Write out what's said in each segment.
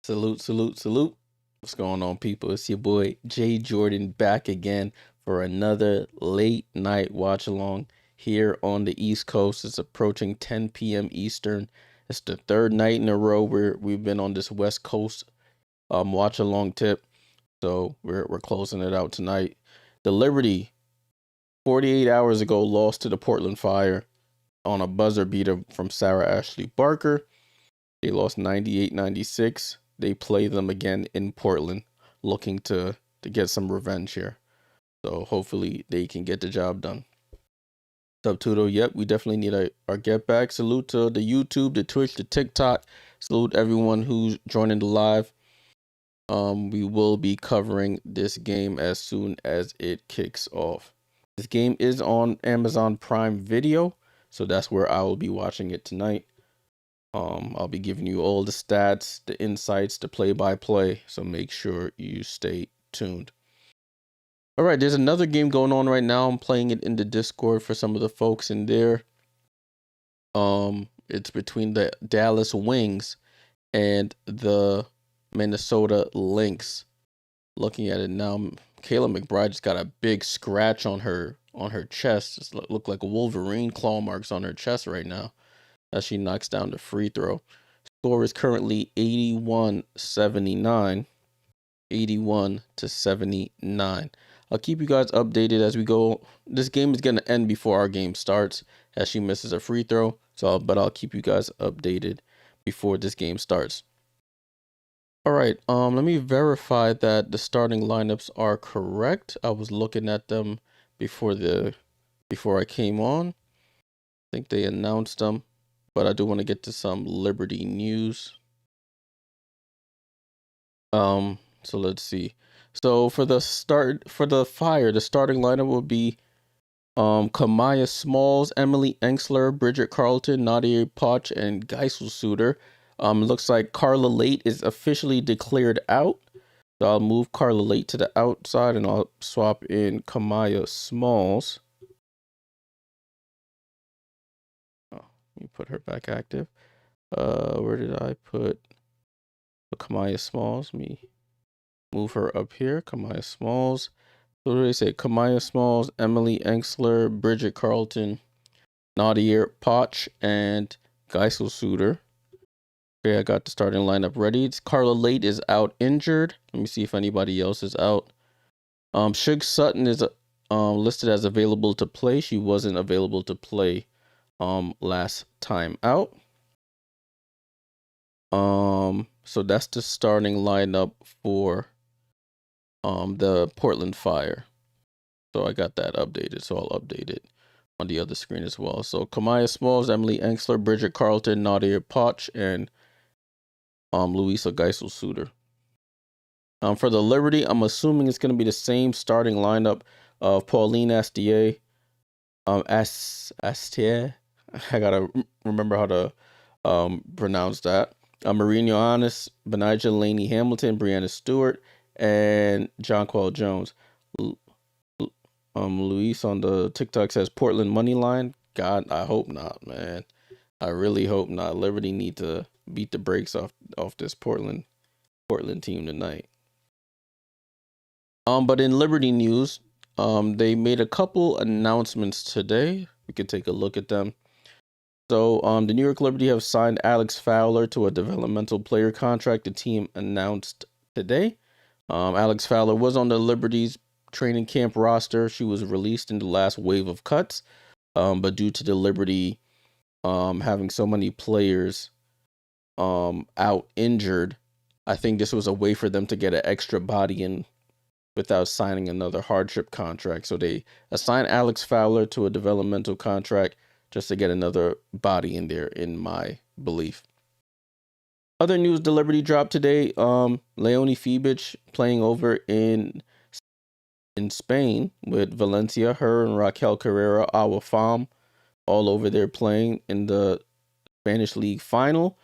Salute, salute, salute. What's going on, people? It's your boy Jay Jordan back again for another late night watch along here on the East Coast. It's approaching 10 p.m. Eastern. It's the third night in a row where we've been on this West Coast watch along tip. So we're closing it out tonight. The Liberty, 48 hours ago, lost to the Portland Fire on a buzzer beater from Sarah Ashlee Barker. They lost 98-96. They play them again in Portland, looking to get some revenge here. So hopefully they can get the job done. Subtudo, yep, we definitely need our get back. Salute to the YouTube, the Twitch, the TikTok. Salute everyone who's joining the live. We will be covering this game as soon as it kicks off. This game is on Amazon Prime Video, so that's where I will be watching it tonight. I'll be giving you all the stats, the insights, the play-by-play, so make sure you stay tuned. All right, there's another game going on right now. I'm playing it in the Discord for some of the folks in there. It's between the Dallas Wings and the Minnesota Lynx. Looking at it now, Kayla McBride just got a big scratch on her chest. Just look like Wolverine claw marks on her chest right now as she knocks down the free throw. Score is currently 81-79. 81-79. I'll keep you guys updated as we go. This game is going to end before our game starts as she misses a free throw. But I'll keep you guys updated before this game starts. All right, let me verify that the starting lineups are correct. I was looking at them before I came on. I think they announced them, but I do want to get to some Liberty news. So let's see. So for the Fire, the starting lineup will be Kamaya Smalls, Emily Engstler, Bridget Carlton, Nadia Poch, and Geisel Suter. Looks like Carla Late is officially declared out. So I'll move Carla Late to the outside and I'll swap in Kamaya Smalls. Oh, let me put her back active. Where did I put Kamaya Smalls? Let me move her up here. Kamaya Smalls. So what do they say? Kamaya Smalls, Emily Engstler, Bridget Carlton, Nadia Poch, and Geisel Suter. Okay, I got the starting lineup ready. Carla Late is out injured. Let me see if anybody else is out. Shug Sutton is listed as available to play. She wasn't available to play last time out. So that's the starting lineup for the Portland Fire. So I got that updated. So I'll update it on the other screen as well. So Kamaya Smalls, Emily Engstler, Bridget Carlton, Nadia Poch, and Louisa Geisel Suter. For the Liberty, I'm assuming it's going to be the same starting lineup of Pauline Astier, Astier. I gotta remember how to pronounce that. Marino Annis, Benijah Laney Hamilton, Brianna Stewart, and Jonquel Jones. Luis on the TikTok says Portland money line. God, I hope not, man. I really hope not. Liberty need to beat the brakes off this Portland team tonight. But in Liberty news, they made a couple announcements today. We could take a look at them. So, the New York Liberty have signed Alex Fowler to a developmental player contract. The team announced today. Alex Fowler was on the Liberty's training camp roster. She was released in the last wave of cuts, but due to the Liberty having so many players out injured, I think this was a way for them to get an extra body in without signing another hardship contract. So they assigned Alex Fowler to a developmental contract just to get another body in there, in my belief. Other news, the Liberty dropped today. Leonie Fibic playing over in Spain with Valencia. Her and Raquel Carrera, Awa Fam, all over there playing in the Spanish League final.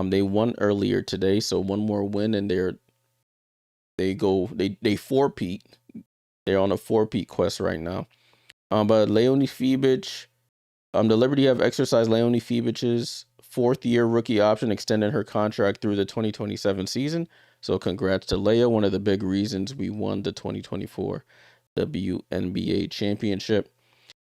They won earlier today, so one more win and they four-peat. They're on a four-peat quest right now. But Leonie Fibic, the Liberty have exercised Leonie Fibic's 4th-year rookie option, extending her contract through the 2027 season. So congrats to Leia, one of the big reasons we won the 2024 WNBA championship.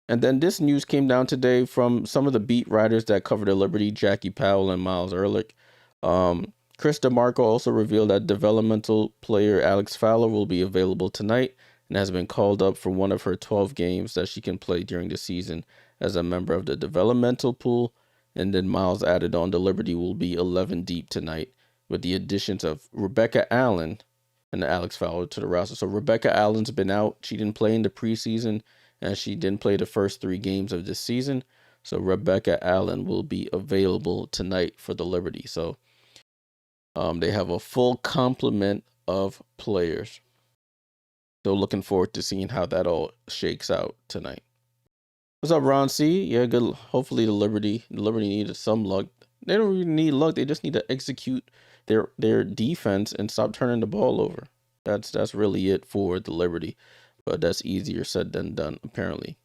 And then this news came down today from some of the beat writers that covered the Liberty, Jackie Powell and Miles Ehrlich. Chris DeMarco also revealed that developmental player Alex Fowler will be available tonight and has been called up for one of her 12 games that she can play during the season as a member of the developmental pool. And then Miles added on, the Liberty will be 11 deep tonight with the additions of Rebecca Allen and Alex Fowler to the roster. So Rebecca Allen's been out. She didn't play in the preseason, and she didn't play the first 3 games of this season. So Rebecca Allen will be available tonight for the Liberty. So they have a full complement of players. So looking forward to seeing how that all shakes out tonight. What's up, Ron C? Yeah, good. Hopefully the Liberty needed some luck. They don't really need luck. They just need to execute their defense and stop turning the ball over. That's really it for the Liberty. But that's easier said than done, apparently.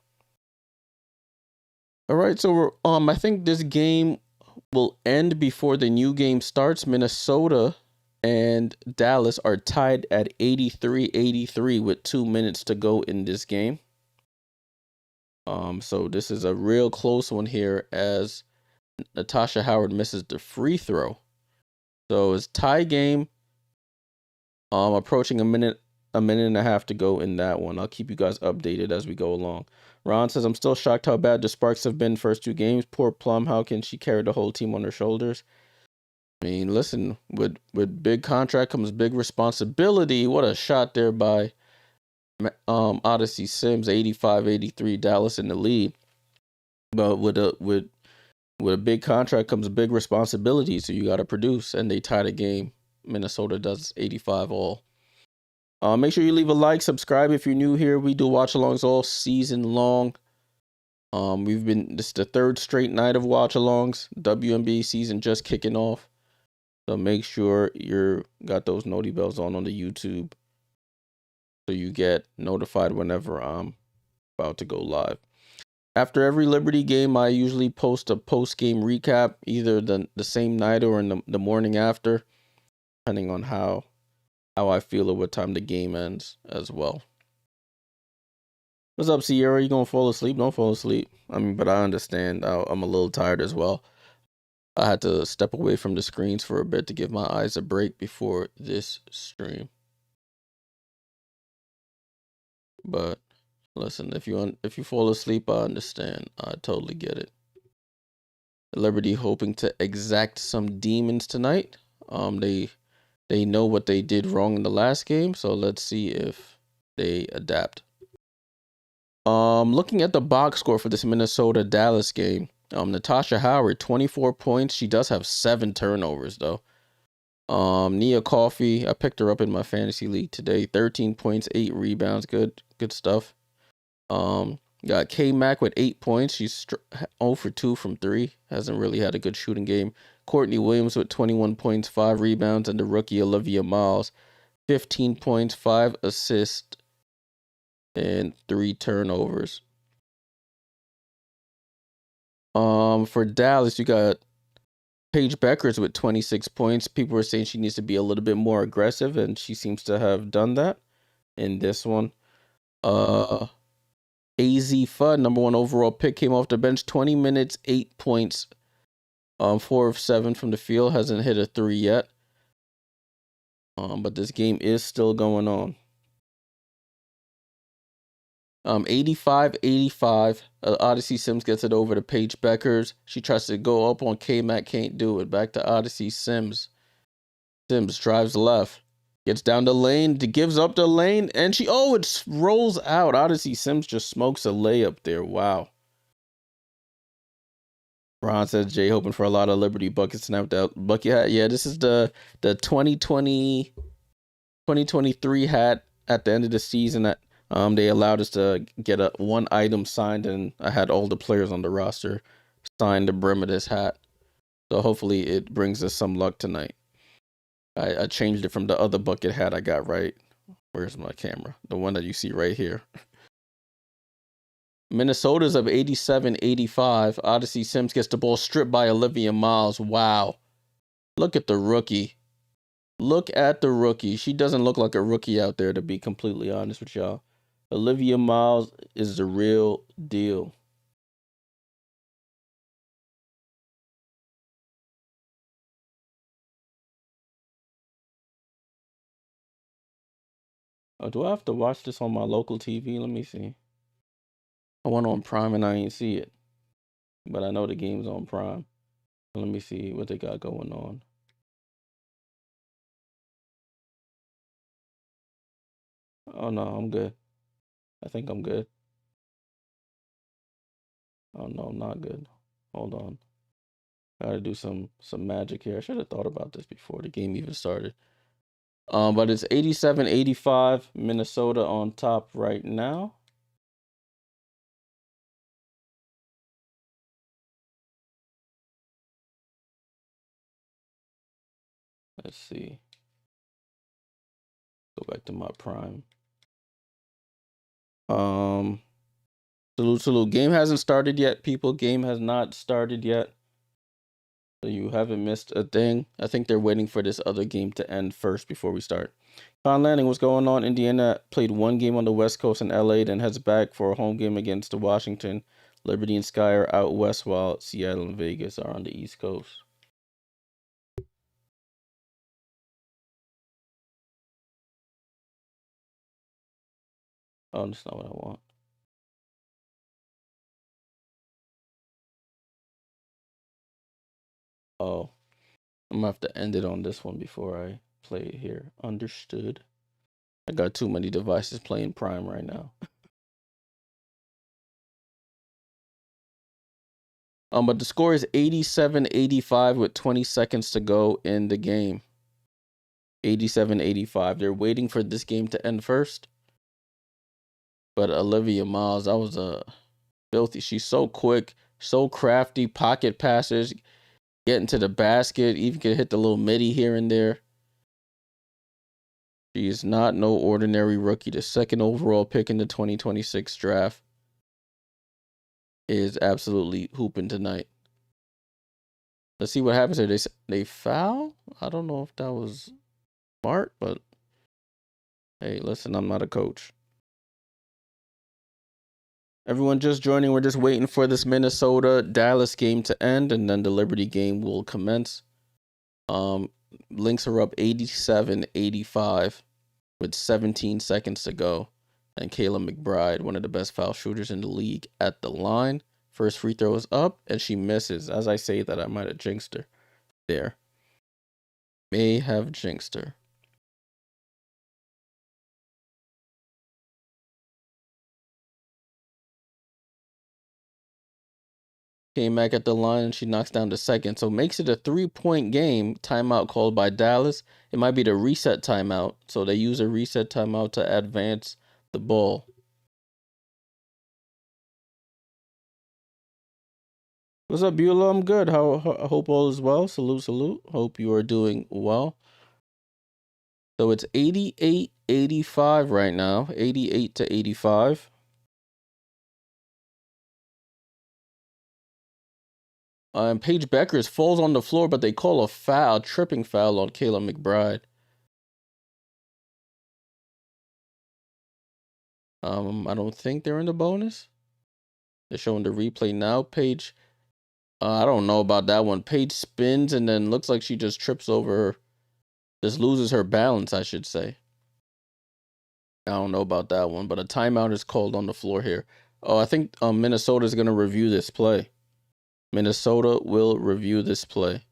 All right, so I think this game will end before the new game starts. Minnesota and Dallas are tied at 83-83 with 2 minutes to go in this game. So this is a real close one here as Natasha Howard misses the free throw. So it's tie game. Approaching a minute and a half to go in that one. I'll keep you guys updated as we go along. Ron says, I'm still shocked how bad the Sparks have been first 2 games. Poor Plum, how can she carry the whole team on her shoulders? I mean, listen, with big contract comes big responsibility. What a shot there by Odyssey Sims, 85-83, Dallas in the lead. But with a big contract comes big responsibility, so you got to produce, and they tied a game. Minnesota does 85 all. Make sure you leave a like, subscribe if you're new here. We do watch-alongs all season long. This is the 3rd straight night of watch-alongs. WNBA season just kicking off. So make sure you got those noti bells on the YouTube so you get notified whenever I'm about to go live. After every Liberty game, I usually post a post-game recap, either the same night or in the morning after, depending on how I feel or what time the game ends as well. What's up, Sierra? You gonna fall asleep? Don't fall asleep. I mean, but I understand. I'm a little tired as well. I had to step away from the screens for a bit to give my eyes a break before this stream. But listen, if you fall asleep, I understand. I totally get it. Liberty hoping to exact some demons tonight. They know what they did wrong in the last game, so let's see if they adapt. Looking at the box score for this Minnesota Dallas game, Natasha Howard, 24 points. She does have 7 turnovers though. Nia Coffey, I picked her up in my fantasy league today. 13 points, 8 rebounds. Good stuff. Got K-Mac with 8 points. She's 0 for 2 from 3. Hasn't really had a good shooting game. Courtney Williams with 21 points, 5 rebounds, and the rookie Olivia Miles, 15 points, 5 assists, and 3 turnovers. For Dallas, you got Paige Beckers with 26 points. People are saying she needs to be a little bit more aggressive, and she seems to have done that in this one. AZ Fudd, number 1 overall pick, came off the bench, 20 minutes, 8 points, 4 of 7 from the field. Hasn't hit a 3 yet. But this game is still going on. 85-85. Odyssey Sims gets it over to Paige Beckers. She tries to go up on K-Mac, can't do it. Back to Odyssey Sims. Sims drives left. Gets down the lane, gives up the lane, and it rolls out. Odyssey Sims just smokes a layup there. Wow. Ron says, Jay hoping for a lot of Liberty buckets snapped out. Bucket hat. Yeah, this is the 2023 hat at the end of the season that they allowed us to get one item signed, and I had all the players on the roster sign the brim of this hat. So hopefully it brings us some luck tonight. I changed it from the other bucket hat I got, right? Where's my camera? The one that you see right here. Minnesota's up 87-85. Odyssey Sims gets the ball stripped by Olivia Miles. Wow. Look at the rookie. Look at the rookie. She doesn't look like a rookie out there, to be completely honest with y'all. Olivia Miles is the real deal. Oh, do I have to watch this on my local TV? Let me see. I went on Prime and I ain't see it. But I know the game's on Prime. Let me see what they got going on. Oh no, I'm good. I think I'm good. Oh no, I'm not good. Hold on. Gotta do some magic here. I should have thought about this before the game even started. But it's 87-85. Minnesota on top right now. Let's see. Go back to my Prime. Salute. Game hasn't started yet, people. Game has not started yet. So you haven't missed a thing. I think they're waiting for this other game to end first before we start. Con Landing, what's going on? Indiana played one game on the West Coast in LA, then heads back for a home game against the Washington. Liberty and Sky are out west, while Seattle and Vegas are on the East Coast. Oh, that's not what I want. Oh, I'm gonna have to end it on this one before I play it here. Understood. I got too many devices playing Prime right now. But the score is 87-85 with 20 seconds to go in the game. 87-85. They're waiting for this game to end first. But Olivia Miles, that was a filthy. She's so quick, so crafty, pocket passes, getting to the basket, even can hit the little midi here and there. She is not no ordinary rookie. The second overall pick in the 2026 draft is absolutely hooping tonight. Let's see what happens here. They foul? I don't know if that was smart, but hey, listen, I'm not a coach. Everyone just joining. We're just waiting for this Minnesota-Dallas game to end, and then the Liberty game will commence. Lynx are up 87-85 with 17 seconds to go. And Kayla McBride, one of the best foul shooters in the league, at the line. First free throw is up, and she misses. As I say that, I might have jinxed her there. May have jinxed her. Came back at the line, and she knocks down the second. So makes it a 3-point game. Timeout called by Dallas. It might be the reset timeout. So they use a reset timeout to advance the ball. What's up, Beulah? I'm good. I hope all is well. Salute. Hope you are doing well. So it's 88-85 right now. 88-85. Paige Beckers falls on the floor, but they call a tripping foul on Kayla McBride. I don't think they're in the bonus. They're showing the replay now. Paige, I don't know about that one. Paige spins and then looks like she just trips over her. Just loses her balance, I should say. I don't know about that one, but a timeout is called on the floor here. Oh, I think Minnesota is going to review this play. Minnesota will review this play.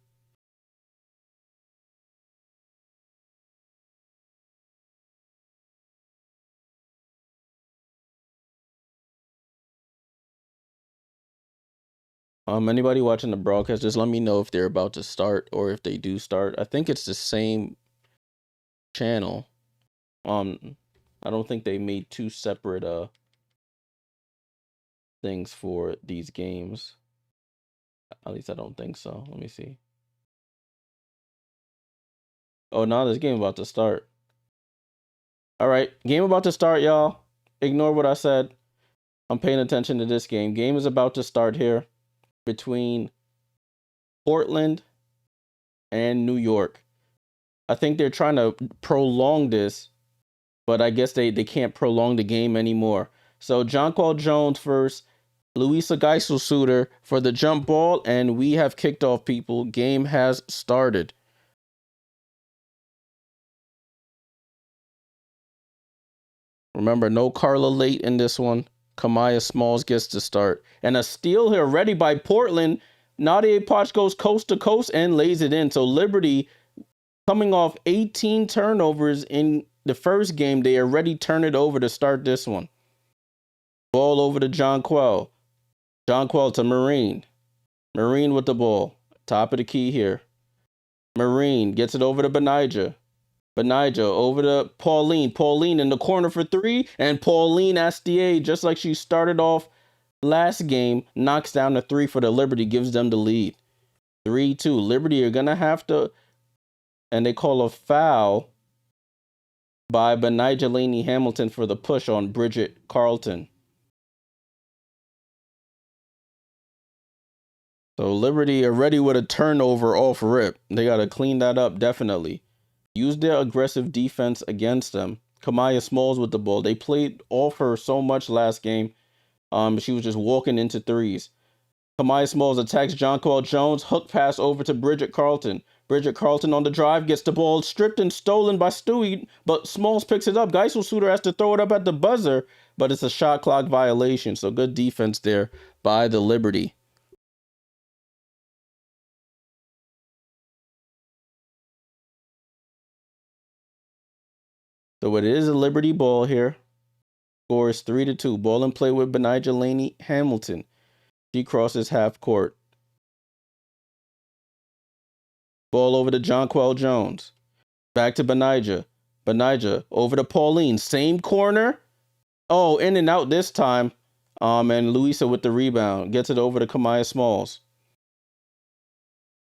Anybody watching the broadcast, just let me know if they're about to start or if they do start. I think it's the same channel. I don't think they made two separate things for these games. At least I don't think so. Let me see. Oh, now this game about to start. All right, game about to start, y'all. Ignore what I said. I'm paying attention to this game. Game is about to start here between Portland and New York. I think they're trying to prolong this, but I guess they can't prolong the game anymore. So Jonquel Jones first, Louisa Geisel-Suter for the jump ball, and we have kicked off, people. Game has started. Remember, no Carla late in this one. Kamaya Smalls gets to start. And a steal here ready by Portland. Nadia Potch goes coast to coast and lays it in. So Liberty, coming off 18 turnovers in the first game, they already turn it over to start this one. Ball over to Jonquel. Jonquel to Marine. Marine with the ball. Top of the key here. Marine gets it over to Benijah. Benijah over to Pauline. Pauline in the corner for three. And Pauline Astier, just like she started off last game, knocks down the three for the Liberty, gives them the lead. 3-2. Liberty are going to have to, and they call a foul by Benijah Laney Hamilton for the push on Bridget Carlton. So Liberty are ready with a turnover off rip. They got to clean that up, definitely. Use their aggressive defense against them. Kamaya Smalls with the ball. They played off her so much last game. She was just walking into threes. Kamaya Smalls attacks Jonquel Jones. Hook pass over to Bridget Carlton. Bridget Carlton on the drive gets the ball stripped and stolen by Stewie, but Smalls picks it up. Geisel-Suter has to throw it up at the buzzer, but it's a shot clock violation. So good defense there by the Liberty. So it is a Liberty ball here. Score is 3-2. Ball in play with Benijah Laney Hamilton. She crosses half court. Ball over to Jonquel Jones. Back to Benijah. Benijah over to Pauline. Same corner. Oh, in and out this time. And Louisa with the rebound. Gets it over to Kamaya Smalls.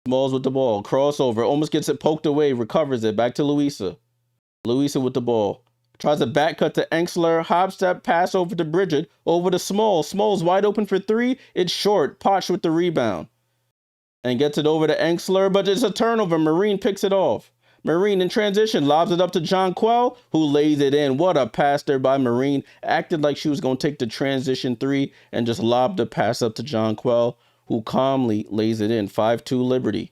Smalls with the ball. Crossover. Almost gets it poked away. Recovers it. Back to Louisa. Louisa with the ball. Tries a back cut to Enxler. Hop step pass over to Bridget. Over to Smalls. Smalls wide open for three. It's short. Potch with the rebound. And gets it over to Enxler, but it's a turnover. Marine picks it off. Marine in transition lobs it up to Jonquel, who lays it in. What a pass there by Marine. Acted like she was going to take the transition three and just lobbed the pass up to Jonquel, who calmly lays it in. 5-2 Liberty.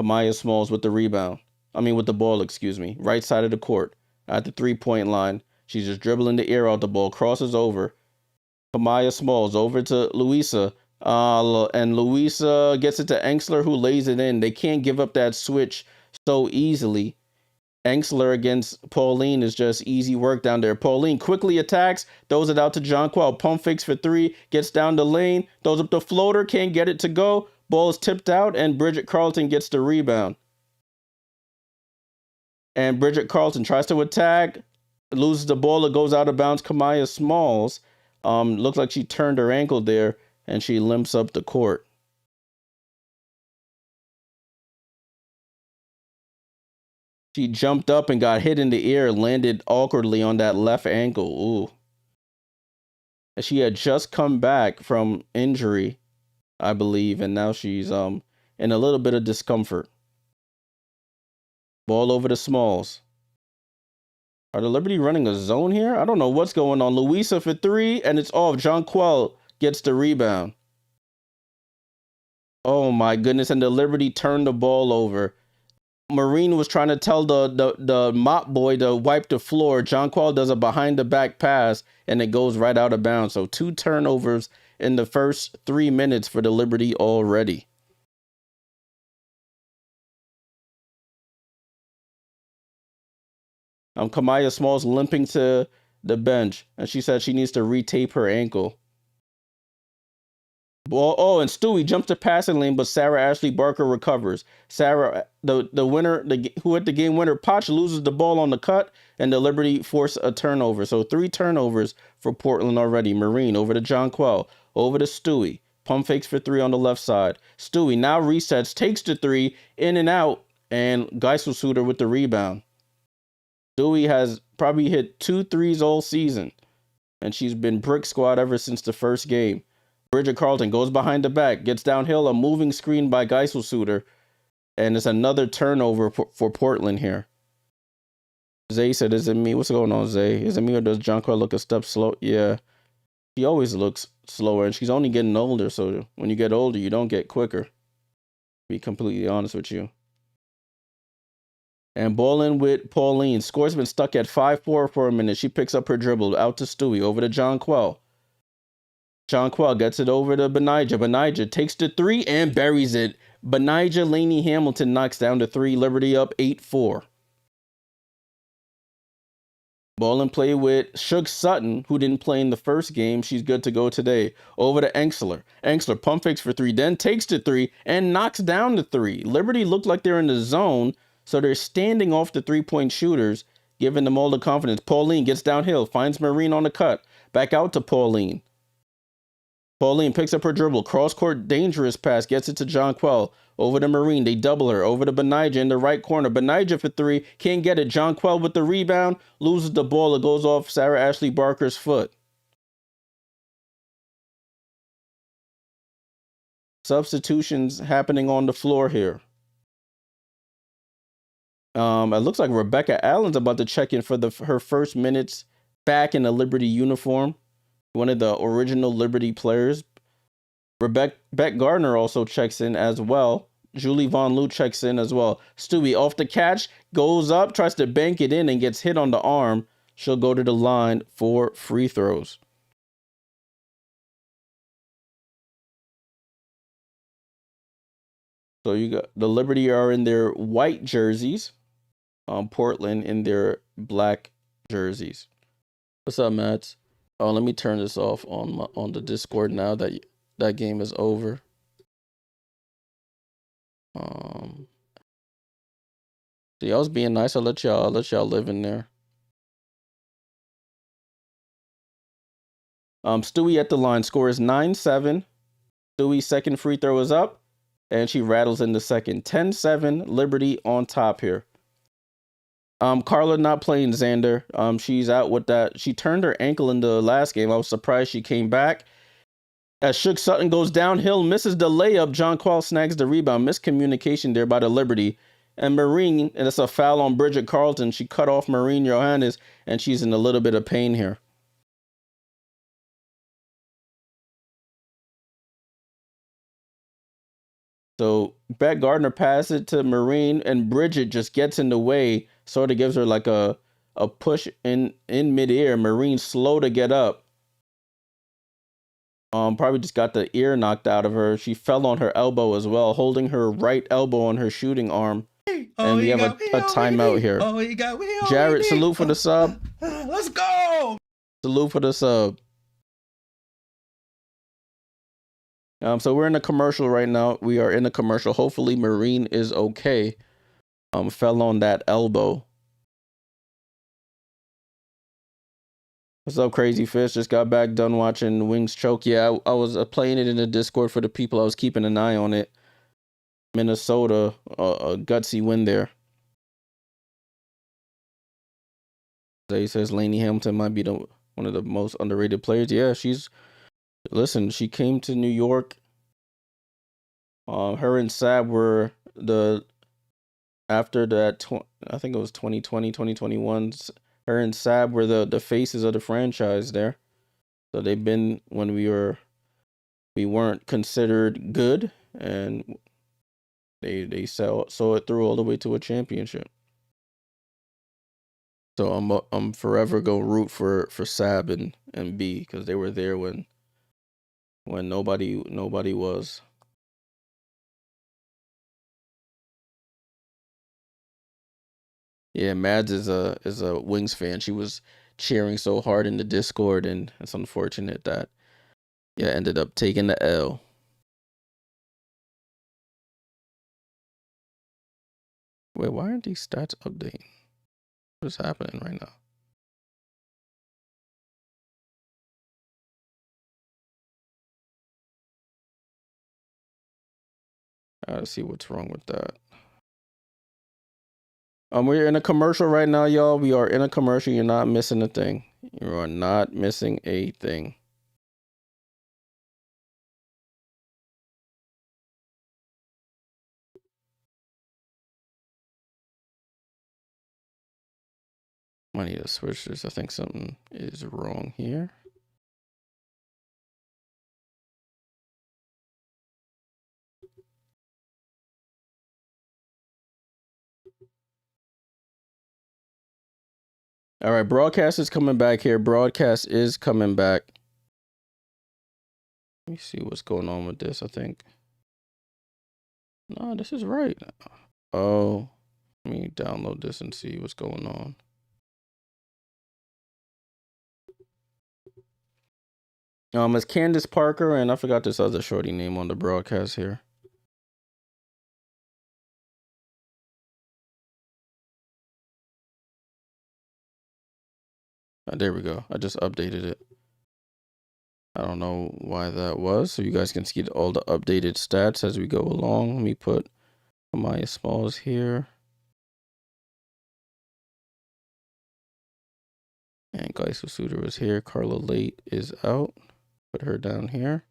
Kamaya Smalls with the rebound. With the ball, excuse me. Right side of the court. At the three-point line. She's just dribbling the air out the ball. Crosses over. Kamaya Smalls over to Louisa. And Louisa gets it to Enxler, who lays it in. They can't give up that switch so easily. Enxler against Pauline is just easy work down there. Pauline quickly attacks, throws it out to Jonquel. Pump fakes for three, gets down the lane, throws up the floater, can't get it to go. Ball is tipped out, and Bridget Carlton gets the rebound. And Bridget Carlton tries to attack, loses the ball, it goes out of bounds. Kamaya Smalls looks like she turned her ankle there, and she limps up the court. She jumped up and got hit in the air, landed awkwardly on that left ankle. Ooh. She had just come back from injury, I believe, and now she's in a little bit of discomfort. Ball over to Smalls. Are the Liberty running a zone here? I don't know what's going on. Louisa for three, and it's off. Jonquel gets the rebound. Oh my goodness, and the Liberty turned the ball over. Marine was trying to tell the mop boy to wipe the floor. Jonquel does a behind the back pass, and it goes right out of bounds. So 2 turnovers in the first 3 minutes for the Liberty already. Kamaya Smalls limping to the bench, and she said she needs to retape her ankle. Ball, and Stewie jumps the passing lane, but Sarah Ashlee Barker recovers. Sarah, the winner, who hit the game winner, Potch loses the ball on the cut, and the Liberty force a turnover. So 3 turnovers for Portland already. Marine over to Jonquel, over to Stewie. Pump fakes for 3 on the left side. Stewie now resets, takes the 3, in and out, and Geisel-Suter with the rebound. Stewie has probably hit 2 threes all season. and she's been brick squad ever since the first game. Bridget Carlton goes behind the back, gets downhill, a moving screen by Geiselsuter, and it's another turnover for Portland here. Zay said, is it me? What's going on, Zay? Is it me or does Jonquel look a step slow? Yeah, she always looks slower, and she's only getting older, so when you get older, you don't get quicker. To be completely honest with you. And ball-in with Pauline. Score's been stuck at 5-4 for a minute. She picks up her dribble out to Stewie, over to Jonquel. Jonquel gets it over to Benijah. Benijah takes the three and buries it. Benijah Laney Hamilton knocks down the three. Liberty up 8-4. Ball and play with Shug Sutton, who didn't play in the first game. She's good to go today. Over to Engsler. Engsler pump fakes for three, then takes the three and knocks down the three. Liberty looked like they're in the zone, so they're standing off the three-point shooters, giving them all the confidence. Pauline gets downhill, finds Marine on the cut. Back out to Pauline. Pauline picks up her dribble. Cross-court dangerous pass. Gets it to Jonquel. Over to Marine. They double her. Over to Benijah in the right corner. Benijah for three. Can't get it. Jonquel with the rebound. Loses the ball. It goes off Sarah Ashlee Barker's foot. Substitutions happening on the floor here. It looks like Rebecca Allen's about to check in for her first minutes back in a Liberty uniform. One of the original Liberty players. Beck Gardner also checks in as well. Julie Von Loo checks in as well. Stewie off the catch, goes up, tries to bank it in and gets hit on the arm. She'll go to the line for free throws. So you got the Liberty are in their white jerseys. Portland in their black jerseys. What's up, Matt? Oh, let me turn this off on the Discord now that that game is over. See, I was being nice. I'll let y'all live in there. Stewie at the line. Score is 9-7. Stewie's second free throw is up, and she rattles in the second. 10-7. Liberty on top here. Carla not playing, Xander. She's out with that. She turned her ankle in the last game. I was surprised she came back. As Shug Sutton goes downhill, misses the layup. Jonquel snags the rebound. Miscommunication there by the Liberty. And Marine, and it's a foul on Bridget Carlton. She cut off Marine Johannes, and she's in a little bit of pain here. So Beck Gardner passes it to Marine, and Bridget just gets in the way, sort of gives her like a push in midair. Marine's slow to get up. Probably just got the ear knocked out of her. She fell on her elbow as well, holding her right elbow on her shooting arm. And we have a timeout here. Jared, salute for the sub. Let's go. Salute for the sub. So we're in a commercial right now. We are in a commercial. Hopefully Marine is okay. Fell on that elbow. What's up, Crazy Fish? Just got back done watching Wings choke. Yeah, I was playing it in the Discord for the people. I was keeping an eye on it. Minnesota, a gutsy win there. Zay says Laney Hamilton might be one of the most underrated players. Yeah, listen, she came to New York. Her and Sab were after that, I think it was 2020, 2021. Her and Sab were the faces of the franchise there. So they've been when we weren't considered good, and they saw it through all the way to a championship. So I'm forever gonna root for Sab and B, because they were there when nobody was. Yeah, Mads is a Wings fan. She was cheering so hard in the Discord, and it's unfortunate that ended up taking the L. Wait, why aren't these stats updating? What is happening right now? I gotta see what's wrong with that. We're in a commercial right now, y'all. We are in a commercial. You're not missing a thing. You are not missing a thing. I need to switch this. I think something is wrong here. All right, broadcast is coming back here. Broadcast is coming back. Let me see what's going on with this. I think. No, this is right. Oh, let me download this and see what's going on. It's Candace Parker, and I forgot this other shorty name on the broadcast here. There we go. I just updated it. I don't know why that was. So you guys can see all the updated stats as we go along. Let me put Amaya Smalls here. And Gaisu Suter is here. Carla Late is out. Put her down here.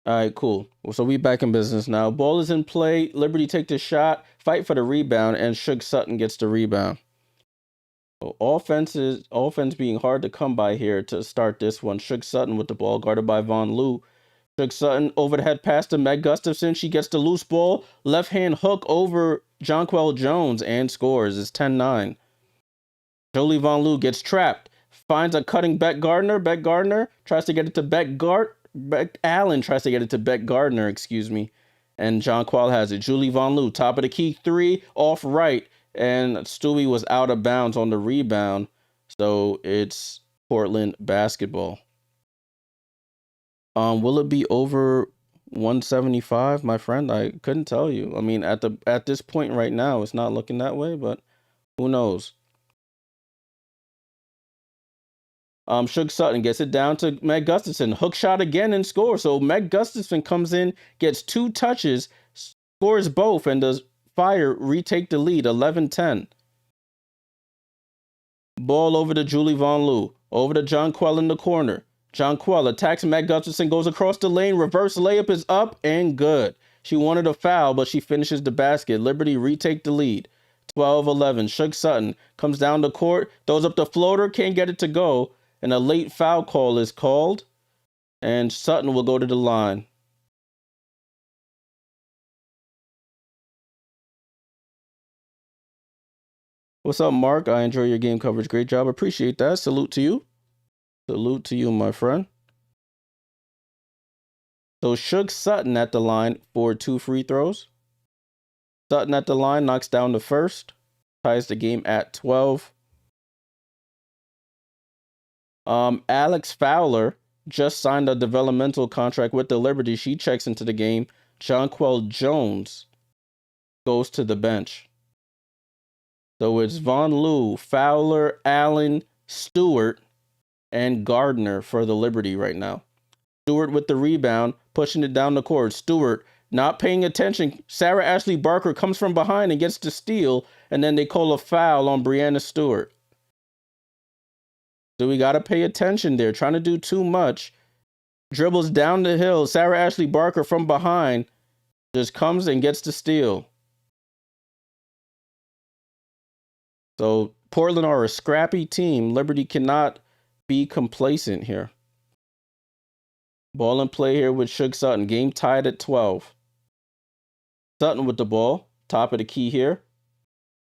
All right, cool. So we back in business now. Ball is in play. Liberty take the shot, fight for the rebound, and Suge Sutton gets the rebound. So offense being hard to come by here to start this one. Suge Sutton with the ball, guarded by Von Lou. Suge Sutton over the head pass to Meg Gustafson. She gets the loose ball. Left hand hook over Jonquel Jones and scores. It's 10-9. Jolie Von Lou gets trapped. Finds a cutting Beck Gardner. Beck Gardner tries to get it to Beck Allen tries to get it to Beck Gardner, excuse me. And Jonquel has it. Julie Von Lou, top of the key, 3 off right. And Stewie was out of bounds on the rebound. So it's Portland basketball. Will it be over 175, my friend? I couldn't tell you. I mean, at this point right now, it's not looking that way, but who knows? Suge Sutton gets it down to Meg Gustafson. Hook shot again and scores. So Meg Gustafson comes in, gets 2 touches, scores both, and does Fire retake the lead, 11-10. Ball over to Julie Von Lou. Over to Jonquel in the corner. Jonquel attacks Meg Gustafson, goes across the lane. Reverse layup is up and good. She wanted a foul, but she finishes the basket. Liberty retake the lead. 12-11. Suge Sutton comes down the court, throws up the floater, can't get it to go. And a late foul call is called. And Sutton will go to the line. What's up, Mark? I enjoy your game coverage. Great job. Appreciate that. Salute to you. Salute to you, my friend. So Suge Sutton at the line for 2 free throws. Sutton at the line knocks down the first. Ties the game at 12. Alex Fowler just signed a developmental contract with the Liberty. She checks into the game. Jonquel Jones goes to the bench. So it's Von Lou, Fowler, Allen, Stewart, and Gardner for the Liberty right now. Stewart with the rebound, pushing it down the court. Stewart not paying attention. Sarah Ashlee Barker comes from behind and gets the steal, and then they call a foul on Brianna Stewart. So we got to pay attention there. Trying to do too much. Dribbles down the hill. Sarah Ashlee Barker from behind just comes and gets the steal. So Portland are a scrappy team. Liberty cannot be complacent here. Ball in play here with Suge Sutton. Game tied at 12. Sutton with the ball. Top of the key here.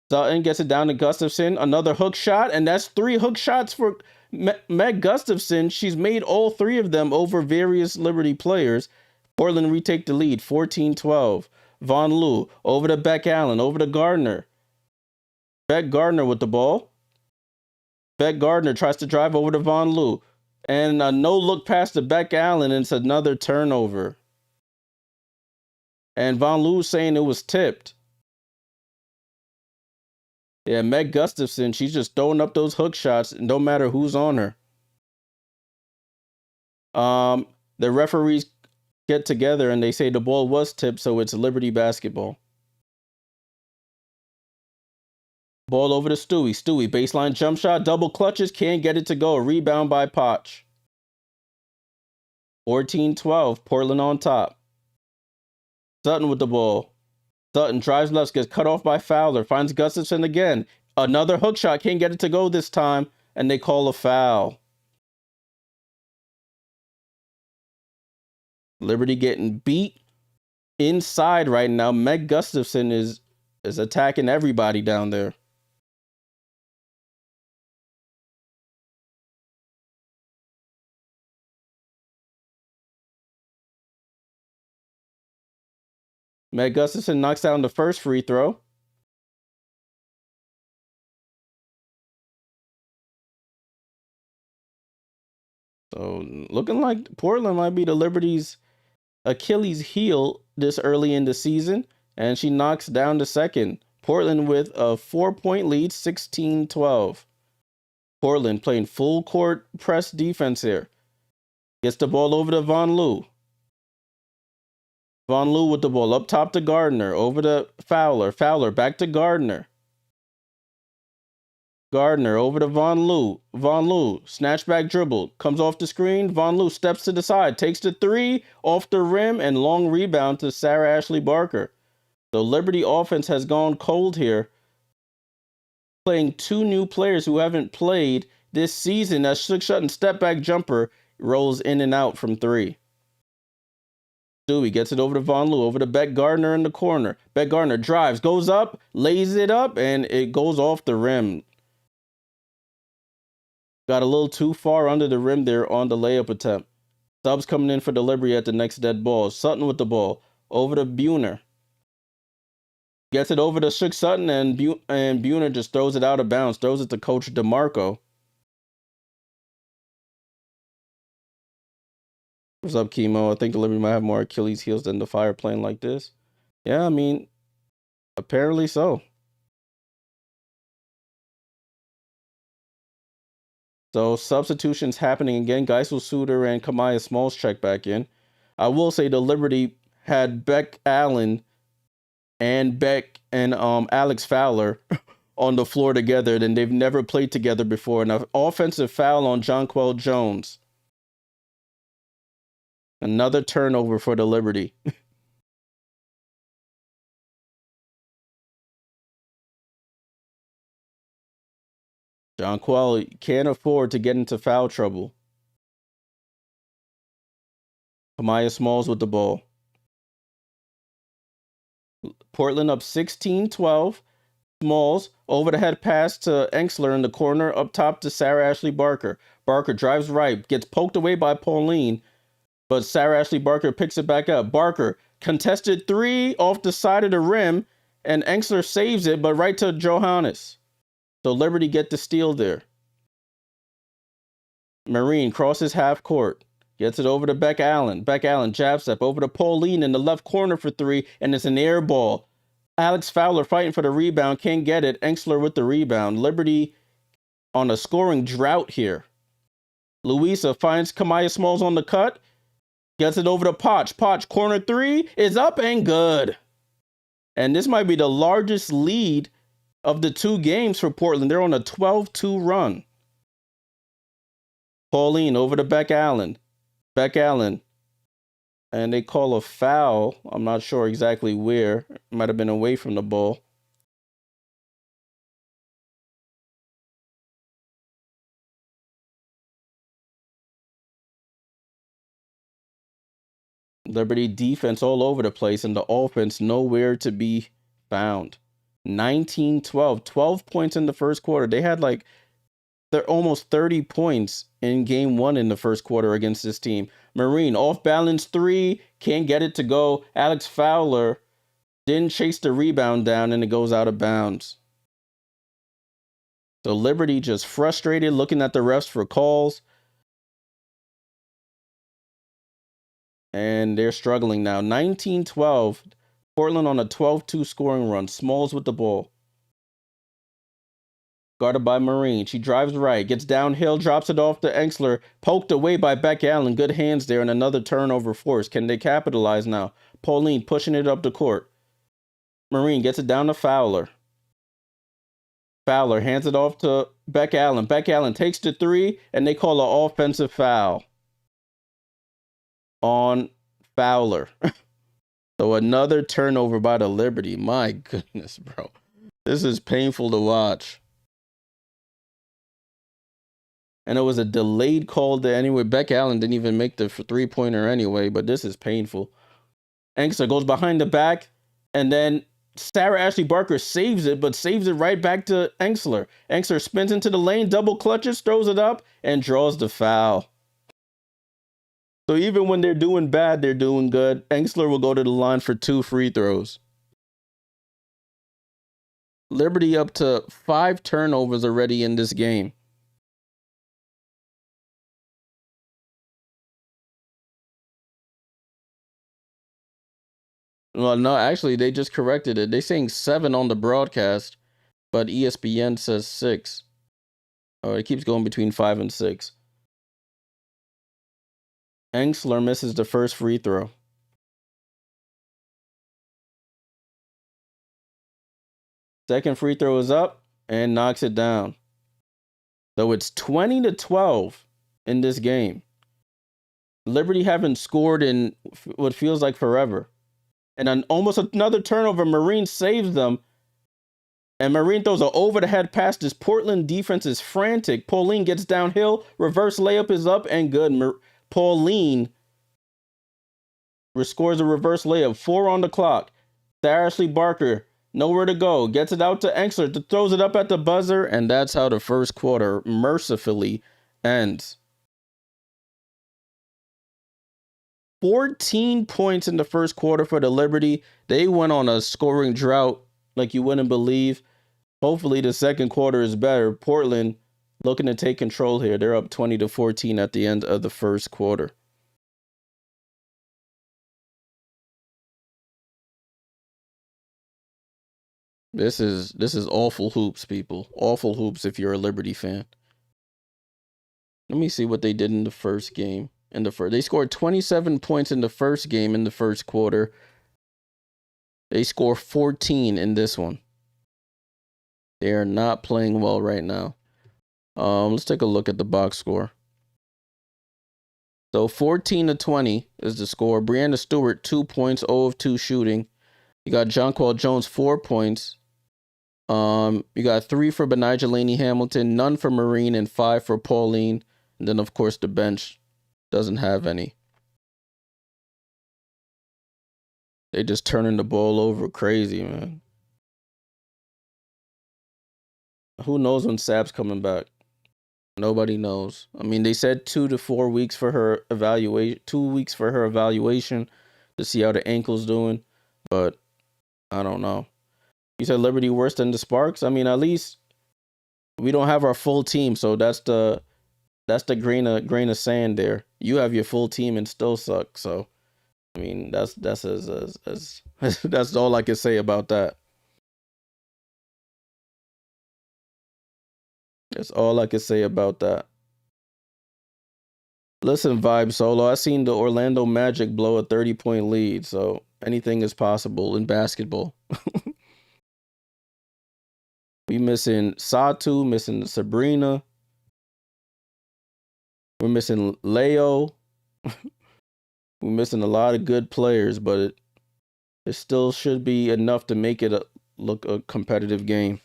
Sutton gets it down to Gustafson. Another hook shot. And that's 3 hook shots for Meg Gustafson. She's made all 3 of them over various Liberty players. Portland retake the lead. 14-12. Von Lou over to Beck Allen. Over to Gardner. Beck Gardner with the ball. Beck Gardner tries to drive over to Von Lou. And a no-look pass to Beck Allen, and it's another turnover. And Von Lou saying it was tipped. Yeah, Meg Gustafson, she's just throwing up those hook shots, no matter who's on her. The referees get together, and they say the ball was tipped, so it's Liberty basketball. Ball over to Stewie. Stewie, baseline jump shot, double clutches, can't get it to go. Rebound by Poch. 14-12, Portland on top. Sutton with the ball. Sutton drives left, gets cut off by Fowler, finds Gustafson again. Another hook shot, can't get it to go this time, and they call a foul. Liberty getting beat inside right now. Meg Gustafson is attacking everybody down there. Meg Gustafson knocks down the first free throw. So looking like Portland might be the Liberty's Achilles heel this early in the season. And she knocks down the second. Portland with a 4-point lead, 16-12. Portland playing full court press defense here. Gets the ball over to Von Loo. Von Loo with the ball up top to Gardner. Over to Fowler. Fowler back to Gardner. Gardner over to Von Loo. Von Loo, snatchback dribble. Comes off the screen. Von Loo steps to the side. Takes the three off the rim and long rebound to Sarah Ashlee Barker. The Liberty offense has gone cold here. Playing two new players who haven't played this season. That Sutton step back jumper rolls in and out from three. Stewie gets it over to Von Loo, over to Beck Gardner in the corner. Beck Gardner drives, goes up, lays it up, and it goes off the rim. Got a little too far under the rim there on the layup attempt. Subs coming in for the Liberty at the next dead ball. Sutton with the ball, over to Buhner. Gets it over to Shook Sutton, and Buhner just throws it out of bounds. Throws it to Coach DeMarco. What's up, Chemo? I think the Liberty might have more Achilles heels than the Fire playing like this. Yeah, I mean, apparently so. So substitutions happening again. Geisel Suter and Kamaya Smalls check back in. I will say the Liberty had Beck Allen and Alex Fowler on the floor together. Then they've never played together before. And an offensive foul on Jonquel Jones. Another turnover for the Liberty. Jonquel can't afford to get into foul trouble. Kamaya Smalls with the ball. Portland up 16-12. Smalls, over the head pass to Enxler in the corner, up top to Sarah Ashlee Barker. Barker drives right, gets poked away by Pauline, but Sarah Ashlee Barker picks it back up. Barker, contested three off the side of the rim, and Enxler saves it, but right to Johannes. So Liberty get the steal there. Marine crosses half court. Gets it over to Beck Allen. Beck Allen, jab step over to Pauline in the left corner for three, and it's an air ball. Alex Fowler fighting for the rebound, can't get it. Enxler with the rebound. Liberty on a scoring drought here. Louisa finds Kamaya Smalls on the cut. Gets it over to Poch. Poch, corner three is up and good. And this might be the largest lead of the two games for Portland. They're on a 12-2 run. Pauline over to Beck Allen. Beck Allen. And they call a foul. I'm not sure exactly where. It might have been away from the ball. Liberty defense all over the place, and the offense nowhere to be found. 19-12. 12 points in the first quarter. They had they're almost 30 points in game one in the first quarter against this team. Marine, off balance three, can't get it to go. Alex Fowler didn't chase the rebound down, and it goes out of bounds. So Liberty just frustrated, looking at the refs for calls. And they're struggling now. 19-12. Portland on a 12-2 scoring run. Smalls with the ball. Guarded by Marine. She drives right. Gets downhill. Drops it off to Enxler. Poked away by Beck Allen. Good hands there, and another turnover force. Can they capitalize now? Pauline pushing it up the court. Marine gets it down to Fowler. Fowler hands it off to Beck Allen. Beck Allen takes the three, and they call an offensive foul on Fowler. So another turnover by the Liberty. My goodness, bro. This is painful to watch. And it was a delayed call there anyway. Beck Allen didn't even make the three-pointer anyway, but this is painful. Engstler goes behind the back, and then Sarah Ashlee Barker saves it, but saves it right back to Engstler. Engstler spins into the lane, double clutches, throws it up, and draws the foul. So even when they're doing bad, they're doing good. Engstler will go to the line for 2 free throws. Liberty up to 5 turnovers already in this game. Well, no, actually, they just corrected it. They're saying 7 on the broadcast, but ESPN says 6. Oh, it keeps going between 5 and 6. Engstler misses the first free throw. Second free throw is up and knocks it down. So it's 20-12 in this game. Liberty haven't scored in what feels like forever. And then almost another turnover. Marine saves them. And Marine throws an over-the-head pass. This Portland defense is frantic. Pauline gets downhill. Reverse layup is up and good. Pauline scores a reverse layup. 4 on the clock. Ashlee Barker, nowhere to go. Gets it out to Engstler. Throws it up at the buzzer. And that's how the first quarter mercifully ends. 14 points in the first quarter for the Liberty. They went on a scoring drought like you wouldn't believe. Hopefully the second quarter is better. Portland looking to take control here. They're up 20-14 at the end of the first quarter. This is awful hoops, people. Awful hoops if you're a Liberty fan. Let me see what they did in the first game. They scored 27 points in the first game in the first quarter. They score 14 in this one. They are not playing well right now. Let's take a look at the box score. So 14-20 is the score. Brianna Stewart, 2 points, 0 of 2 shooting. You got Jonquel Jones, 4 points. You got 3 for Benijah Laney Hamilton, none for Marine, and 5 for Pauline. And then, of course, the bench doesn't have any. They just turning the ball over crazy, man. Who knows when Sapp's coming back? Nobody knows. I mean, they said 2 to 4 weeks for her evaluation. 2 weeks for her evaluation to see how the ankle's doing, but I don't know. You said Liberty worse than the Sparks. I mean, at least we don't have our full team, so that's the grain of sand there. You have your full team and still suck. So, I mean, that's as that's all I can say about that. That's all I can say about that. Listen, Vibe Solo, I seen the Orlando Magic blow a 30-point lead, so anything is possible in basketball. We missing Satu, missing Sabrina. We're missing Leo. We're missing a lot of good players, but it still should be enough to make it look a competitive game.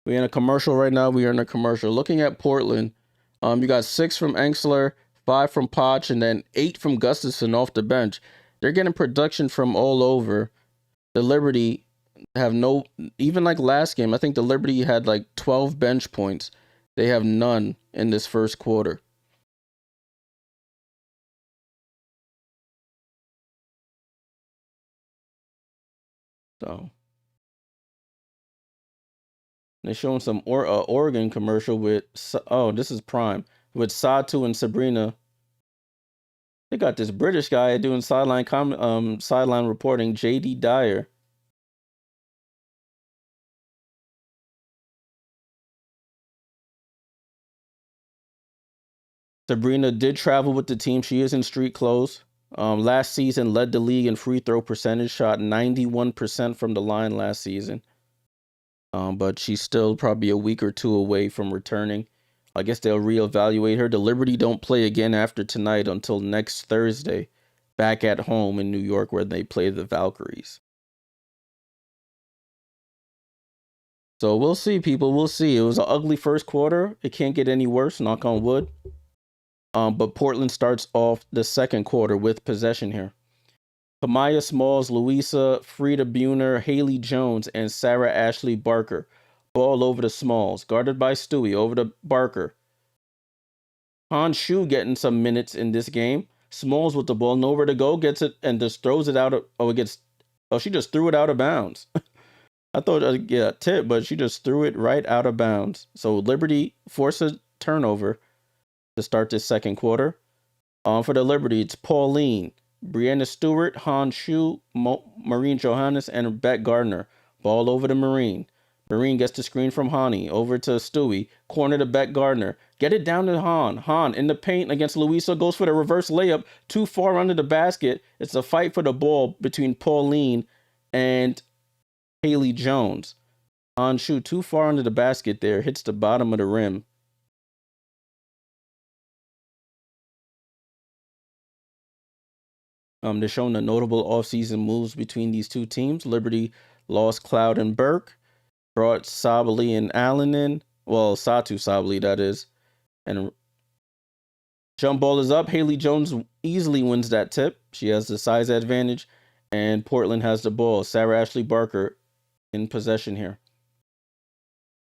We're in a commercial right now. We are in a commercial. Looking at Portland, you got 6 from Engstler, 5 from Poch, and then 8 from Gustafson off the bench. They're getting production from all over. The Liberty have no, even like last game, I think the Liberty had like 12 bench points. They have none in this first quarter. So they're showing some Oregon commercial with, oh, this is Prime, with Satu and Sabrina. They got this British guy doing sideline reporting, J.D. Dyer. Sabrina did travel with the team. She is in street clothes. Last season led the league in free throw percentage, shot 91% from the line last season. But she's still probably a week or two away from returning. I guess they'll reevaluate her. The Liberty don't play again after tonight until next Thursday, back at home in New York where they play the Valkyries. So we'll see, people. We'll see. It was an ugly first quarter. It can't get any worse, knock on wood. But Portland starts off the second quarter with possession here. Kamaya Smalls, Louisa, Frida Buhner, Haley Jones, and Sarah Ashlee Barker. Ball over to Smalls, guarded by Stewie, over to Barker. Han Shu getting some minutes in this game. Smalls with the ball, nowhere to go, gets it and just throws it out of, she just threw it out of bounds. I thought I'd get a tip, but she just threw it right out of bounds. So Liberty forces turnover to start this second quarter. For the Liberty, it's Pauline, Brianna Stewart, Han Shu, Marine Johannes, and Beck Gardner. Ball over to Marine. Marine gets the screen from Hani. Over to Stewie. Corner to Beck Gardner. Get it down to Han. Han in the paint against Louisa. Goes for the reverse layup. Too far under the basket. It's a fight for the ball between Pauline and Haley Jones. Han Shu too far under the basket there. Hits the bottom of the rim. They're showing the notable offseason moves between these two teams. Liberty lost Cloud and Burke, brought Sabali and Allen in. Well, Satu Sabali, that is. And jump ball is up. Haley Jones easily wins that tip. She has the size advantage, and Portland has the ball. Sarah Ashlee Barker in possession here.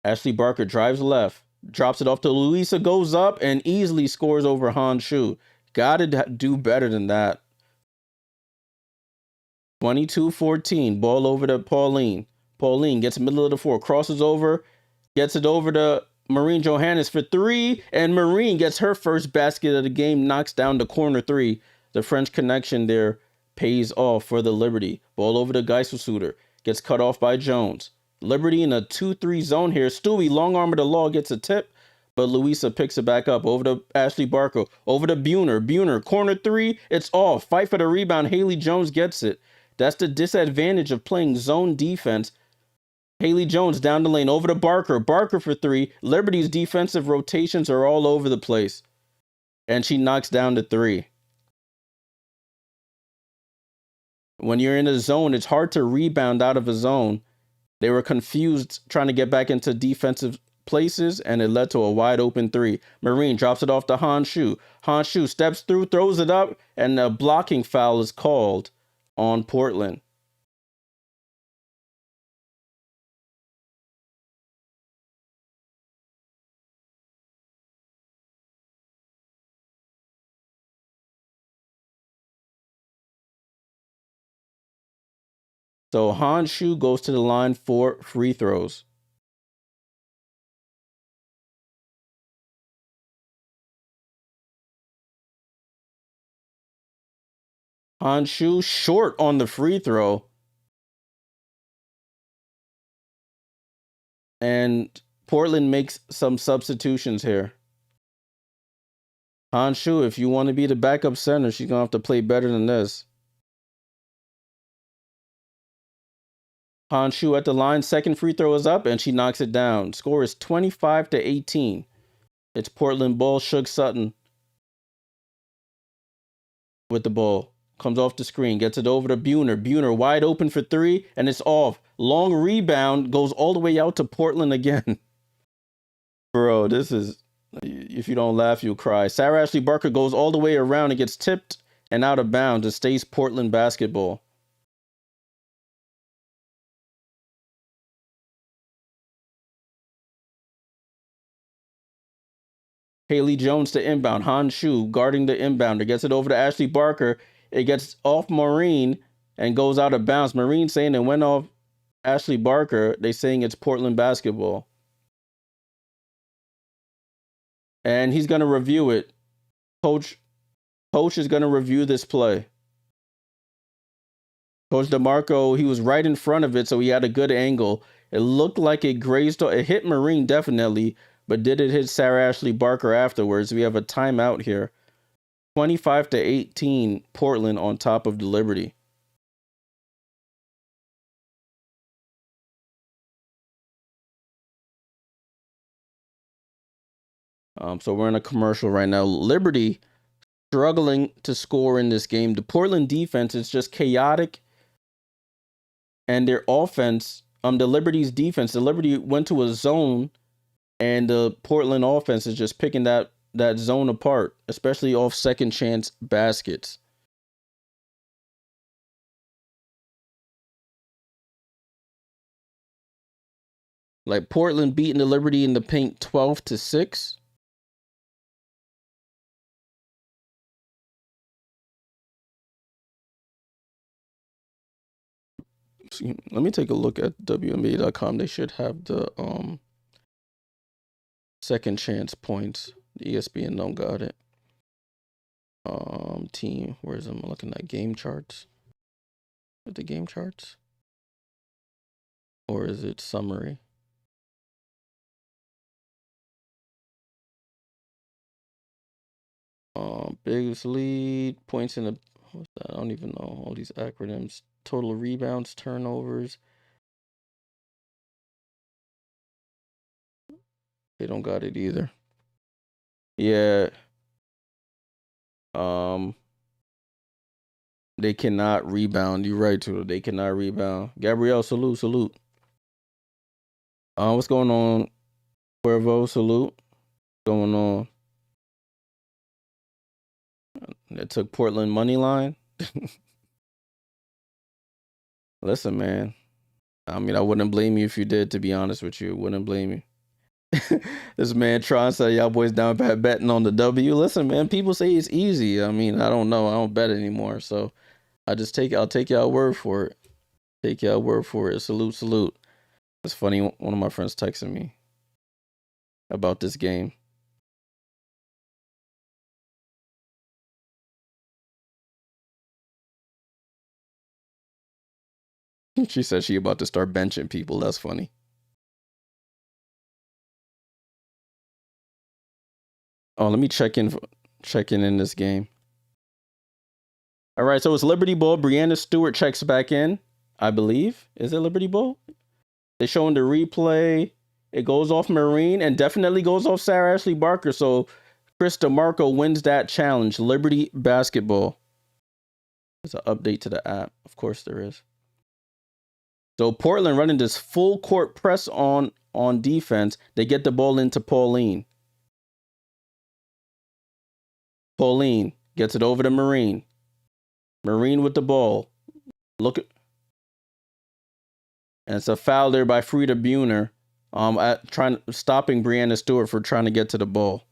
Ashlee Barker drives left, drops it off to Louisa, goes up, and easily scores over Han Shu. Gotta do better than that. 22-14, ball over to Pauline. Pauline gets middle of the floor, crosses over, gets it over to Marine Johannes for three, and Marine gets her first basket of the game, knocks down the corner three. The French connection there pays off for the Liberty. Ball over to Geisselsuter, gets cut off by Jones. Liberty in a 2-3 zone here. Stewie, long arm of the law, gets a tip, but Louisa picks it back up. Over to Ashlee Barker, over to Buhner. Buhner, corner three, it's off. Fight for the rebound. Haley Jones gets it. That's the disadvantage of playing zone defense. Haley Jones down the lane, over to Barker. Barker for three. Liberty's defensive rotations are all over the place. And she knocks down the three. When you're in a zone, it's hard to rebound out of a zone. They were confused trying to get back into defensive places, and it led to a wide open three. Marine drops it off to Han Shu. Han Shu steps through, throws it up, and a blocking foul is called on Portland. So Han Shu goes to the line for free throws. Han Shu short on the free throw. And Portland makes some substitutions here. Han Shu, if you want to be the backup center, she's going to have to play better than this. Han Shu at the line, second free throw is up, and she knocks it down. Score is 25-18. It's Portland ball. Shug Sutton with the ball. Comes off the screen, gets it over to Buhner. Buhner wide open for three, and it's off. Long rebound, goes all the way out to Portland again. Bro, this is, if you don't laugh, you'll cry. Sarah Ashlee Barker goes all the way around and gets tipped and out of bounds. It stays Portland basketball. Haley Jones to inbound. Han Shu guarding the inbounder. Gets it over to Ashlee Barker. It gets off Marine and goes out of bounds. Marine saying it went off Ashlee Barker. They saying it's Portland basketball. And he's going to review it. Coach is going to review this play. Coach DeMarco, he was right in front of it, so he had a good angle. It looked like it grazed, it hit Marine definitely, but did it hit Sarah Ashlee Barker afterwards? We have a timeout here. 25-18, Portland on top of the Liberty. So we're in a commercial right now. Liberty struggling to score in this game. The Portland defense is just chaotic, and their offense, the Liberty's defense, the Liberty went to a zone, and the Portland offense is just picking that zone apart, especially off second chance baskets. Like Portland beating the Liberty in the paint 12-6. Let me take a look at WNBA.com. They should have the second chance points. The ESPN don't got it. Team, where's I'm looking at game charts? With the game charts? Or is it summary? Biggest lead, points in the, what's that? I don't even know all these acronyms. Total rebounds, turnovers. They don't got it either. Yeah. They cannot rebound. You're right, too. They cannot rebound. Gabrielle, salute. What's going on? Cuervo, salute. What's going on? That took Portland money line. Listen, man. I mean, I wouldn't blame you if you did, to be honest with you. Wouldn't blame you. This man trying to say y'all boys down bad betting on the W. Listen, man, people say it's easy. I mean, I don't know. I don't bet anymore. So I'll take y'all word for it. Take y'all word for it. Salute. It's funny. One of my friends texted me about this game. She said she about to start benching people. That's funny. Oh, let me check in this game. All right, so it's Liberty Ball. Breanna Stewart checks back in, I believe. Is it Liberty Ball? They're showing the replay. It goes off Marine and definitely goes off Sarah Ashlee Barker. So Chris DeMarco wins that challenge. Liberty basketball. There's an update to the app. Of course there is. So Portland running this full court press on defense. They get the ball into Pauline. Pauline gets it over to Marine. Marine with the ball. Look at, and it's a foul there by Frida Buhner. Stopping Breanna Stewart for trying to get to the ball.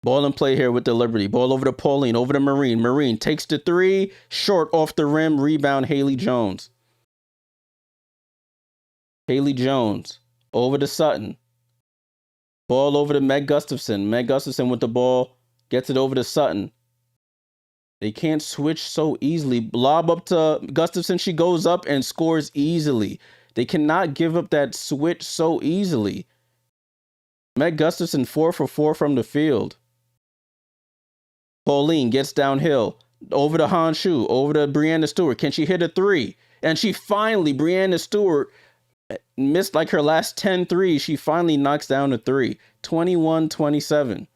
Ball in play here with the Liberty. Ball over to Pauline, over to Marine. Marine takes the three, short off the rim, rebound Haley Jones. Haley Jones over to Sutton. Ball over to Meg Gustafson. Meg Gustafson with the ball, gets it over to Sutton. They can't switch so easily. Lob up to Gustafson. She goes up and scores easily. They cannot give up that switch so easily. Meg Gustafson 4 for 4 from the field. Pauline gets downhill. Over to Honshu. Over to Breanna Stewart. Can she hit a three? And she finally, Breanna Stewart missed like her last 10 threes. She finally knocks down a three. 21-27.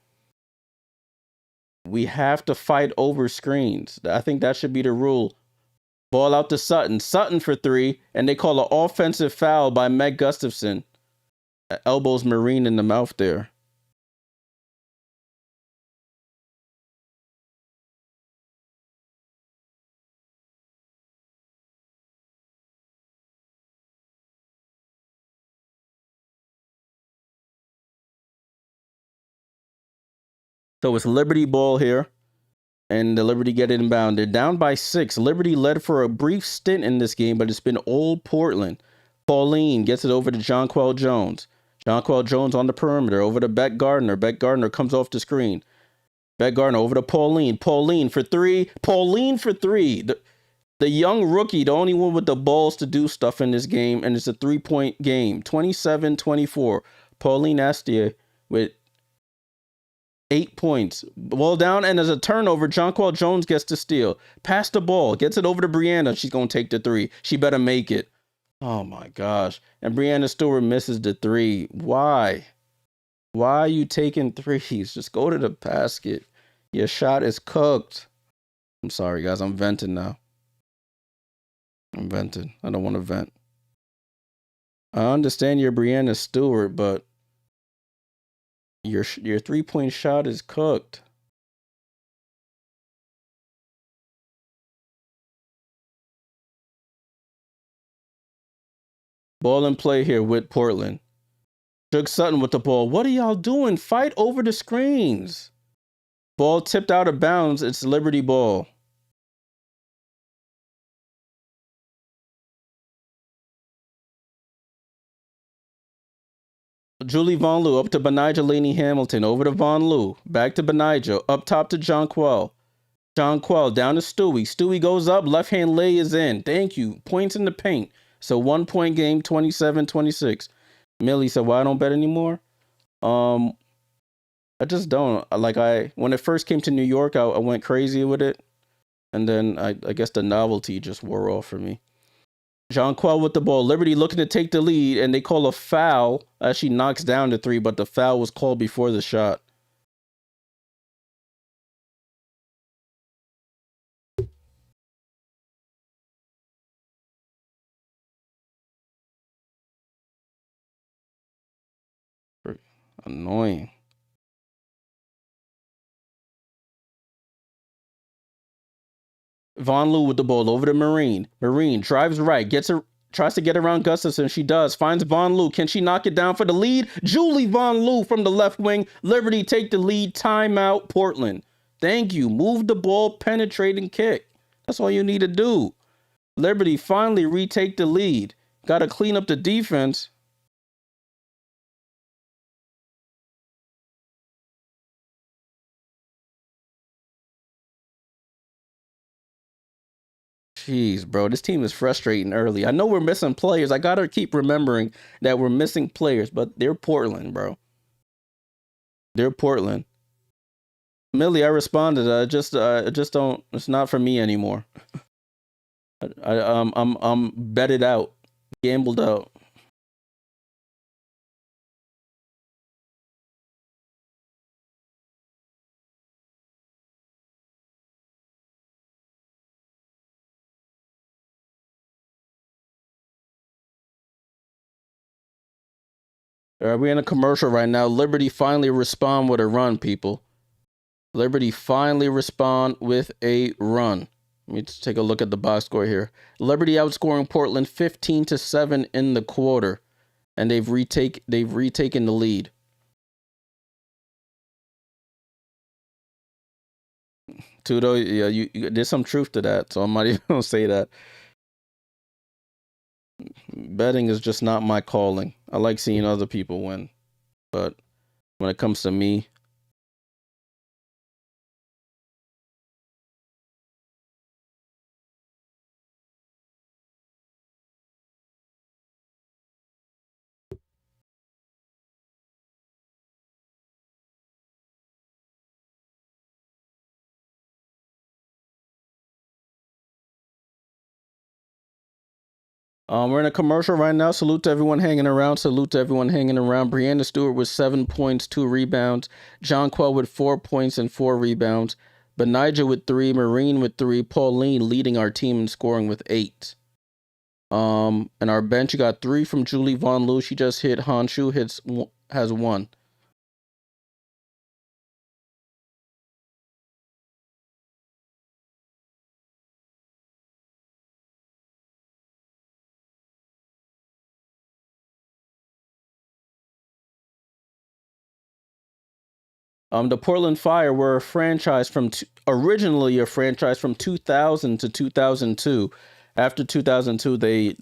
We have to fight over screens. I think that should be the rule. Ball out to Sutton. Sutton for three. And they call an offensive foul by Meg Gustafson. Elbows Marine in the mouth there. So it's Liberty ball here. And the Liberty get it inbound. They're down by 6. Liberty led for a brief stint in this game, but it's been old Portland. Pauline gets it over to Jonquel Jones. Jonquel Jones on the perimeter over to Beck Gardner. Beck Gardner comes off the screen. Beck Gardner over to Pauline. Pauline for three. Pauline for three. The young rookie, the only one with the balls to do stuff in this game, and it's a 3-point game. 27-24. Pauline Astier with 8 points. Ball down, and as a turnover, Jonquel Jones gets the steal. Pass the ball. Gets it over to Brianna. She's going to take the three. She better make it. Oh, my gosh. And Brianna Stewart misses the three. Why? Why are you taking threes? Just go to the basket. Your shot is cooked. I'm sorry, guys. I'm venting now. I'm venting. I don't want to vent. I understand you're Brianna Stewart, but your 3-point shot is cooked. Ball in play here with Portland. Jug Sutton with the ball. What are y'all doing? Fight over the screens. Ball tipped out of bounds. It's Liberty ball. Julie Von Loo up to Benijah Laney Hamilton. Over to Von Loo. Back to Benijah. Up top to Jonquel. Jonquel down to Stewie. Stewie goes up. Left hand lay is in. Thank you. Points in the paint. So 1-point game, 27-26. Millie said, "Well, I don't bet anymore." I just don't. When it first came to New York, I went crazy with it. And then I guess the novelty just wore off for me. Jonquel with the ball. Liberty looking to take the lead, and they call a foul as she knocks down the three, but the foul was called before the shot. Annoying. Von Loo with the ball over to Marine. Marine drives right, tries to get around Gustafson. She does. Finds Von Loo. Can she knock it down for the lead? Julie Von Loo from the left wing. Liberty take the lead. Timeout, Portland. Thank you. Move the ball, penetrate, and kick. That's all you need to do. Liberty finally retake the lead. Got to clean up the defense. Jeez, bro, this team is frustrating early. I know we're missing players. I gotta keep remembering that we're missing players, but they're Portland, bro. They're Portland. Millie, I responded. I just don't. It's not for me anymore. I'm betted out, gambled out. We're in a commercial right now. Liberty finally respond with a run, people. Liberty finally respond with a run. Let me just take a look at the box score here. Liberty outscoring Portland 15-7 in the quarter, and they've retaken the lead. Tudo, yeah, there's some truth to that, so I'm not even gonna say that. Betting is just not my calling. I like seeing other people win, but when it comes to me, we're in a commercial right now. Salute to everyone hanging around. Salute to everyone hanging around. Brianna Stewart with 7 points, 2 rebounds. Jonquel with 4 points and 4 rebounds. Benijah with 3. Marine with 3. Pauline leading our team in scoring with 8. And our bench got 3 from Julie Von Loo. She just hit. Honshu has 1. The Portland Fire were originally a franchise from 2000 to 2002. After 2002, they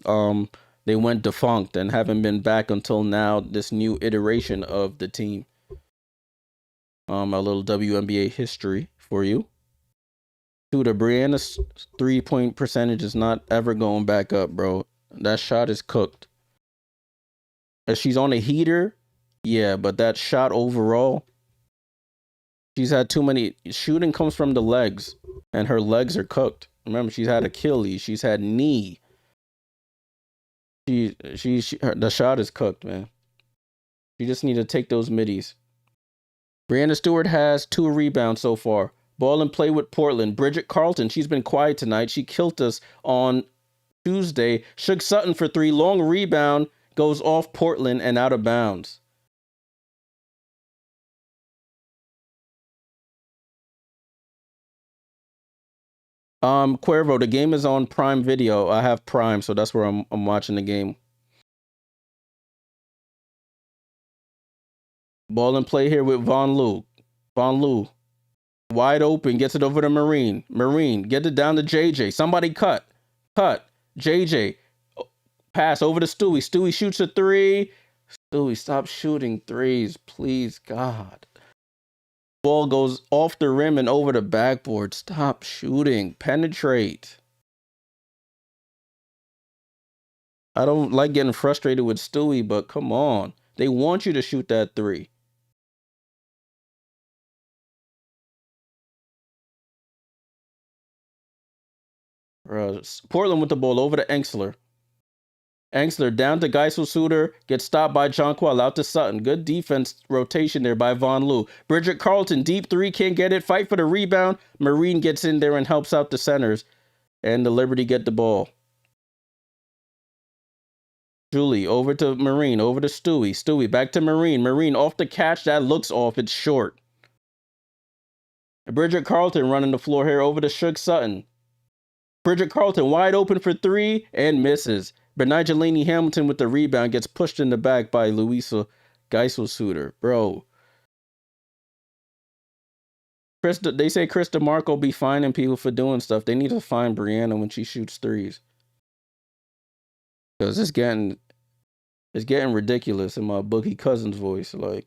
They went defunct and haven't been back until now, this new iteration of the team. A little WNBA history for you. Dude, Brianna's 3-point percentage is not ever going back up, bro. That shot is cooked. If she's on a heater, yeah, but that shot overall, she's had too many. Shooting comes from the legs, and her legs are cooked. Remember, she's had Achilles, she's had knee. The shot is cooked, man. You just need to take those middies. Brianna Stewart has 2 rebounds so far. Ball and play with Portland. Bridget Carlton, she's been quiet tonight. She killed us on Tuesday. Shook Sutton for 3. Long rebound. Goes off Portland and out of bounds. Cuervo, the game is on Prime Video. I have Prime, so that's where I'm watching the game. Ball and play here with Von Lou. Von Lou. Wide open, gets it over to Marine. Marine, get it down to JJ. Somebody cut. Cut. JJ. Pass over to Stewie. Stewie shoots a 3. Stewie, stop shooting threes, please, God. Ball goes off the rim and over the backboard. Stop shooting. Penetrate. I don't like getting frustrated with Stewie, but come on. They want you to shoot that 3. Portland with the ball over to Engsler. Engsler down to Geisel Suter. Gets stopped by Jonquil out to Sutton. Good defense rotation there by Von Lou. Bridget Carlton, deep 3, can't get it. Fight for the rebound. Marine gets in there and helps out the centers. And the Liberty get the ball. Julie over to Marine. Over to Stewie. Stewie back to Marine. Marine off the catch. That looks off. It's short. Bridget Carlton running the floor here over to Shook Sutton. Bridget Carlton wide open for 3 and misses. But Nigelini Hamilton with the rebound gets pushed in the back by Louisa Geisel-Suter. Bro. They say Chris DeMarco be fining people for doing stuff. They need to fine Brianna when she shoots threes. Because it's getting ridiculous in my Boogie Cousins voice. Like,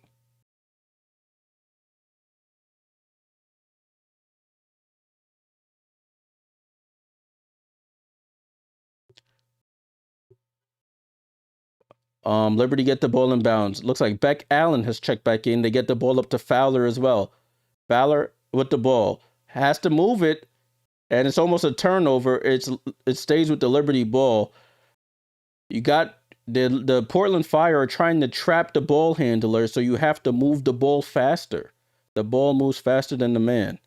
Liberty get the ball in bounds. Looks like Beck Allen has checked back in. They get the ball up to Fowler as well. Fowler with the ball. Has to move it. And it's almost a turnover. It stays with the Liberty ball. You got the Portland Fire are trying to trap the ball handler, so you have to move the ball faster. The ball moves faster than the man.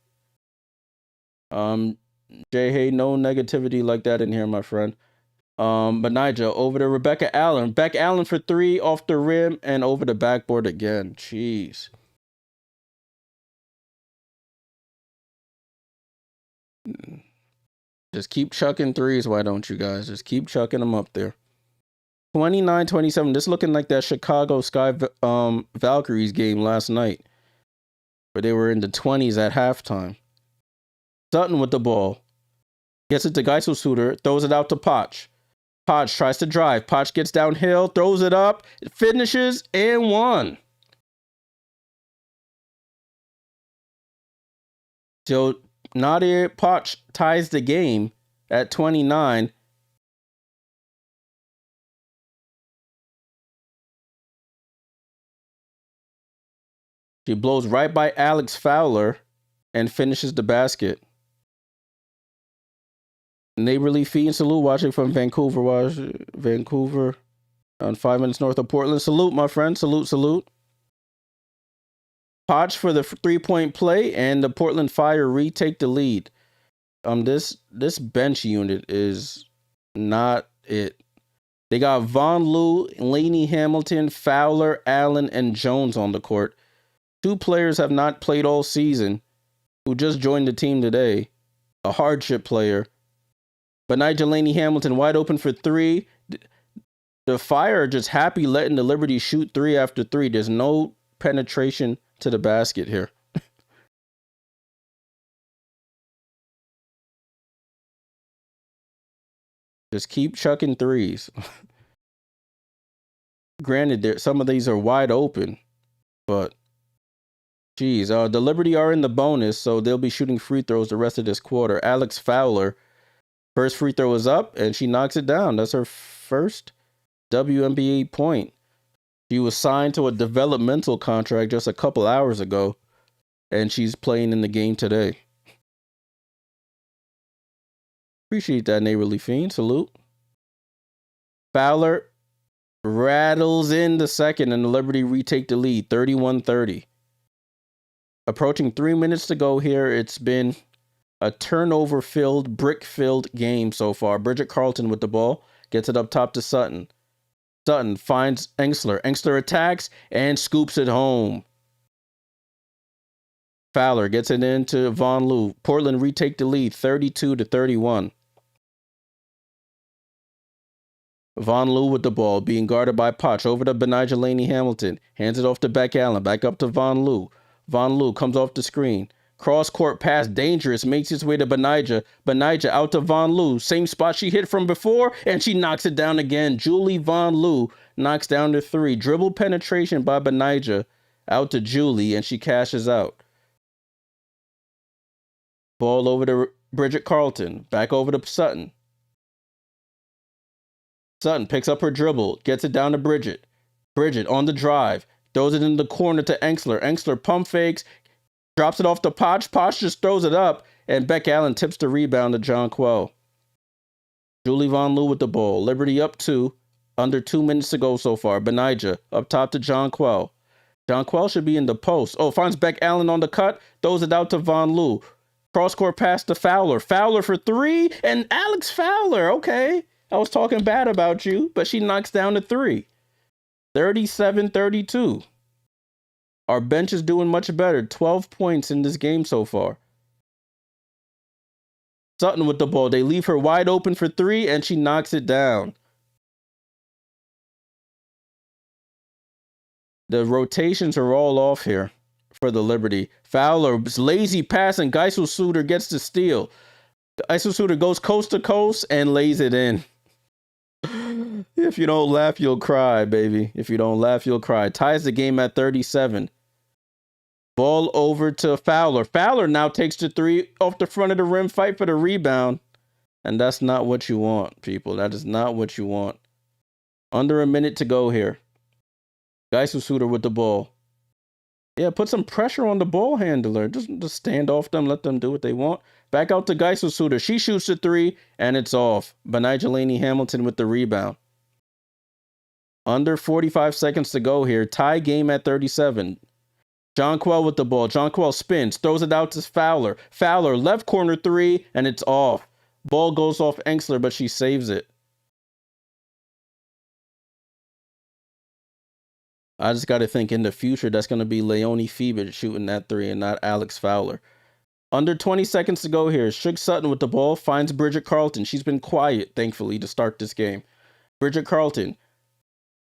Jay, hey, no negativity like that in here, my friend. But Nigel over to Rebecca Allen. Beck Allen for 3 off the rim and over the backboard again. Jeez. Just keep chucking threes, why don't you guys? Just keep chucking them up there. 29-27. This looking like that Chicago Sky Valkyries game last night, where they were in the 20s at halftime. Sutton with the ball. Gets it to Geisel-Suter. Throws it out to Potch. Potch tries to drive. Potch gets downhill. Throws it up. Finishes and 1. So Nadia Potch ties the game at 29. She blows right by Alex Fowler and finishes the basket. Neighborly Fee and salute watching from Vancouver. Vancouver on 5 minutes north of Portland. Salute, my friend. Salute. Potch for the 3-point play, and the Portland Fire retake the lead. This bench unit is not it. They got Von Lou, Laney Hamilton, Fowler, Allen, and Jones on the court. 2 players have not played all season who just joined the team today. A hardship player. But Nigelini Hamilton wide open for 3. The Fire are just happy letting the Liberty shoot 3 after 3. There's no penetration to the basket here. Just keep chucking threes. Granted, some of these are wide open, but geez, the Liberty are in the bonus, so they'll be shooting free throws the rest of this quarter. Alex Fowler, first free throw is up, and she knocks it down. That's her first WNBA point. She was signed to a developmental contract just a couple hours ago, and she's playing in the game today. Appreciate that, Neighborly Fiend. Salute. Fowler rattles in the second, and the Liberty retake the lead, 31-30. Approaching 3 minutes to go here. It's been a turnover-filled, brick-filled game so far. Bridget Carlton with the ball. Gets it up top to Sutton. Sutton finds Engstler. Engstler attacks and scoops it home. Fowler gets it into Von Loo. Portland retake the lead, 32-31. Von Loo with the ball, being guarded by Potch. Over to Benijah Laney Hamilton. Hands it off to Beck Allen. Back up to Von Loo. Von Loo comes off the screen. Cross-court pass, dangerous. Makes its way to Benijah. Benijah out to Von Loo. Same spot she hit from before, and she knocks it down again. Julie Von Loo knocks down the three. Dribble penetration by Benijah. Out to Julie, and she cashes out. Ball over to Bridget Carlton. Back over to Sutton. Sutton picks up her dribble. Gets it down to Bridget. Bridget on the drive. Throws it in the corner to Engstler. Engstler pump fakes. Drops it off to Potch. Potch just throws it up. And Beck Allen tips the rebound to Jonquel. Julie Von Loo with the ball. Liberty up 2. Under 2 minutes to go so far. Benijah up top to Jonquel. Jonquel should be in the post. Oh, finds Beck Allen on the cut. Throws it out to Von Loo. Cross-court pass to Fowler. Fowler for 3. And Alex Fowler. Okay. I was talking bad about you, but she knocks down the 3. 37-32. Our bench is doing much better. 12 points in this game so far. Sutton with the ball. They leave her wide open for 3, and she knocks it down. The rotations are all off here for the Liberty. Fowler's lazy pass, and Geisel-Suter gets the steal. Geisel-Suter goes coast to coast and lays it in. If you don't laugh, you'll cry, baby. If you don't laugh, you'll cry. Ties the game at 37. Ball over to Fowler. Fowler now takes the 3 off the front of the rim, fight for the rebound. And that's not what you want, people. That is not what you want. Under a minute to go here. Geisel-Suter with the ball. Yeah, put some pressure on the ball handler. Just stand off them, let them do what they want. Back out to Geisel-Suter. She shoots the 3, and it's off. Benijah Laney Hamilton with the rebound. Under 45 seconds to go here. Tie game at 37. Jonquel with the ball. Jonquel spins. Throws it out to Fowler. Fowler, left corner 3, and it's off. Ball goes off Engstler, but she saves it. I just got to think in the future, that's going to be Leonie Feebert shooting that 3 and not Alex Fowler. Under 20 seconds to go here. Shook Sutton with the ball. Finds Bridget Carlton. She's been quiet, thankfully, to start this game. Bridget Carlton.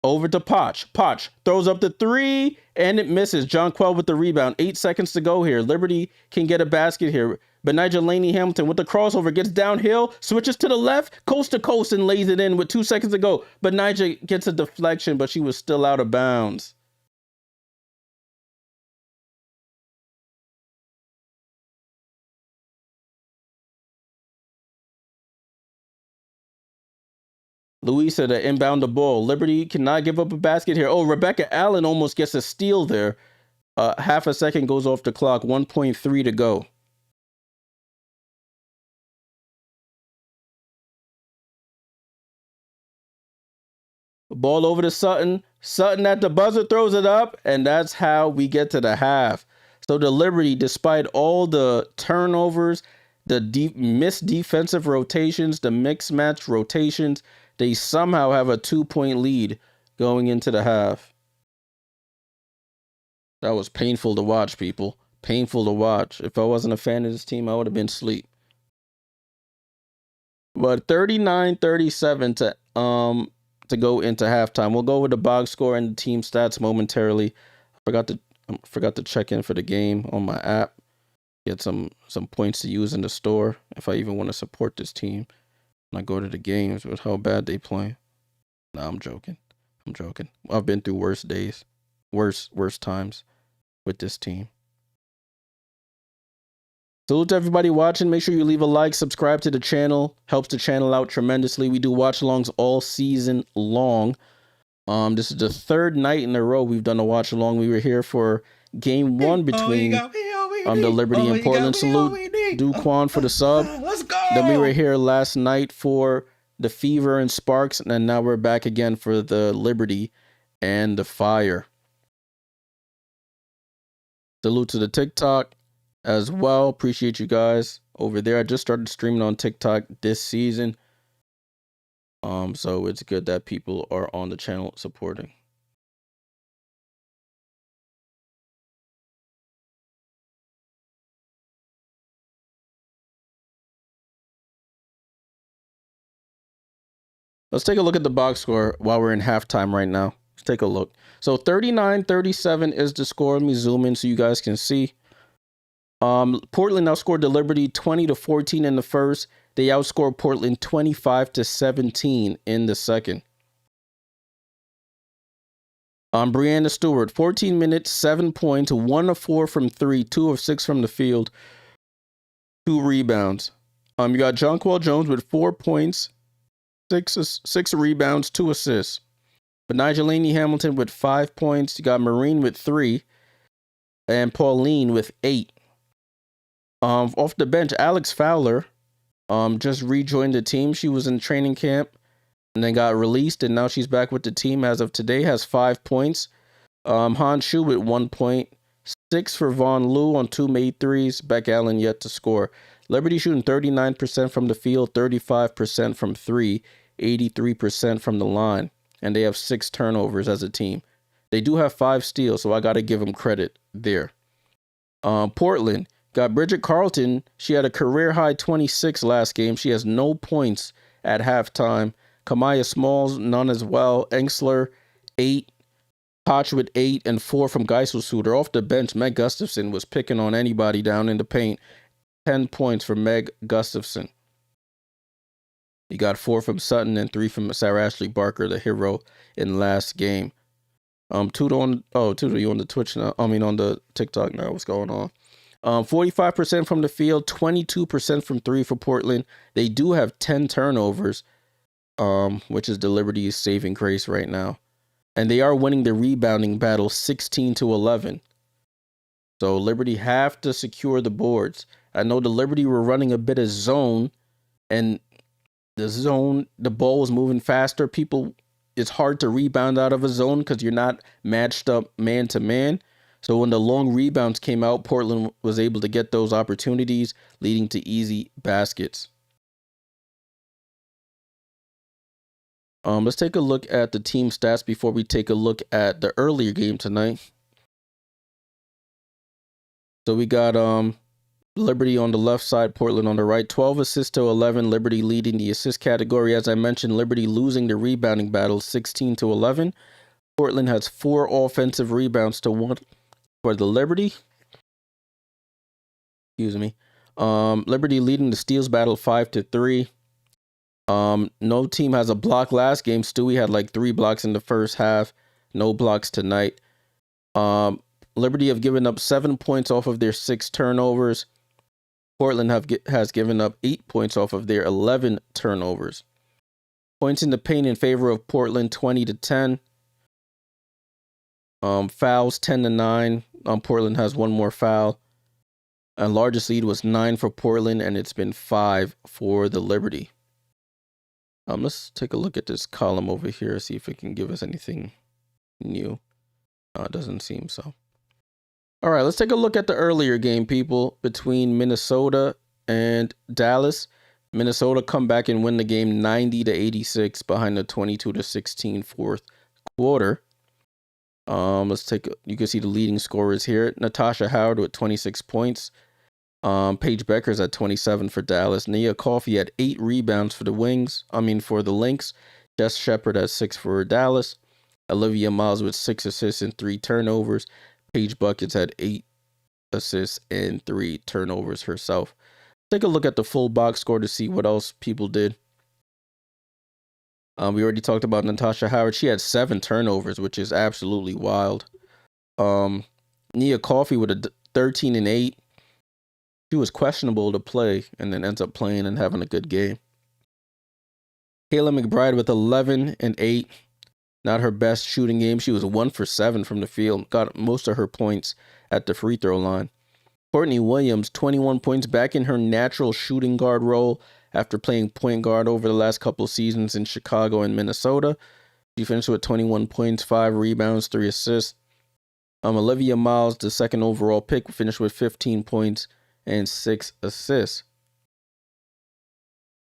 Over to Potch. Potch throws up the 3, and it misses. Jonquel with the rebound. 8 seconds to go here. Liberty can get a basket here. Benijah Laney Hamilton with the crossover. Gets downhill. Switches to the left. Coast to coast and lays it in with 2 seconds to go. Benijah gets a deflection, but she was still out of bounds. Louisa to inbound the ball. Liberty cannot give up a basket here. Oh, Rebecca Allen almost gets a steal there. Half a second goes off the clock. 1.3 to go. Ball over to Sutton. Sutton at the buzzer throws it up, and that's how we get to the half. So the Liberty, despite all the turnovers, the missed defensive rotations, the mixed match rotations, they somehow have a 2-point lead going into the half. That was painful to watch, people. Painful to watch. If I wasn't a fan of this team, I would have been asleep. But 39-37 to go into halftime. We'll go with the box score and the team stats momentarily. I forgot to check in for the game on my app. Get some points to use in the store if I even want to support this team. I go to the games with how bad they play. Nah, I'm joking. I'm joking. I've been through worse days, worse times with this team. Salute to everybody watching. Make sure you leave a like, subscribe to the channel. Helps the channel out tremendously. We do watch-alongs all season long. This is the third night in a row we've done a watch-along. We were here for game one between the Liberty and Portland. Salute Duquan for the sub. Let's go. Then we were here last night for the Fever and Sparks, and now we're back again for the Liberty and the Fire. Salute to the TikTok as well. Appreciate you guys over there. I just started streaming on TikTok this season. So it's good that people are on the channel supporting. Let's take a look at the box score while we're in halftime right now. Let's take a look. So 39-37 is the score. Let me zoom in so you guys can see. Portland outscored the Liberty 20-14 in the first. They outscored Portland 25-17 in the second. Brianna Stewart, 14 minutes, 7 points, 1 of 4 from 3, 2 of 6 from the field, 2 rebounds. You got Jonquel Jones with 4 points, 6 rebounds, 2 assists. But Nigelini Hamilton with 5 points. You got Marine with 3, and Pauline with 8. Off the bench, Alex Fowler just rejoined the team. She was in training camp and then got released, and now she's back with the team as of today, has 5 points. Han Shu with 1 point, 6 for Vaughn Liu on 2 made threes. Beck Allen yet to score. Liberty shooting 39% from the field, 35% from 3, 83% from the line, and they have 6 turnovers as a team. They do have 5 steals, so I got to give them credit there. Portland got Bridget Carlton. She had a career-high 26 last game. She has no points at halftime. Kamaya Smalls, none as well. Engsler, 8. Koch with 8 and 4 from Geiselsuter. Off the bench, Meg Gustafson was picking on anybody down in the paint. 10 points for Meg Gustafson. He got 4 from Sutton and 3 from Sarah Ashlee Barker, the hero in last game. Tudo on you on the Twitch now. I mean on the TikTok now. What's going on? 45% from the field, 22% from 3 for Portland. They do have 10 turnovers, which is the Liberty's saving grace right now. And they are winning the rebounding battle 16-11. So Liberty have to secure the boards. I know the Liberty were running a bit of zone, and the ball was moving faster. It's hard to rebound out of a zone because you're not matched up man to man. So when the long rebounds came out, Portland was able to get those opportunities, leading to easy baskets. Let's take a look at the team stats before we take a look at the earlier game tonight. So we got Liberty on the left side, Portland on the right. 12 assists to 11. Liberty leading the assist category. As I mentioned, Liberty losing the rebounding battle 16-11. Portland has 4 offensive rebounds to 1 for the Liberty. Excuse me. Liberty leading the steals battle 5-3. No team has a block last game. Stewie had like 3 blocks in the first half. No blocks tonight. Liberty have given up 7 points off of their 6 turnovers. Portland has given up 8 points off of their 11 turnovers. Points in the paint in favor of Portland 20-10. Fouls 10-9. Portland has 1 more foul. And largest lead was 9 for Portland, and it's been 5 for the Liberty. Let's take a look at this column over here, see if it can give us anything new. It doesn't seem so. All right, let's take a look at the earlier game, people, between Minnesota and Dallas. Minnesota come back and win the game 90-86 behind the 22-16 fourth quarter. You can see the leading scorers here. Natasha Howard with 26 points. Paige Becker's at 27 for Dallas. Nia Coffey at 8 rebounds for the Lynx. Jess Shepard at 6 for Dallas. Olivia Miles with 6 assists and 3 turnovers. Paige Buckets had 8 assists and 3 turnovers herself. Take a look at the full box score to see what else people did. We already talked about Natasha Howard. She had 7 turnovers, which is absolutely wild. Nia Coffey with a 13 and 8. She was questionable to play and then ends up playing and having a good game. Kayla McBride with 11 and 8. Not her best shooting game. She was 1 for 7 from the field. Got most of her points at the free throw line. Courtney Williams, 21 points, back in her natural shooting guard role after playing point guard over the last couple seasons in Chicago and Minnesota. She finished with 21 points, 5 rebounds, 3 assists. Olivia Miles, the second overall pick, finished with 15 points and 6 assists.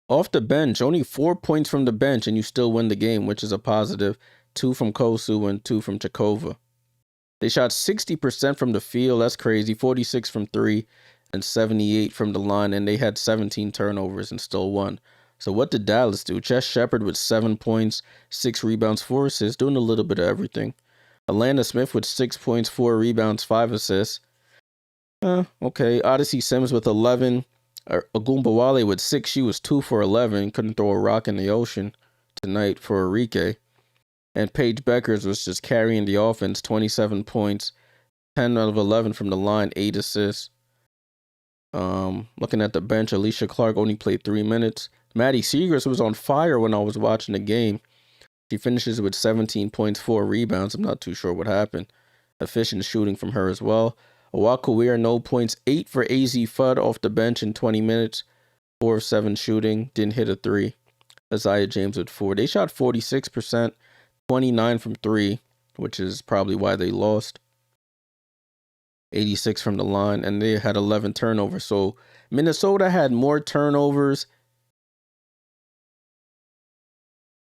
Off the bench, only 4 points from the bench, and you still win the game, which is a positive. 2 from Kosu and 2 from Chakova. They shot 60% from the field. That's crazy. 46 from 3 and 78 from the line, and they had 17 turnovers and still won. So what did Dallas do? Chess Shepard with 7 points, 6 rebounds, 4 assists, doing a little bit of everything. Alana Smith with 6 points, 4 rebounds, 5 assists. Okay. Odyssey Sims with 11. Agumbawale with 6. She was 2 for 11. Couldn't throw a rock in the ocean tonight for Enrique. And Paige Beckers was just carrying the offense. 27 points, 10 out of 11 from the line, 8 assists. Looking at the bench, Alicia Clark only played 3 minutes. Maddie Seegers was on fire when I was watching the game. She finishes with 17 points, 4 rebounds. I'm not too sure what happened. Efficient shooting from her as well. Awakawir, no points, 8 for AZ Fudd off the bench in 20 minutes. 4 of 7 shooting, didn't hit a 3. Isaiah James with 4. They shot 46%, 29 from 3, which is probably why they lost. 86 from the line, and they had 11 turnovers. So Minnesota had more turnovers,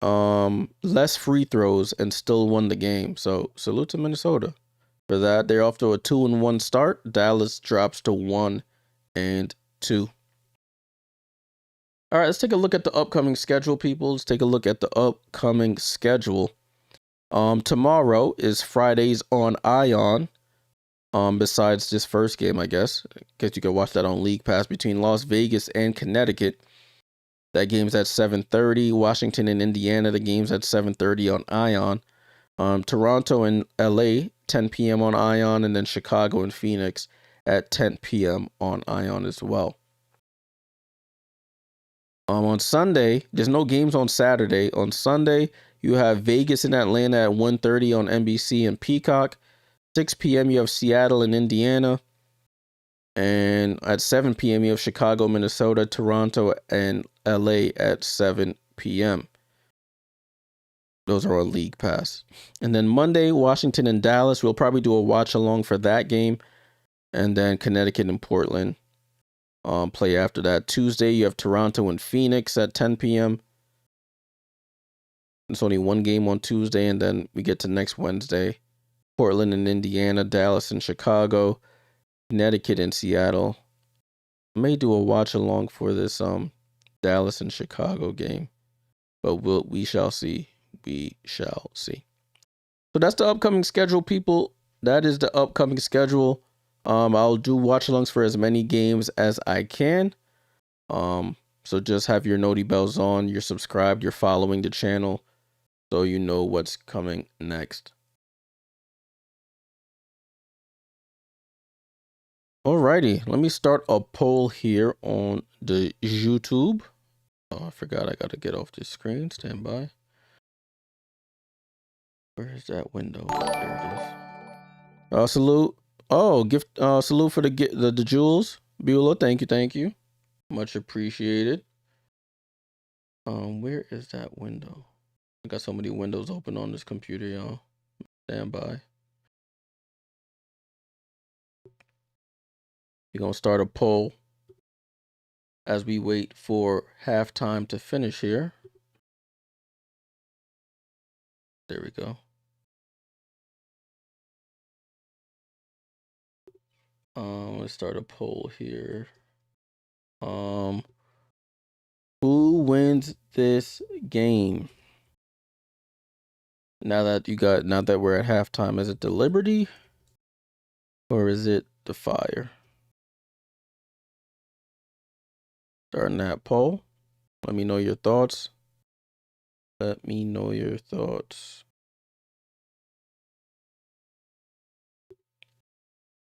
less free throws, and still won the game. So salute to Minnesota for that. They're off to a 2-1 start. Dallas drops to 1-2. All right, let's take a look at the upcoming schedule, people. Let's take a look at the upcoming schedule. Tomorrow is Fridays on Ion. Besides this first game, I guess you can watch that on League Pass between Las Vegas and Connecticut. That game's at 7:30. Washington and Indiana, the game's at 7:30 on Ion. Toronto and LA, 10 p.m. on Ion, and then Chicago and Phoenix at 10 p.m. on Ion as well. On Sunday, there's no games on Saturday. On Sunday, you have Vegas and Atlanta at 1:30 on NBC and Peacock. 6 p.m. you have Seattle and Indiana. And at 7 p.m. you have Chicago, Minnesota, Toronto, and LA at 7 p.m. Those are on League Pass. And then Monday, Washington and Dallas. We'll probably do a watch along for that game. And then Connecticut and Portland play after that. Tuesday, you have Toronto and Phoenix at 10 p.m. It's only one game on Tuesday, and then we get to next Wednesday. Portland and Indiana, Dallas and Chicago, Connecticut and Seattle. I may do a watch along for this Dallas and Chicago game, but we shall see. We shall see. So that's the upcoming schedule, people. That is the upcoming schedule. I'll do watch alongs for as many games as I can. So just have your noti bells on, you're subscribed, you're following the channel, so you know what's coming next. Alrighty, let me start a poll here on the YouTube. Oh, I forgot I gotta get off this screen. Stand by. Where is that window? There it is. Salute. Oh, gift. Salute for the jewels, Beulah. Thank you. Much appreciated. Where is that window? I got so many windows open on this computer, y'all. Stand by. We're gonna start a poll as we wait for halftime to finish here. There we go. Let's start a poll here. Who wins this game? Now that we're at halftime, is it the Liberty or is it the Fire? Starting that poll. Let me know your thoughts. Let me know your thoughts.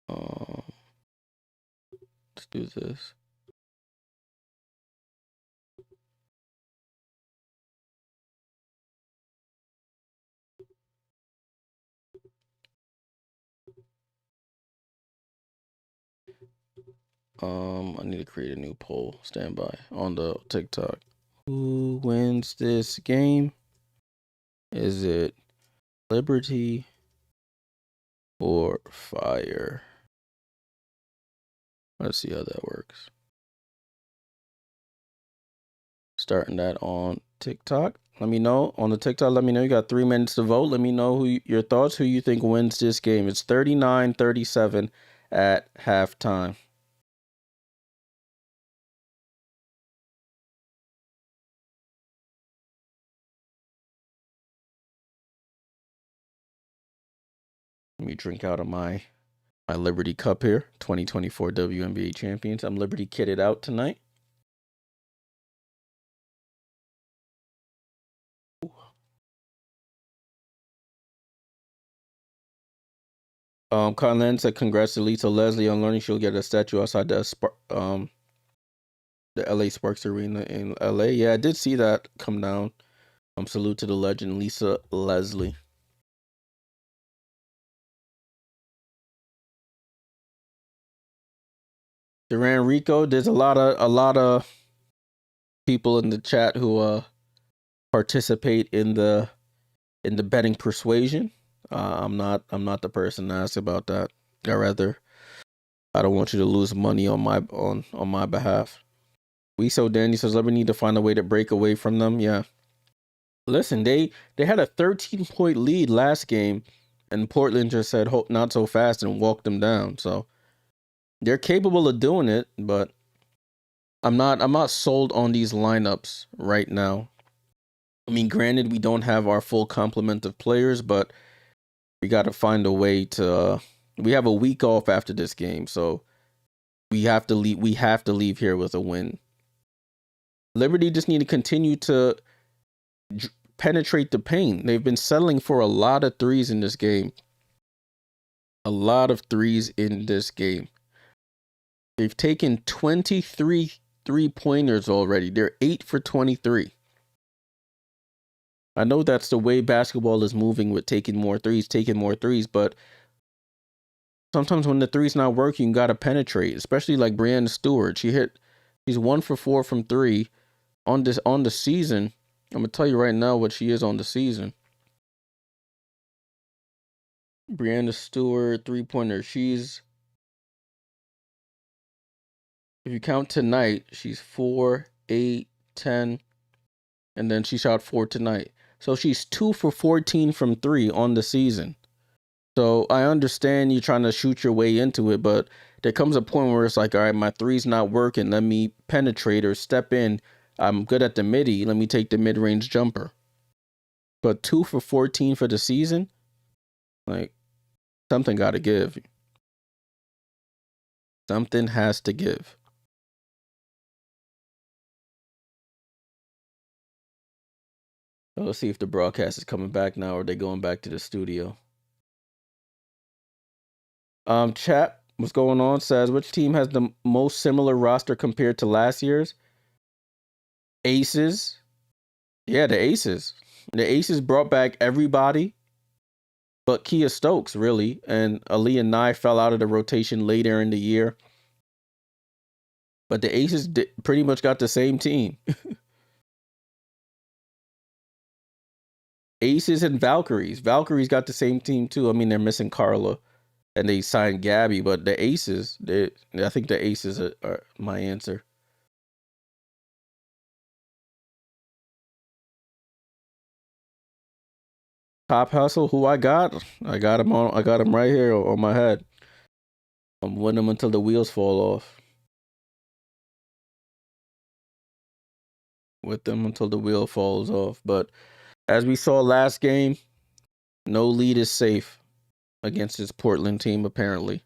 Let's do this. I need to create a new poll. Stand by on the TikTok. Who wins this game? Is it Liberty or Fire? Let's see how that works. Starting that on TikTok. Let me know on the TikTok. Let me know. You got 3 minutes to vote. Let me know your thoughts. Who you think wins this game? It's 39-37 at halftime. Let me drink out of my Liberty Cup here. 2024 WNBA champions. I'm Liberty kitted out tonight. Conlon said congrats to Lisa Leslie on learning she'll get a statue outside the LA Sparks Arena in LA. Yeah, I did see that come down. Salute to the legend Lisa Leslie. Duran Rico, there's a lot of people in the chat who participate in the betting persuasion. I'm not the person to ask about that. I don't want you to lose money on my behalf. Danny says, let me need to find a way to break away from them. Yeah. Listen, they had a 13-point lead last game, and Portland just said, not so fast, and walked them down. So they're capable of doing it, but I'm not sold on these lineups right now. I mean, granted, we don't have our full complement of players, but we got to find a way to. We have a week off after this game, so we have to leave. We have to leave here with a win. Liberty just need to continue to penetrate the paint. They've been settling for a lot of threes in this game. A lot of threes in this game. They've taken 23 3-pointers already. They're 8 for 23. I know that's the way basketball is moving with taking more threes, but sometimes when the three's not working, you got to penetrate, especially like Breanna Stewart. She's 1 for 4 from 3 on the season. I'm going to tell you right now what she is on the season. Breanna Stewart, 3-pointer. If you count tonight, she's 4, 8, 10, and then she shot 4 tonight. So she's 2 for 14 from 3 on the season. So I understand you're trying to shoot your way into it, but there comes a point where it's like, all right, my three's not working. Let me penetrate or step in. I'm good at the midi. Let me take the mid-range jumper. But 2 for 14 for the season, like, something got to give. Something has to give. Let's see if the broadcast is coming back now or they're going back to the studio. Chat, what's going on? Says, which team has the most similar roster compared to last year's? Aces. Yeah, the Aces. The Aces brought back everybody but Kia Stokes, really. And Aaliyah Nye fell out of the rotation later in the year. But the Aces pretty much got the same team. Aces and Valkyries. Valkyries got the same team too. I mean, they're missing Carla. And they signed Gabby, but the Aces, I think the Aces are my answer. Top Hustle, who I got him right here on my head. I'm winning them until the wheels fall off. With them until the wheel falls off. But as we saw last game, no lead is safe against this Portland team, apparently.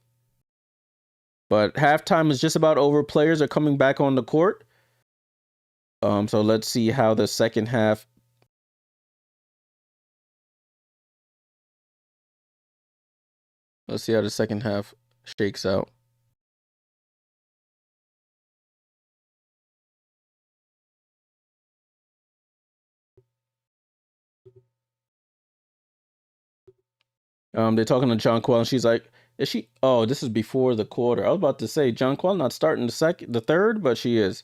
But halftime is just about over. Players are coming back on the court. So let's see how the second half Let's see how the second half shakes out. They're talking to Jonquel, and she's like, "Is she? Oh, this is before the quarter." I was about to say Jonquel not starting the third, but she is.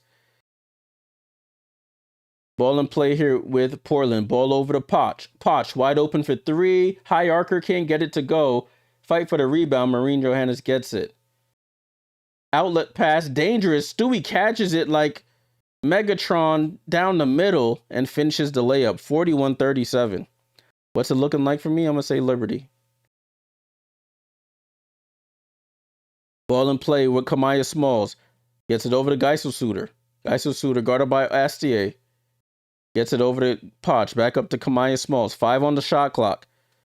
Ball in play here with Portland. Ball over to Poch. Poch wide open for three. High archer can't get it to go. Fight for the rebound. Marine Johannes gets it. Outlet pass, dangerous. Stewie catches it like Megatron down the middle and finishes the layup. 41-37. What's it looking like for me? I'm gonna say Liberty. Ball in play with Kamaya Smalls. Gets it over to Geisel Suter. Geisel Suter guarded by Astier. Gets it over to Poch. Back up to Kamaya Smalls. 5 on the shot clock.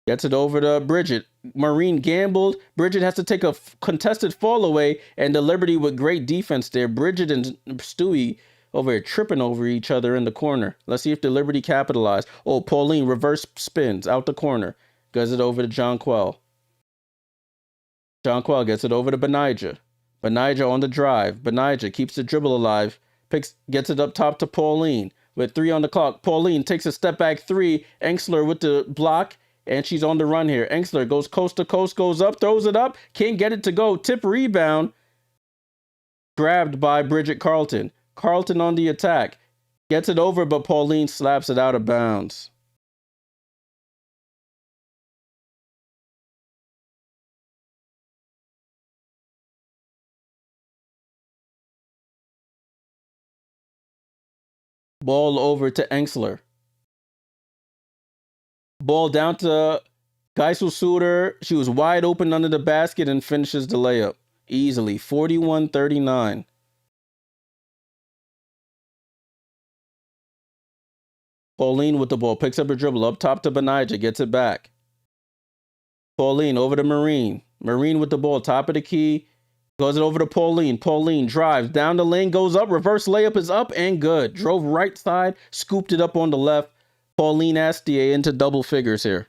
Gets it over to Bridget. Marine gambled. Bridget has to take a contested fall away, and the Liberty with great defense there. Bridget and Stewie over here tripping over each other in the corner. Let's see if the Liberty capitalize. Oh, Pauline reverse spins out the corner. Gets it over to Jonquel. Jonquel gets it over to Benijah. Benijah on the drive. Benijah keeps the dribble alive. Gets it up top to Pauline. With 3 on the clock, Pauline takes a step back 3. Engsler with the block, and she's on the run here. Engsler goes coast to coast, goes up, throws it up. Can't get it to go. Tip rebound. Grabbed by Bridget Carlton. Carlton on the attack. Gets it over, but Pauline slaps it out of bounds. Ball over to Engsler. Ball down to Geisel Suter. She was wide open under the basket and finishes the layup easily. 41-39. Pauline with the ball. Picks up her dribble. Up top to Benijah. Gets it back. Pauline over to Marine. Marine with the ball. Top of the key. Goes it over to Pauline. Pauline drives down the lane. Goes up. Reverse layup is up and good. Drove right side. Scooped it up on the left. Pauline Astier into double figures here.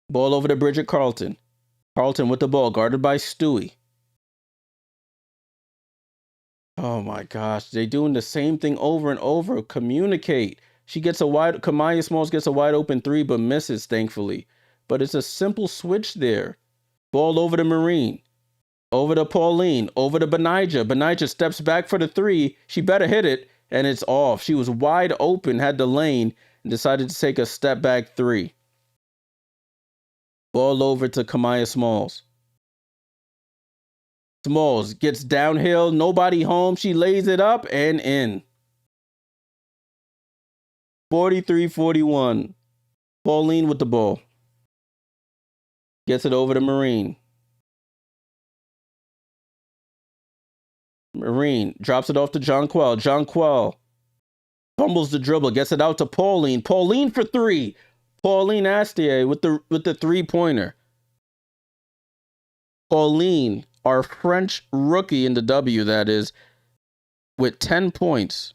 Ball over to Bridget Carlton. Carlton with the ball. Guarded by Stewie. Oh my gosh. They're doing the same thing over and over. Communicate. Kamaya Smalls gets a wide open 3, but misses, thankfully. But it's a simple switch there. Ball over to Marine. Over to Pauline. Over to Benijah. Benijah steps back for the 3. She better hit it, and it's off. She was wide open, had the lane, and decided to take a step back 3. Ball over to Kamaya Smalls. Smalls gets downhill, nobody home. She lays it up and in. 43-41. Pauline with the ball. Gets it over to Marine. Marine drops it off to Jonquel. Jonquel fumbles the dribble, gets it out to Pauline. Pauline for 3. Pauline Astier with the 3-pointer. Pauline, our French rookie in the W, that is, with 10 points.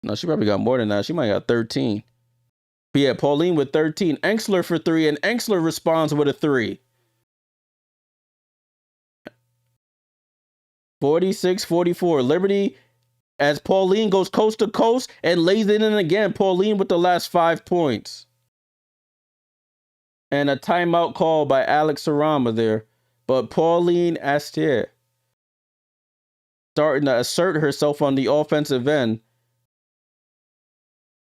No, she probably got more than that. She might have 13. But yeah, Pauline with 13. Engsler for 3, and Engsler responds with a 3. 46-44. Liberty, as Pauline goes coast to coast and lays it in again. Pauline with the last 5 points. And a timeout call by Alex Sarama there. But Pauline Astier starting to assert herself on the offensive end.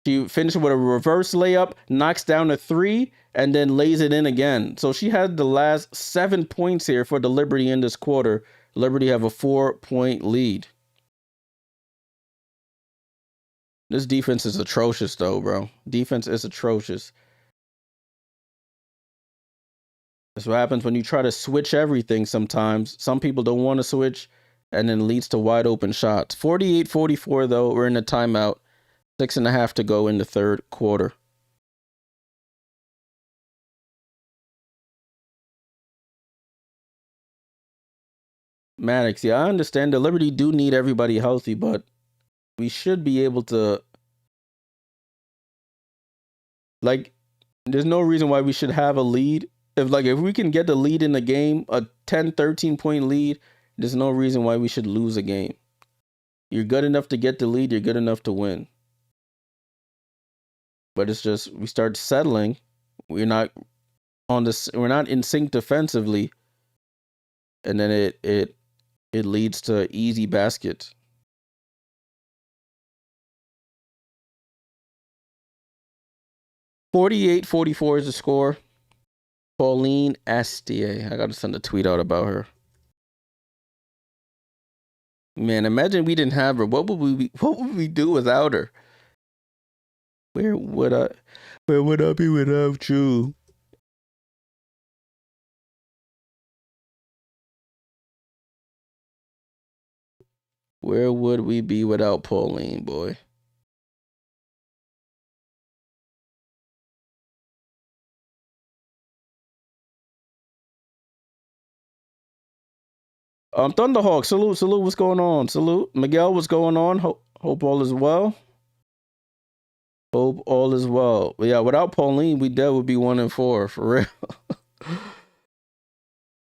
She finished with a reverse layup, knocks down a 3, and then lays it in again. So she had the last 7 points here for the Liberty in this quarter. Liberty have a 4-point lead. This defense is atrocious, though, bro. Defense is atrocious. That's what happens when you try to switch everything sometimes. Some people don't want to switch, and then leads to wide open shots. 48-44, though. We're in a timeout. 6.5 to go in the third quarter. Maddox, yeah, I understand the Liberty do need everybody healthy, but we should be able to Like, there's no reason why we should have a lead. If we can get the lead in the game, a 10, 13 point lead, there's no reason why we should lose a game. You're good enough to get the lead, you're good enough to win. But it's just we start settling. We're not in sync defensively, and then it leads to easy baskets. 48-44 is the score. Pauline Astier. I gotta send a tweet out about her. Man, imagine we didn't have her. What would we do without her? Where would I be without you? Where would we be without Pauline, boy? Thunderhawk, salute, what's going on? Salute. Miguel, what's going on? Hope all is well. Hope all is well. But yeah, without Pauline, we dead would be 1-4, for real.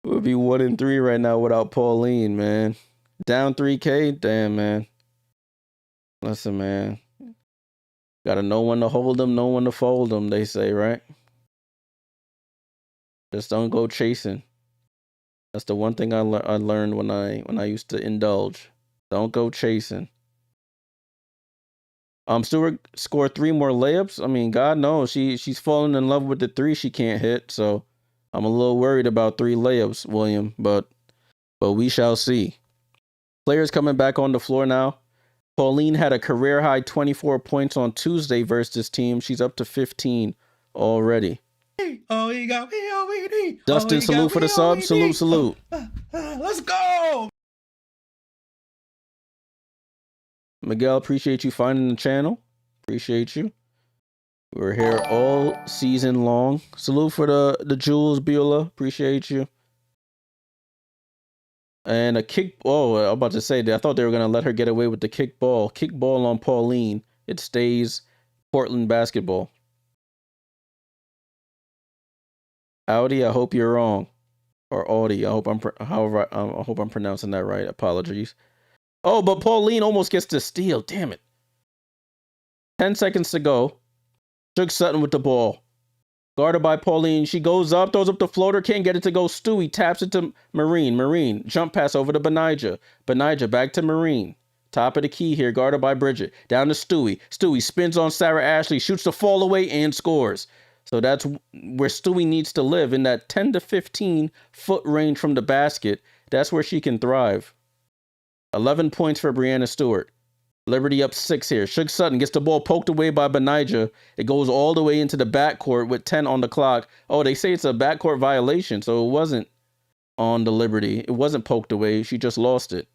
We'd be 1-3 right now without Pauline, man. Down 3K? Damn, man. Listen, man. Gotta know when to hold them, know when to fold them, they say, right? Just don't go chasing. That's the one thing I learned when I used to indulge. Don't go chasing. Stewart scored 3 more layups. I mean, God knows she's fallen in love with the 3 she can't hit. So I'm a little worried about 3 layups, William. But we shall see. Players coming back on the floor now. Pauline had a career high 24 points on Tuesday versus this team. She's up to 15 already. Dustin, salute for the sub. Salute. Let's go. Miguel, appreciate you finding the channel. Appreciate you. We're here all season long. Salute for the Jules Beulah. Appreciate you. And a kick. Oh, I'm about to say that. I thought they were going to let her get away with the kick ball. Kick ball on Pauline. It stays Portland basketball. Audi, I hope you're wrong. Or Audi. I hope I'm pronouncing that right. Apologies. Oh, but Pauline almost gets the steal. Damn it. 10 seconds to go. Shook Sutton with the ball. Guarded by Pauline. She goes up, throws up the floater. Can't get it to go. Stewie taps it to Marine. Marine. Jump pass over to Benijah. Benijah back to Marine. Top of the key here. Guarded by Bridget. Down to Stewie. Stewie spins on Sarah Ashlee. Shoots the fall away and scores. So that's where Stewie needs to live. In that 10 to 15 foot range from the basket. That's where she can thrive. 11 points for Breanna Stewart. Liberty up 6 here. Shook Sutton gets the ball poked away by Benijah. It goes all the way into the backcourt with 10 on the clock. Oh, they say it's a backcourt violation, so it wasn't on the Liberty. It wasn't poked away. She just lost it.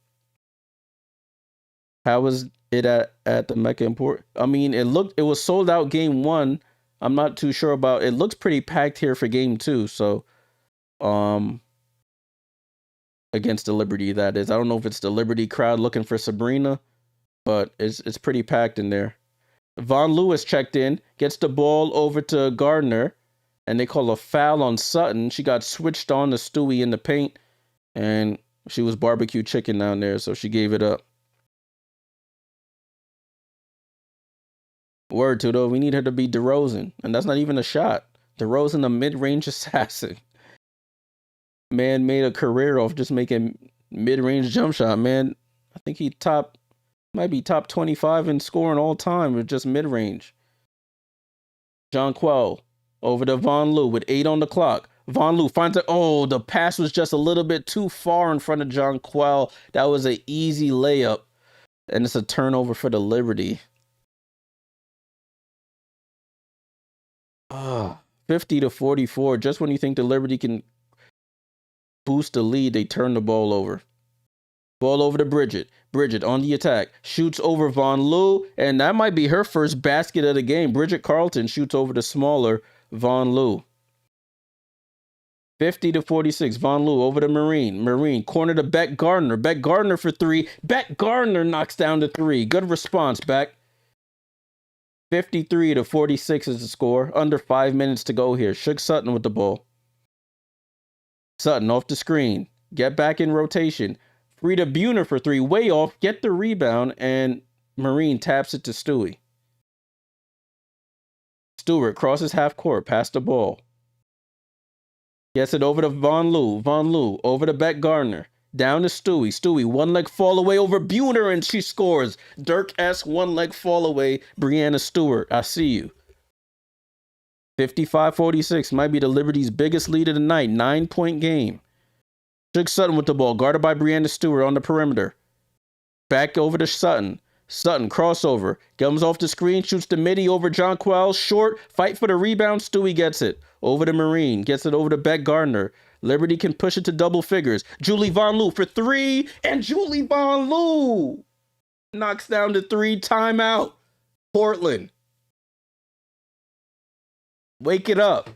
How was it at the Mecca Import? I mean, it was sold out game 1. I'm not too sure about it. Looks pretty packed here for game 2, so against the Liberty, that is. I don't know if it's the Liberty crowd looking for Sabrina, but it's pretty packed in there. Von Lewis checked in, gets the ball over to Gardner, and they call a foul on Sutton. She got switched on to Stewie in the paint, and she was barbecue chicken down there, so she gave it up. Word to though, we need her to be DeRozan, and that's not even a shot. DeRozan, a mid-range assassin. Man made a career off just making mid-range jump shot, man. I think he might be top 25 in scoring all time with just mid-range. Jonquel over to Von Lou with 8 on the clock. Von Lou finds it. Oh, the pass was just a little bit too far in front of Jonquel. That was an easy layup. And it's a turnover for the Liberty. 50-44. Just when you think the Liberty can boost the lead, they turn the ball over. Ball over to Bridget. Bridget on the attack. Shoots over Von Lou. And that might be her first basket of the game. Bridget Carlton shoots over the smaller Von Lou. 50-46. Von Lou over to Marine. Marine corner to Beck Gardner. Beck Gardner for 3. Beck Gardner knocks down the 3. Good response, Beck. 53-46 is the score. Under 5 minutes to go here. Shook Sutton with the ball. Sutton off the screen. Get back in rotation. Frida Buhner for three. Way off. Get the rebound. And Marine taps it to Stewie. Stewart crosses half court. Past the ball. Gets it over to Von Loo. Von Loo over to Beck Gardner. Down to Stewie. Stewie, one leg fall away over Buhner, and she scores. Dirk-esque one leg fall away. Breanna Stewart, I see you. 55-46 might be the Liberty's biggest lead of the night. 9-point game. Shook Sutton with the ball. Guarded by Breanna Stewart on the perimeter. Back over to Sutton. Sutton crossover. Comes off the screen. Shoots the midi over Jonquel. Short. Fight for the rebound. Stewie gets it. Over to Marine. Gets it over to Beck Gardner. Liberty can push it to double figures. Julie Von Loo for three. And Julie Von Loo knocks down to three. Timeout. Portland. Wake it up.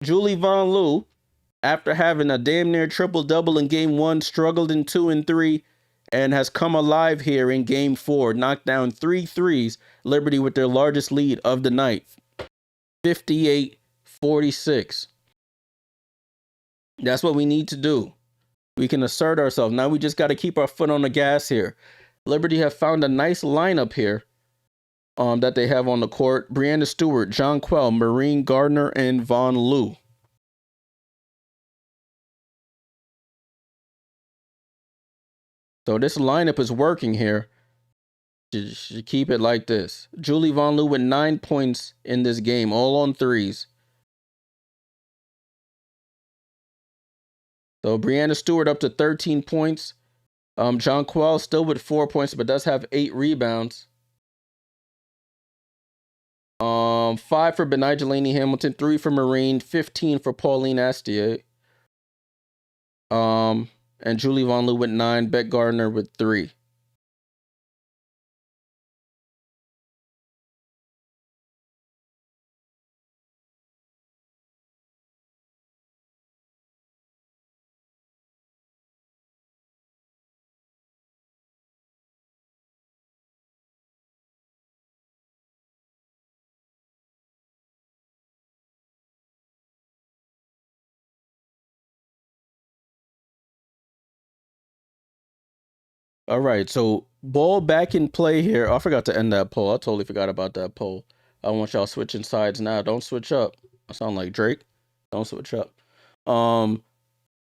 Julie Von Loo, after having a damn near triple-double in game one, struggled in 2 and 3, and has come alive here in game 4. Knocked down 3 threes. Liberty with their largest lead of the night. 58-46. That's what we need to do. We can assert ourselves. Now we just got to keep our foot on the gas here. Liberty have found a nice lineup here that they have on the court. Breanna Stewart, Jonquel, Marine Gardner, and Von Loo. So this lineup is working here. Should keep it like this. Julie Von Loo with 9 points in this game, all on threes. So Breanna Stewart up to 13 points. Jonquel still with 4 points, but does have 8 rebounds. 5 for Benigelaine Hamilton, 3 for Marine, 15 for Pauline Astier. And Julie Von Loo with 9, Beck Gardner with 3. All right, so ball back in play here. Oh, I forgot to end that poll. I totally forgot about that poll. I want y'all switching sides now. Don't switch up. I sound like Drake. Don't switch up.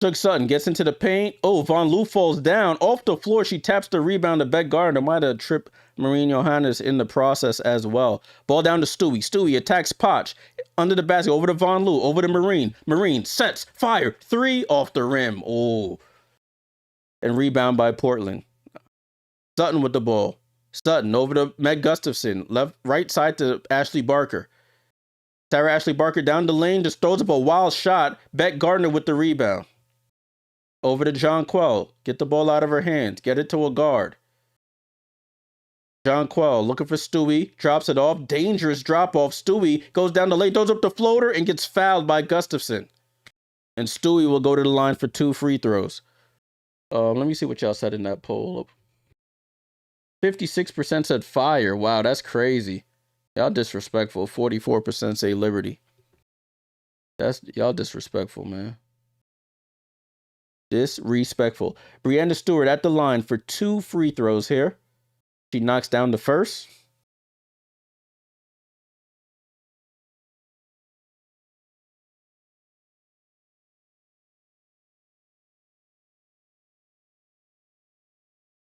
Shook Sutton gets into the paint. Oh, Von Loo falls down. Off the floor, she taps the rebound to Beck Gardner. Might have tripped Marine Johannes in the process as well. Ball down to Stewie. Stewie attacks Potch. Under the basket, over to Von Loo. Over to Marine. Marine sets, fire. 3 off the rim. Oh. And rebound by Portland. Sutton with the ball. Sutton over to Meg Gustafson. Right side to Ashlee Barker. Sarah Ashlee Barker down the lane. Just throws up a wild shot. Beck Gardner with the rebound. Over to Jonquel. Get the ball out of her hands. Get it to a guard. Jonquel looking for Stewie. Drops it off. Dangerous drop off. Stewie goes down the lane. Throws up the floater and gets fouled by Gustafson. And Stewie will go to the line for 2 free throws. Let me see what y'all said in that poll. 56% said fire. Wow, that's crazy. Y'all disrespectful. 44% say Liberty. That's y'all disrespectful, man. Disrespectful. Breanna Stewart at the line for 2 free throws here. She knocks down the first.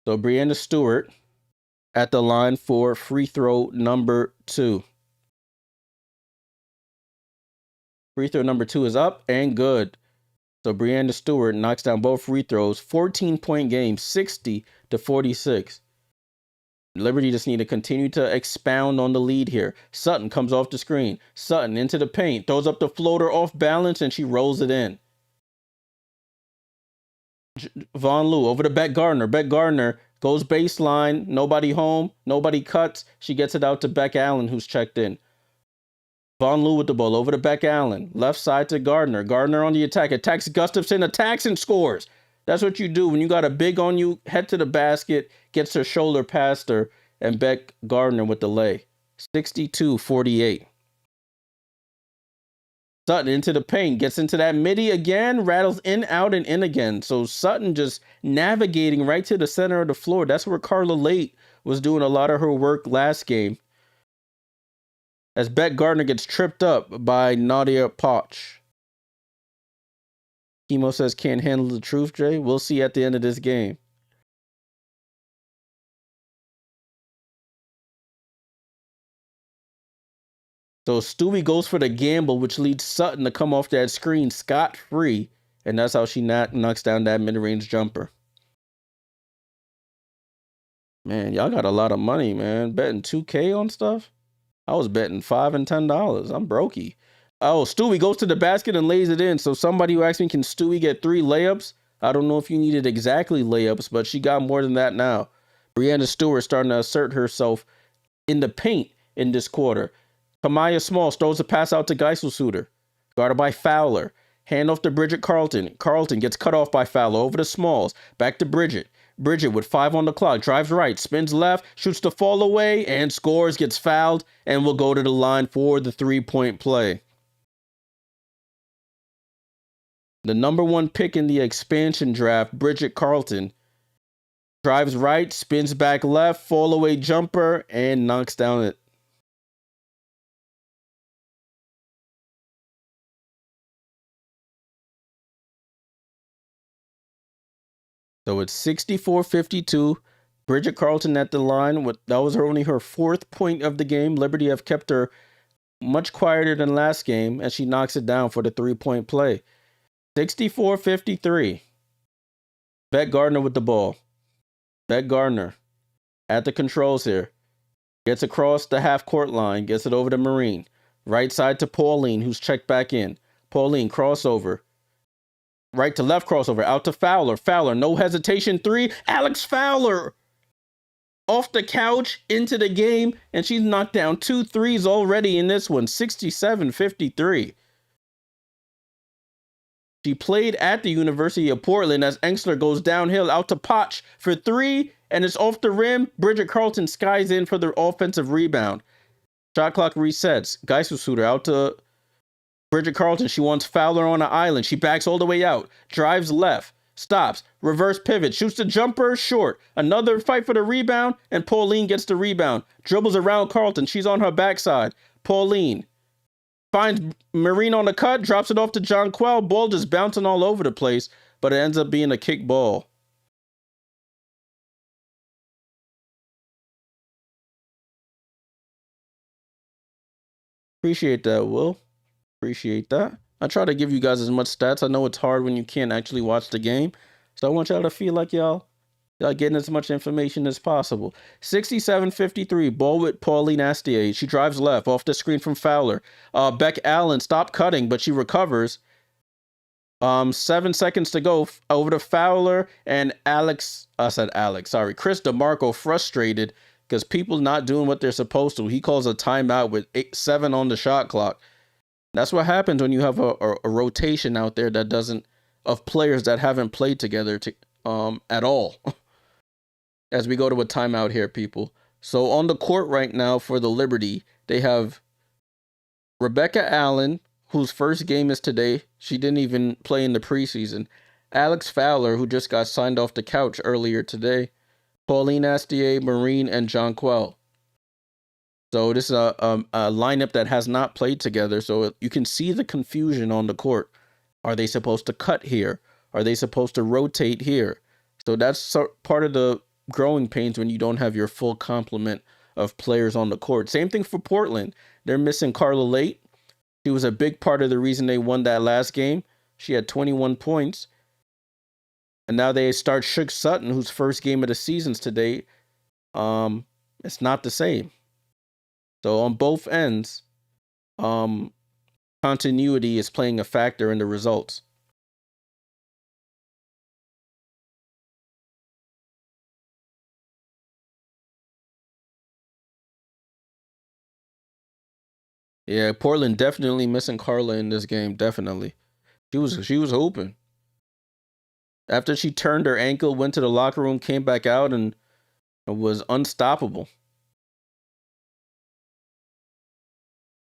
So Breanna Stewart at the line for free throw number 2. Free throw number 2 is up and good. So Breanna Stewart knocks down both free throws. 14-point game, 60-46. Liberty just need to continue to expound on the lead here. Sutton comes off the screen. Sutton into the paint. Throws up the floater off balance, and she rolls it in. Von Loo over to Beck Gardner. Beck Gardner goes baseline. Nobody home. Nobody cuts. She gets it out to Beck Allen, who's checked in. Von Loo with the ball over to Beck Allen. Left side to Gardner. Gardner on the attack. Attacks Gustafson. Attacks and scores. That's what you do when you got a big on you. Head to the basket. Gets her shoulder past her. And Beck Gardner with the lay. 62-48. Sutton into the paint, gets into that midi again, rattles in, out, and in again. So Sutton just navigating right to the center of the floor. That's where Carla Late was doing a lot of her work last game. As Beck Gardner gets tripped up by Nadia Poch. Chemo says can't handle the truth, Jay. We'll see at the end of this game. So Stewie goes for the gamble, which leads Sutton to come off that screen scot-free. And that's how she knocks down that mid-range jumper. Man, y'all got a lot of money, man. Betting 2K on stuff? I was betting $5 and $10. I'm brokey. Oh, Stewie goes to the basket and lays it in. So somebody who asked me, can Stewie get 3 layups? I don't know if you needed exactly layups, but she got more than that now. Breanna Stewart starting to assert herself in the paint in this quarter. Kamaya Smalls throws a pass out to Geisselsuter. Guarded by Fowler. Hand off to Bridget Carlton. Carlton gets cut off by Fowler. Over to Smalls. Back to Bridget. Bridget with 5 on the clock. Drives right. Spins left. Shoots the fall away. And scores. Gets fouled. And will go to the line for the 3-point play. The number 1 pick in the expansion draft, Bridget Carlton, drives right. Spins back left. Fall away jumper. And knocks down it. So it's 64-52. Bridget Carlton at the line. That was only her 4th point of the game. Liberty have kept her much quieter than last game as she knocks it down for the 3-point play. 64-53. Beck Gardner with the ball. Beck Gardner at the controls here. Gets across the half-court line. Gets it over to Marine. Right side to Pauline, who's checked back in. Pauline, crossover. Right to left crossover, out to Fowler. Fowler, no hesitation, 3. Alex Fowler off the couch into the game, and she's knocked down 2 threes already in this one, 67-53. She played at the University of Portland as Engstler goes downhill out to Poch for 3, and it's off the rim. Bridget Carlton skies in for the offensive rebound. Shot clock resets. Geisselsuter out to Bridget Carlton. She wants Fowler on the island. She backs all the way out. Drives left. Stops. Reverse pivot. Shoots the jumper. Short. Another fight for the rebound. And Pauline gets the rebound. Dribbles around Carlton. She's on her backside. Pauline finds Marine on the cut. Drops it off to Jonquel. Ball just bouncing all over the place. But it ends up being a kick ball. Appreciate that, Will. Appreciate that. I try to give you guys as much stats. I know it's hard when you can't actually watch the game. So I want y'all to feel like y'all getting as much information as possible. 67-53, ball with Pauline Astier. She drives left off the screen from Fowler. Beck Allen stopped cutting, but she recovers. 7 seconds to go over to Fowler and Chris DeMarco frustrated because people not doing what they're supposed to. He calls a timeout with 7 on the shot clock. That's what happens when you have a rotation out there of players that haven't played together at all. As we go to a timeout here, people. So on the court right now for the Liberty, they have Rebecca Allen, whose first game is today. She didn't even play in the preseason. Alex Fowler, who just got signed off the couch earlier today. Pauline Astier, Marine, and Jonquel. So this is a lineup that has not played together. So you can see the confusion on the court. Are they supposed to cut here? Are they supposed to rotate here? So that's part of the growing pains when you don't have your full complement of players on the court. Same thing for Portland. They're missing Carla Late. She was a big part of the reason they won that last game. She had 21 points. And now they start Shook Sutton, whose first game of the season's today. It's not the same. So on both ends, continuity is playing a factor in the results. Yeah, Portland definitely missing Carla in this game. Definitely, she was hooping. After she turned her ankle, went to the locker room, came back out, and was unstoppable.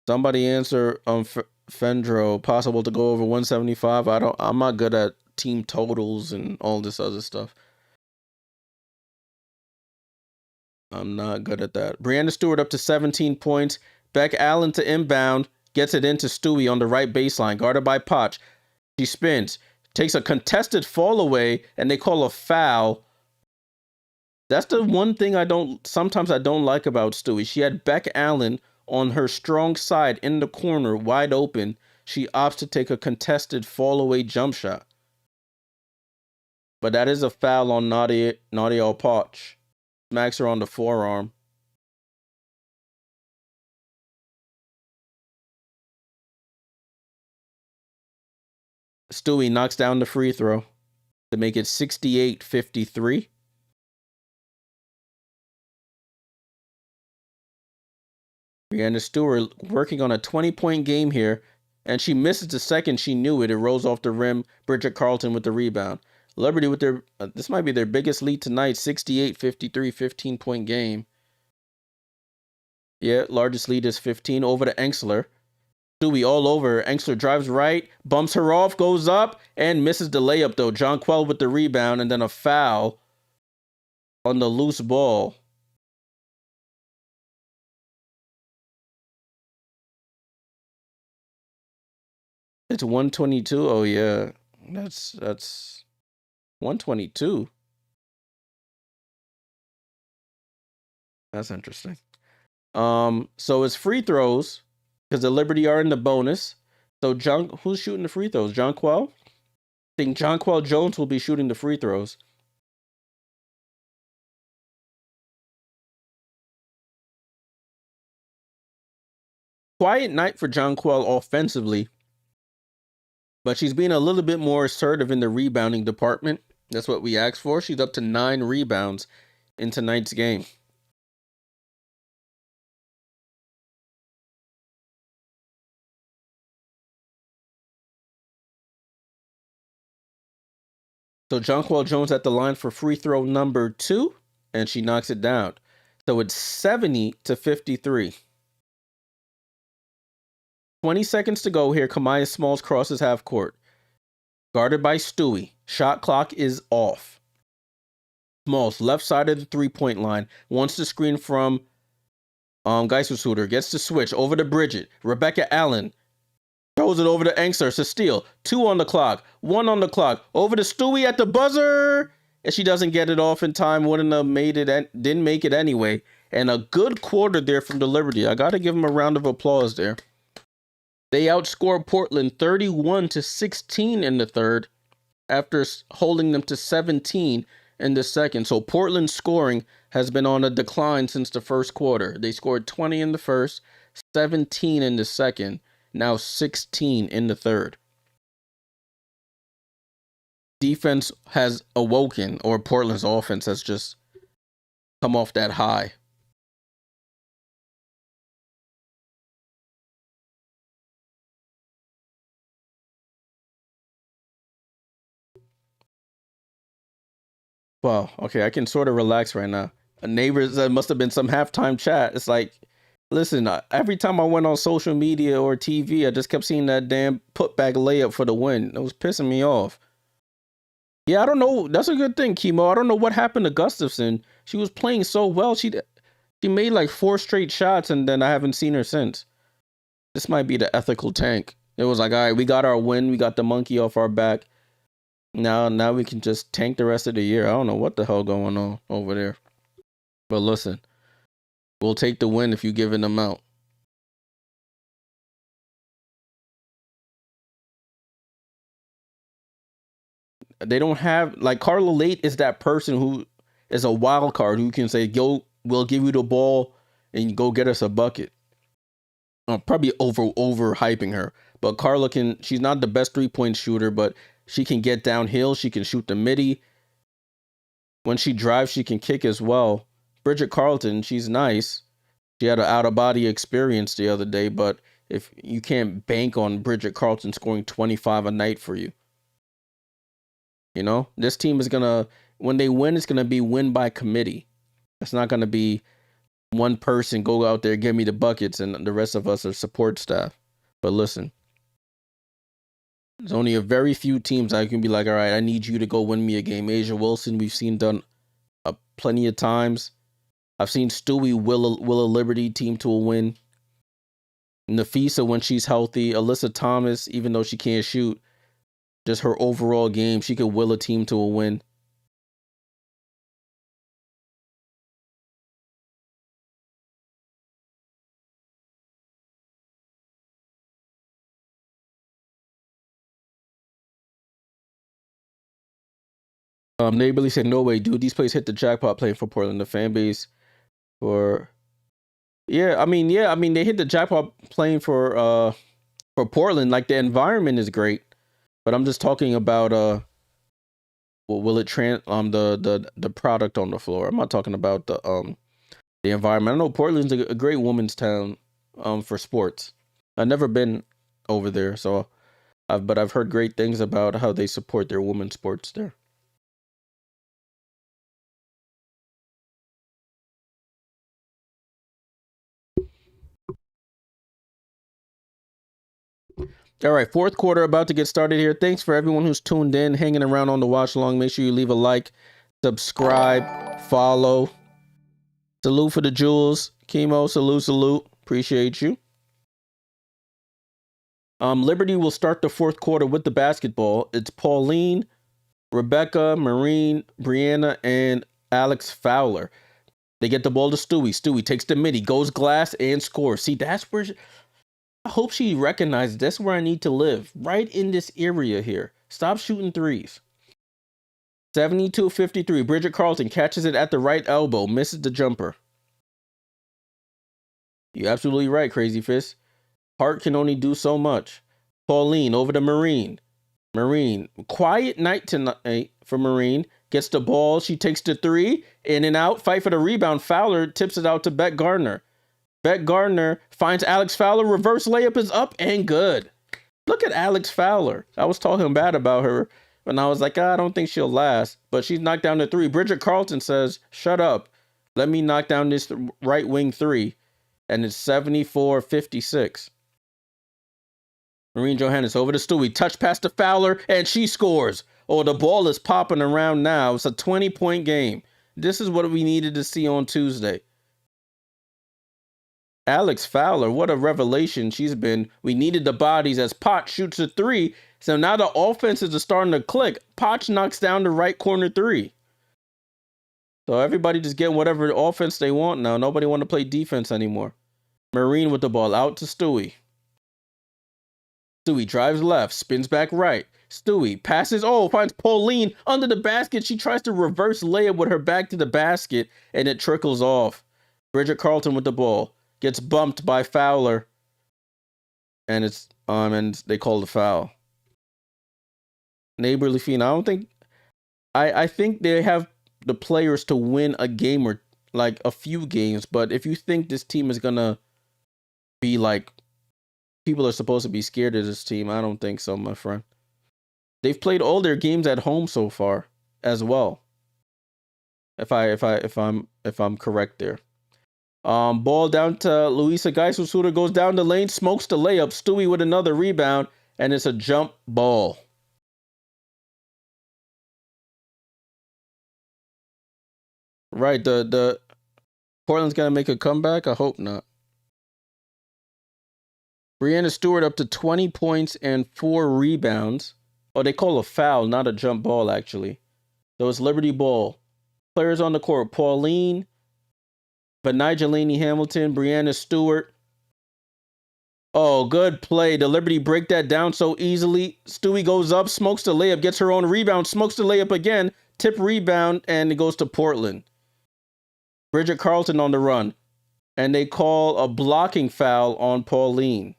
Somebody answer Fendro, possible to go over 175. I'm not good at team totals and all this other stuff. I'm not good at that. Brianna Stewart up to 17 points. Beck Allen to inbound. Gets it into Stewie on the right baseline. Guarded by Potch. She spins. Takes a contested fall away, and they call a foul. That's the one thing sometimes I don't like about Stewie. She had Beck Allen on her strong side in the corner, wide open. She opts to take a contested fall away jump shot. But that is a foul on Nadia Potch. Smacks her on the forearm. Stewie knocks down the free throw to make it 68-53. Brianna Stewart working on a 20-point game here, and she misses the second she knew it. It rolls off the rim. Bridget Carlton with the rebound. Liberty with their, this might be their biggest lead tonight, 68-53, 15-point game. Yeah, largest lead is 15 over to Enxler. Stewie all over. Enxler drives right, bumps her off, goes up, and misses the layup, though. Jonquel with the rebound, and then a foul on the loose ball. It's 122. Oh, yeah. That's 122. That's interesting. So it's free throws, because the Liberty are in the bonus. So who's shooting the free throws? Jonquel? I think Jonquel Jones will be shooting the free throws. Quiet night for Jonquel offensively, but she's being a little bit more assertive in the rebounding department. That's what we asked for. She's up to 9 rebounds in tonight's game. So Jonquel Jones at the line for free throw number 2, and she knocks it down. So it's 70-53. 20 seconds to go here. Kamaya Smalls crosses half court. Guarded by Stewie. Shot clock is off. Smalls, left side of the three-point line. Wants to screen from Geisselsuter. Gets to switch over to Bridget. Rebecca Allen. Throws it over to Enxler. To steal. 2 on the clock. 1 on the clock. Over to Stewie at the buzzer. And she doesn't get it off in time. Wouldn't have made it. Didn't make it anyway. And a good quarter there from the Liberty. I got to give them a round of applause there. They outscored Portland 31-16 in the third after holding them to 17 in the second. So Portland's scoring has been on a decline since the first quarter. They scored 20 in the first, 17 in the second, now 16 in the third. Defense has awoken, or Portland's offense has just come off that high. Well, okay, I can sort of relax right now. Neighbors, that must have been some halftime chat. It's like, listen, every time I went on social media or TV, I just kept seeing that damn putback layup for the win. It was pissing me off. Yeah, I don't know. That's a good thing, Chemo. I don't know what happened to Gustafson. She was playing so well. She made like 4 straight shots, and then I haven't seen her since. This might be the ethical tank. It was like, all right, we got our win. We got the monkey off our back. Now we can just tank the rest of the year. I don't know what the hell going on over there. But listen, we'll take the win if you give an amount. They don't have, like, Carla Late is that person who is a wild card who can say, yo, we'll give you the ball and you go get us a bucket. I'm probably over hyping her. But Carla she's not the best 3-point shooter, but she can get downhill. She can shoot the midi. When she drives, she can kick as well. Bridget Carlton, she's nice. She had an out-of-body experience the other day, but if you can't bank on Bridget Carlton scoring 25 a night for you. You know, this team is going to, when they win, it's going to be win by committee. It's not going to be one person go out there, give me the buckets, and the rest of us are support staff. But listen, there's only a very few teams I can be like, all right, I need you to go win me a game. Asia Wilson, we've seen done plenty of times. I've seen Stewie will a Liberty team to a win. Nafisa when she's healthy. Alyssa Thomas, even though she can't shoot, just her overall game, she could will a team to a win. Neighborly said, no way, dude. These players hit the jackpot playing for Portland. The fan base for I mean, they hit the jackpot playing for Portland. Like the environment is great, but I'm just talking about will it the product on the floor. I'm not talking about the environment. I know Portland's a great women's town for sports. I've never been over there, so but I've heard great things about how they support their women's sports there. All right, fourth quarter about to get started here. Thanks for everyone who's tuned in, hanging around on the watch along. Make sure you leave a like, subscribe, follow. Salute for the jewels. Chemo, salute. Appreciate you. Liberty will start the fourth quarter with the basketball. It's Pauline, Rebecca, Marine, Brianna, and Alex Fowler. They get the ball to Stewie. Stewie takes the midi, goes glass, and scores. See, that's where I hope she recognizes that's where I need to live. Right in this area here. Stop shooting threes. 72-53. Bridget Carlton catches it at the right elbow. Misses the jumper. You're absolutely right, Crazy Fist. Hart can only do so much. Pauline over to Marine. Marine. Quiet night tonight for Marine. Gets the ball. She takes the three. In and out. Fight for the rebound. Fowler tips it out to Beck Gardner. Beck Gardner finds Alex Fowler. Reverse layup is up and good. Look at Alex Fowler. I was talking bad about her, and I was like, I don't think she'll last. But she's knocked down the three. Bridget Carlton says, shut up. Let me knock down this right wing three. And it's 74-56. Marine Johannes over to Stewie. Touch pass to Fowler, and she scores. Oh, the ball is popping around now. It's a 20-point game. This is what we needed to see on Tuesday. Alex Fowler, what a revelation she's been. We needed the bodies as Potch shoots a three. So now the offenses are starting to click. Potch knocks down the right corner three. So everybody just getting whatever offense they want now. Nobody want to play defense anymore. Marine with the ball out to Stewie. Stewie drives left, spins back right. Stewie passes, finds Pauline under the basket. She tries to reverse layup with her back to the basket, and it trickles off. Bridget Carlton with the ball. Gets bumped by Fowler, and it's and they call the foul. Neighborly Fiend, I think they have the players to win a game or like a few games, but if you think this team is gonna be like people are supposed to be scared of this team, I don't think so, my friend. They've played all their games at home so far as well. If I'm correct there. Ball down to Luisa Geisel. Goes down the lane, smokes the layup. Stewie with another rebound, and it's a jump ball. Right, the Portland's gonna make a comeback. I hope not. Brianna Stewart up to 20 points and 4 rebounds. Oh, they call a foul, not a jump ball, actually. So it's Liberty ball. Players on the court: Pauline, Benijalini Hamilton, Brianna Stewart. Oh, good play. The Liberty break that down so easily. Stewie goes up, smokes the layup, gets her own rebound, smokes the layup again, tip rebound, and it goes to Portland. Bridget Carlton on the run. And they call a blocking foul on Pauline.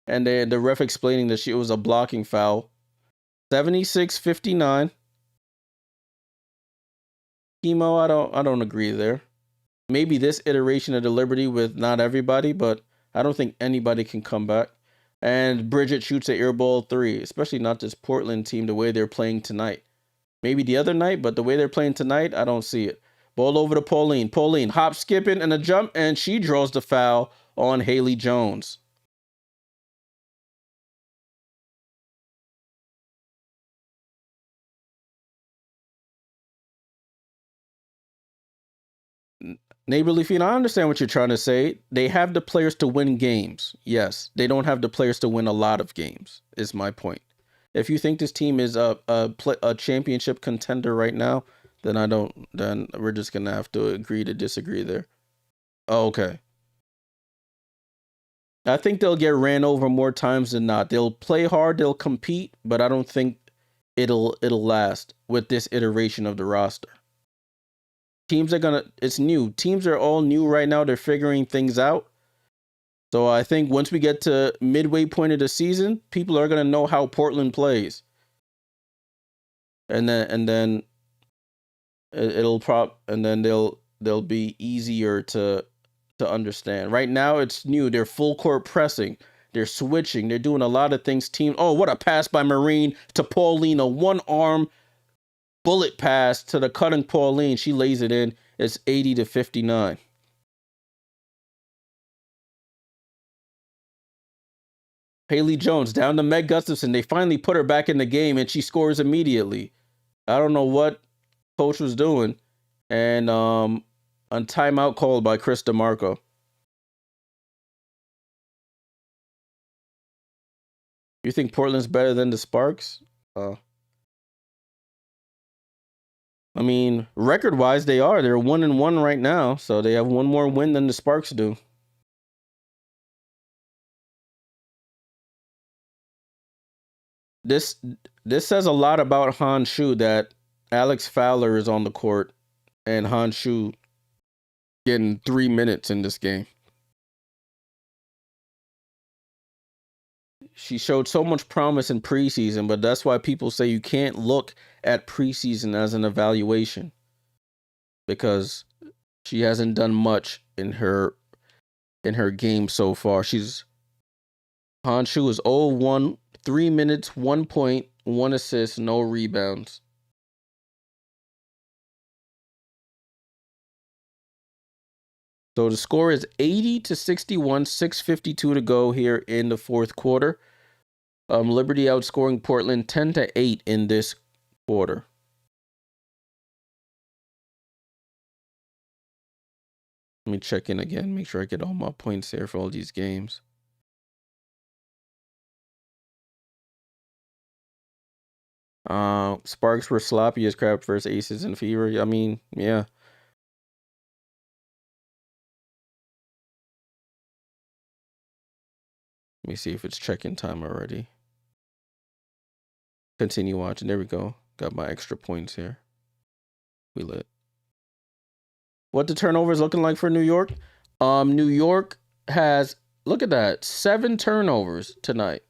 And the ref explaining that it was a blocking foul. 76-59. Chemo, I don't agree there. Maybe this iteration of the Liberty with not everybody, but I don't think anybody can come back. And Bridget shoots an air ball three, especially not this Portland team the way they're playing tonight. maybe the other night, but the way they're playing tonight, I don't see it. Ball over to Pauline. Pauline hop, skipping, and a jump, and she draws the foul on Haley Jones. Neighborly Fiend, I understand what you're trying to say. They have the players to win games. Yes, they don't have the players to win a lot of games, is my point. If you think this team is a championship contender right now, then I don't. Then we're just gonna have to agree to disagree there. Oh, okay. I think they'll get ran over more times than not. They'll play hard, they'll compete, but I don't think it'll last with this iteration of the roster. Teams are gonna. It's new. Teams are all new right now. They're figuring things out. So I think once we get to midway point of the season, people are gonna know how Portland plays, and then and then they'll be easier to understand. Right now it's new. They're full court pressing. They're switching. They're doing a lot of things. Oh, what a pass by Marine to Pauline. A one arm bullet pass to the cutting Pauline. She lays it in. It's 80-59. Haley Jones down to Meg Gustafson. They finally put her back in the game, and she scores immediately. I don't know what coach was doing, and a timeout called by Chris DeMarco. You think Portland's better than the Sparks? I mean, record-wise, they are. They're 1-1 right now, so they have one more win than the Sparks do. This says a lot about Honshu that Alex Fowler is on the court and Honshu getting 3 minutes in this game. She showed so much promise in preseason, but that's why people say you can't look at preseason as an evaluation because she hasn't done much in her game so far. Honshu is 0-1, 3 minutes, 1 point, 1 assist, no rebounds. So the score is 80-61, 6:52 to go here in the fourth quarter. Liberty outscoring Portland 10-8 in this quarter. Let me check in again, make sure I get all my points here for all these games. Sparks were sloppy as crap versus Aces and Fever. I mean, yeah. Let me see if it's check-in time already. Continue watching. There we go. Got my extra points here. We lit. What the turnovers looking like for New York? New York has, look at that, 7 turnovers tonight.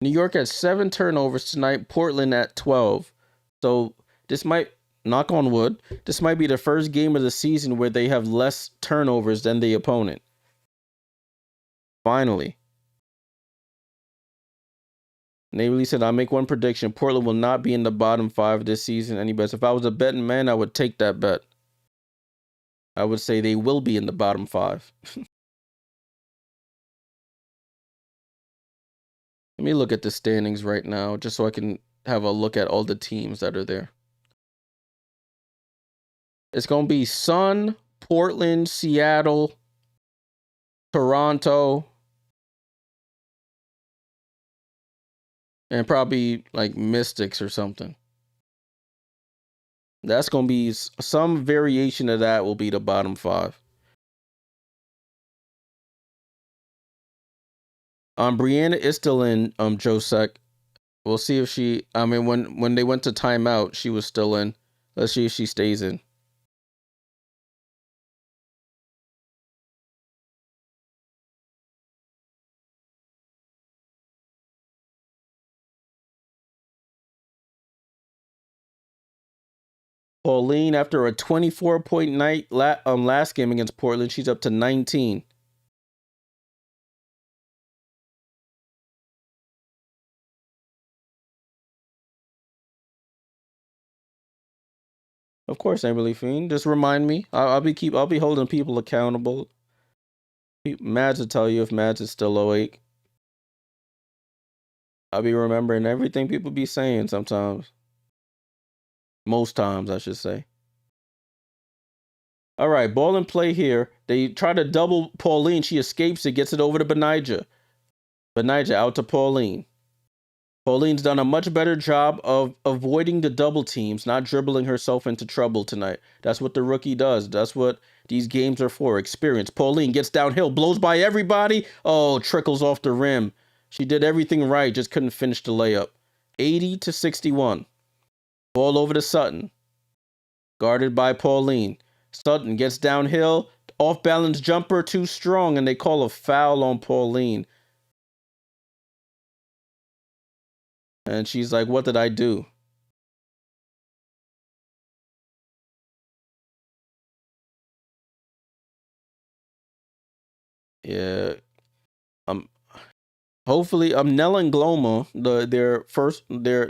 New York has 7 turnovers tonight. Portland at 12. So this might, knock on wood, this might be the first game of the season where they have less turnovers than the opponent. Finally. Neighborly said, I'll make one prediction. Portland will not be in the bottom 5 this season. Any bets? If I was a betting man, I would take that bet. I would say they will be in the bottom 5. Let me look at the standings right now, just so I can have a look at all the teams that are there. It's going to be Sun, Portland, Seattle, Toronto, and probably like Mystics or something. That's going to be some variation of that will be the bottom 5. Brianna is still in Josek. We'll see if she, I mean, when they went to timeout, she was still in. Let's see if she stays in. Pauline, after a 24-point night last game against Portland, she's up to 19. Of course, Amberly Fiend. Just remind me. I'll be holding people accountable. Mads will tell you if Mads is still awake. I'll be remembering everything people be saying sometimes. Most times, I should say. All right, ball in play here. They try to double Pauline. She escapes it, gets it over to Benija. Benija out to Pauline. Pauline's done a much better job of avoiding the double teams, not dribbling herself into trouble tonight. That's what the rookie does. That's what these games are for, experience. Pauline gets downhill, blows by everybody. Oh, trickles off the rim. She did everything right, just couldn't finish the layup. 80-61. Ball over to Sutton. Guarded by Pauline. Sutton gets downhill. Off-balance jumper too strong, and they call a foul on Pauline. And she's like, what did I do? Yeah. Hopefully, Nella and Gloma,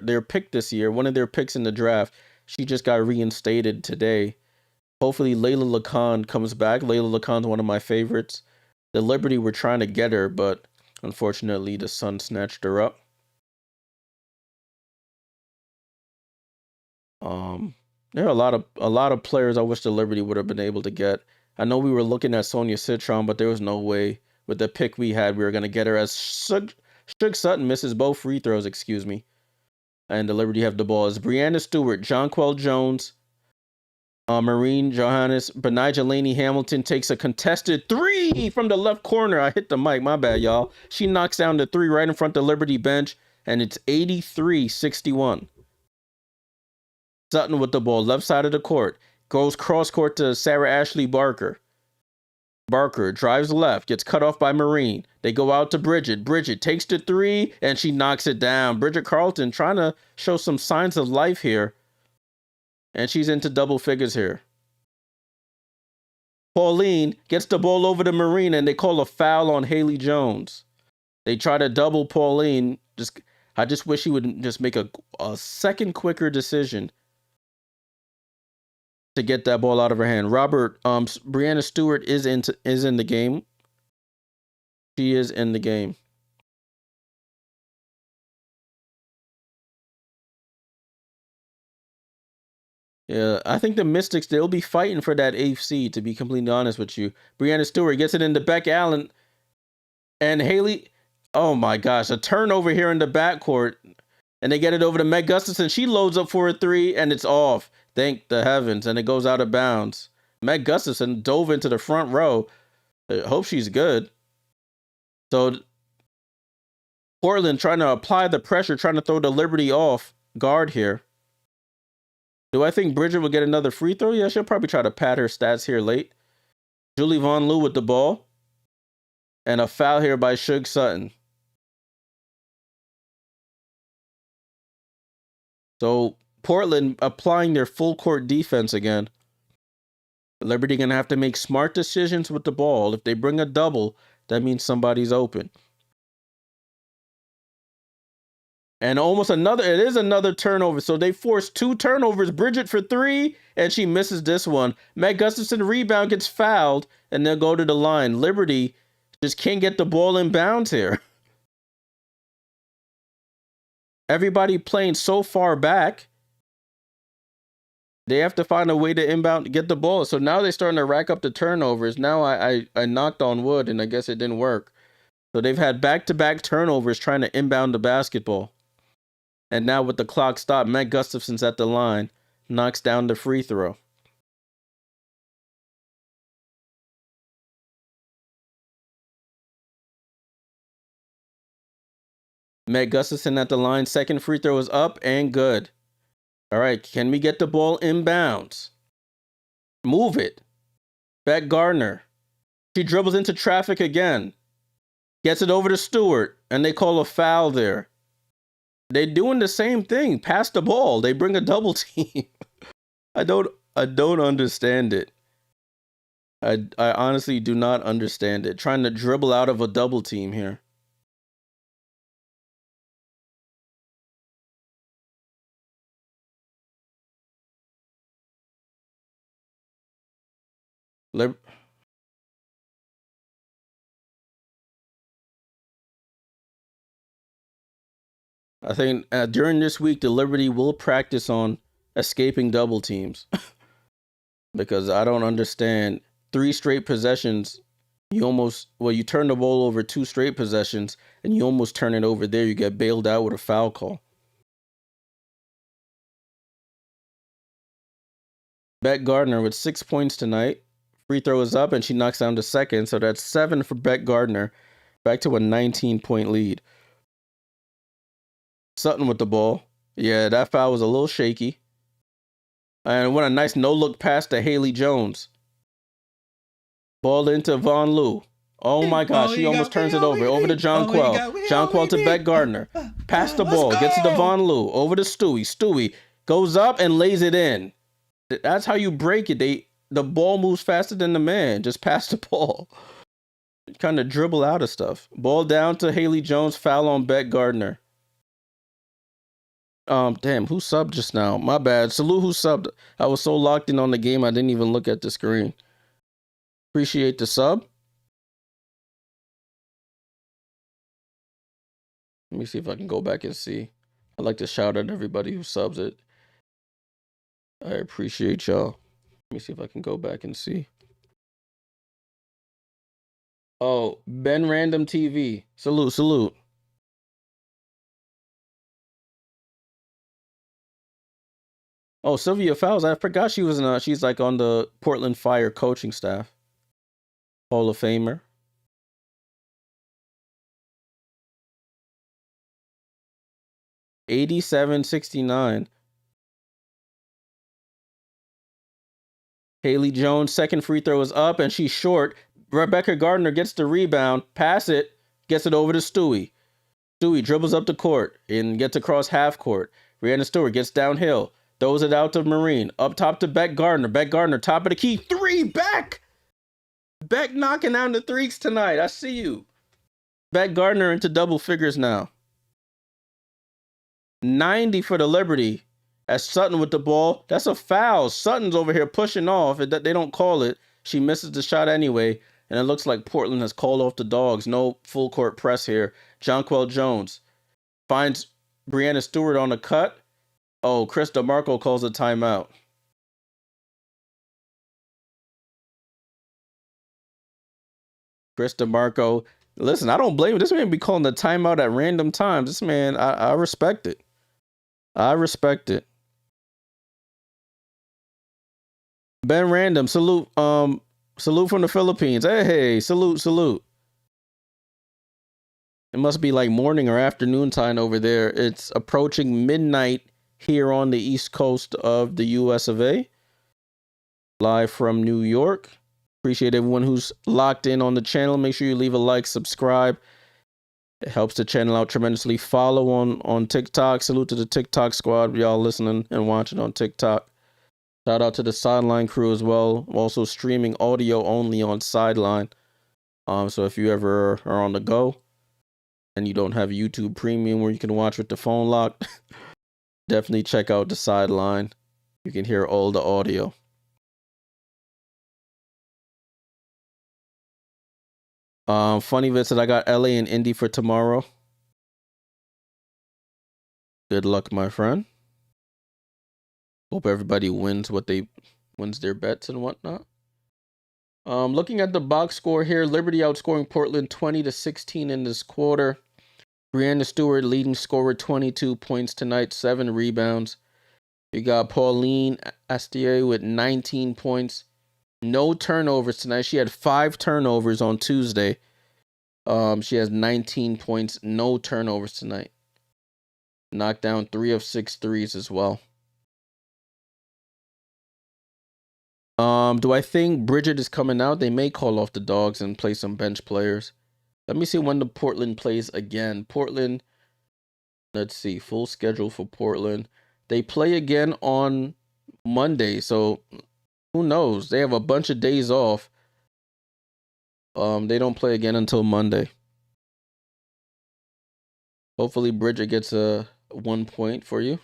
their pick this year, one of their picks in the draft, she just got reinstated today. Hopefully, Layla Lacan comes back. Layla Lacan's one of my favorites. The Liberty were trying to get her, but unfortunately, the Sun snatched her up. There are a lot of players I wish the Liberty would have been able to get. I know we were looking at Sonia Citron, but there was no way with the pick we had we were going to get her. As Shug Sutton misses both free throws, excuse me. And the Liberty have the ball. It's Brianna Stewart, Jonquel Jones, Maureen Johannes, Benija Laney Hamilton takes a contested three from the left corner. I hit the mic, my bad, y'all. She knocks down the three right in front of the Liberty bench, and it's 83-61. Sutton with the ball, left side of the court. Goes cross court to Sarah Ashlee Barker. Barker drives left, gets cut off by Marine. They go out to Bridget. Bridget takes the three, and she knocks it down. Bridget Carlton trying to show some signs of life here. And she's into double figures here. Pauline gets the ball over to Marine, and they call a foul on Haley Jones. They try to double Pauline. I just wish he would just make a second quicker decision to get that ball out of her hand. Brianna Stewart is in the game. She is in the game. Yeah, I think the Mystics, they'll be fighting for that 8th seed, to be completely honest with you. Brianna Stewart gets it into Beck Allen. And Haley, oh my gosh, a turnover here in the backcourt. And they get it over to Meg Gustafson. She loads up for a three, and it's off. Thank the heavens. And it goes out of bounds. Meg Gustafson dove into the front row. I hope she's good. So Portland trying to apply the pressure, trying to throw the Liberty off guard here. Do I think Bridget will get another free throw? Yeah, she'll probably try to pad her stats here late. Julie Von Loo with the ball. And a foul here by Shug Sutton. So Portland applying their full court defense again. Liberty going to have to make smart decisions with the ball. If they bring a double, that means somebody's open. And it is another turnover. So they force 2 turnovers. Bridget for 3, and she misses this one. Meg Gustafson rebound, gets fouled, and they'll go to the line. Liberty just can't get the ball in bounds here. Everybody playing so far back. They have to find a way to inbound to get the ball. So now they're starting to rack up the turnovers. Now I knocked on wood, and I guess it didn't work. So they've had back-to-back turnovers trying to inbound the basketball. And now with the clock stopped, Meg Gustafson's at the line, knocks down the free throw. Meg Gustafson at the line, second free throw is up and good. All right, can we get the ball inbounds? Move it. Beck Gardner. She dribbles into traffic again. Gets it over to Stewart, and they call a foul there. They're doing the same thing. Pass the ball. They bring a double team. I don't understand it. I honestly do not understand it. Trying to dribble out of a double team here. I think during this week, the Liberty will practice on escaping double teams because I don't understand 3 straight possessions. You turn the ball over 2 straight possessions and you almost turn it over there. You get bailed out with a foul call. Beck Gardner with 6 points tonight. Free throw is up and she knocks down the second. So that's 7 for Beck Gardner. Back to a 19-point lead. Sutton with the ball. Yeah, that foul was a little shaky. And what a nice no-look pass to Haley Jones. Ball into Von Lou. Oh my gosh, she almost turns it over. Over to Jonquel. Jonquel to Beck Gardner. Pass the ball. Gets it to Von Lou. Over to Stewie. Stewie goes up and lays it in. That's how you break it. The ball moves faster than the man. Just pass the ball. Kind of dribble out of stuff. Ball down to Haley Jones. Foul on Beck Gardner. Damn, who subbed just now? My bad. Salute who subbed. I was so locked in on the game, I didn't even look at the screen. Appreciate the sub. Let me see if I can go back and see. I'd like to shout at everybody who subs it. I appreciate y'all. Let me see if I can go back and see. Oh, Ben Random TV. Salute, salute. Oh, Sylvia Fowles. I forgot she was she's like on the Portland Fire coaching staff. Hall of Famer. $87.69. Haley Jones, second free throw is up and she's short. Rebecca Gardner gets the rebound, pass it, gets it over to Stewie. Stewie dribbles up the court and gets across half court. Brianna Stewart gets downhill, throws it out to Marine. Up top to Beck Gardner. Beck Gardner, top of the key. 3, Beck! Beck knocking down the threes tonight. I see you. Beck Gardner into double figures now. 90 for the Liberty. As Sutton with the ball. That's a foul. Sutton's over here pushing off. They don't call it. She misses the shot anyway. And it looks like Portland has called off the dogs. No full court press here. Jonquel Jones finds Brianna Stewart on the cut. Oh, Chris DeMarco calls a timeout. Chris DeMarco. Listen, I don't blame him. This man be calling the timeout at random times. This man, I respect it. I respect it. Ben Random, salute. Salute from the Philippines. Hey, salute, salute. It must be like morning or afternoon time over there. It's approaching midnight here on the East Coast of the US of A. Live from New York. Appreciate everyone who's locked in on the channel. Make sure you leave a like, subscribe. It helps the channel out tremendously. Follow on TikTok. Salute to the TikTok squad. Y'all listening and watching on TikTok. Shout out to the Sideline crew as well. I'm also streaming audio only on Sideline. So if you ever are on the go and you don't have YouTube Premium where you can watch with the phone locked, definitely check out the Sideline. You can hear all the audio. Funny visit. I got LA and Indy for tomorrow. Good luck, my friend. Hope everybody wins their bets and whatnot. Looking at the box score here, Liberty outscoring Portland 20-16 in this quarter. Brianna Stewart leading scorer, 22 points tonight, 7 rebounds. You got Pauline Astier with 19 points. No turnovers tonight. She had 5 turnovers on Tuesday. She has 19 points, no turnovers tonight. Knocked down 3 of 6 threes as well. Do I think Bridget is coming out? They may call off the dogs and play some bench players. Let me see when the Portland plays again. Portland, let's see, full schedule for Portland. They play again on Monday, so who knows? They have a bunch of days off. They don't play again until Monday. Hopefully Bridget gets a 1 point for you.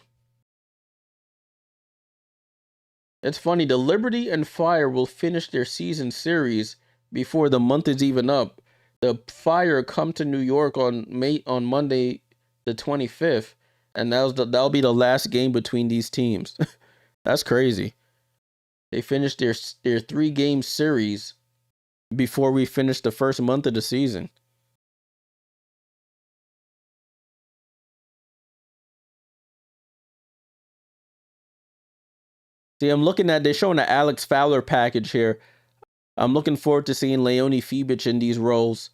It's funny, the Liberty and Fire will finish their season series before the month is even up. The Fire come to New York on Monday the 25th, and that'll be the last game between these teams. That's crazy. They finished their 3-game series before we finish the first month of the season. See, they're showing the Alex Fowler package here. I'm looking forward to seeing Leonie Fibic in these roles,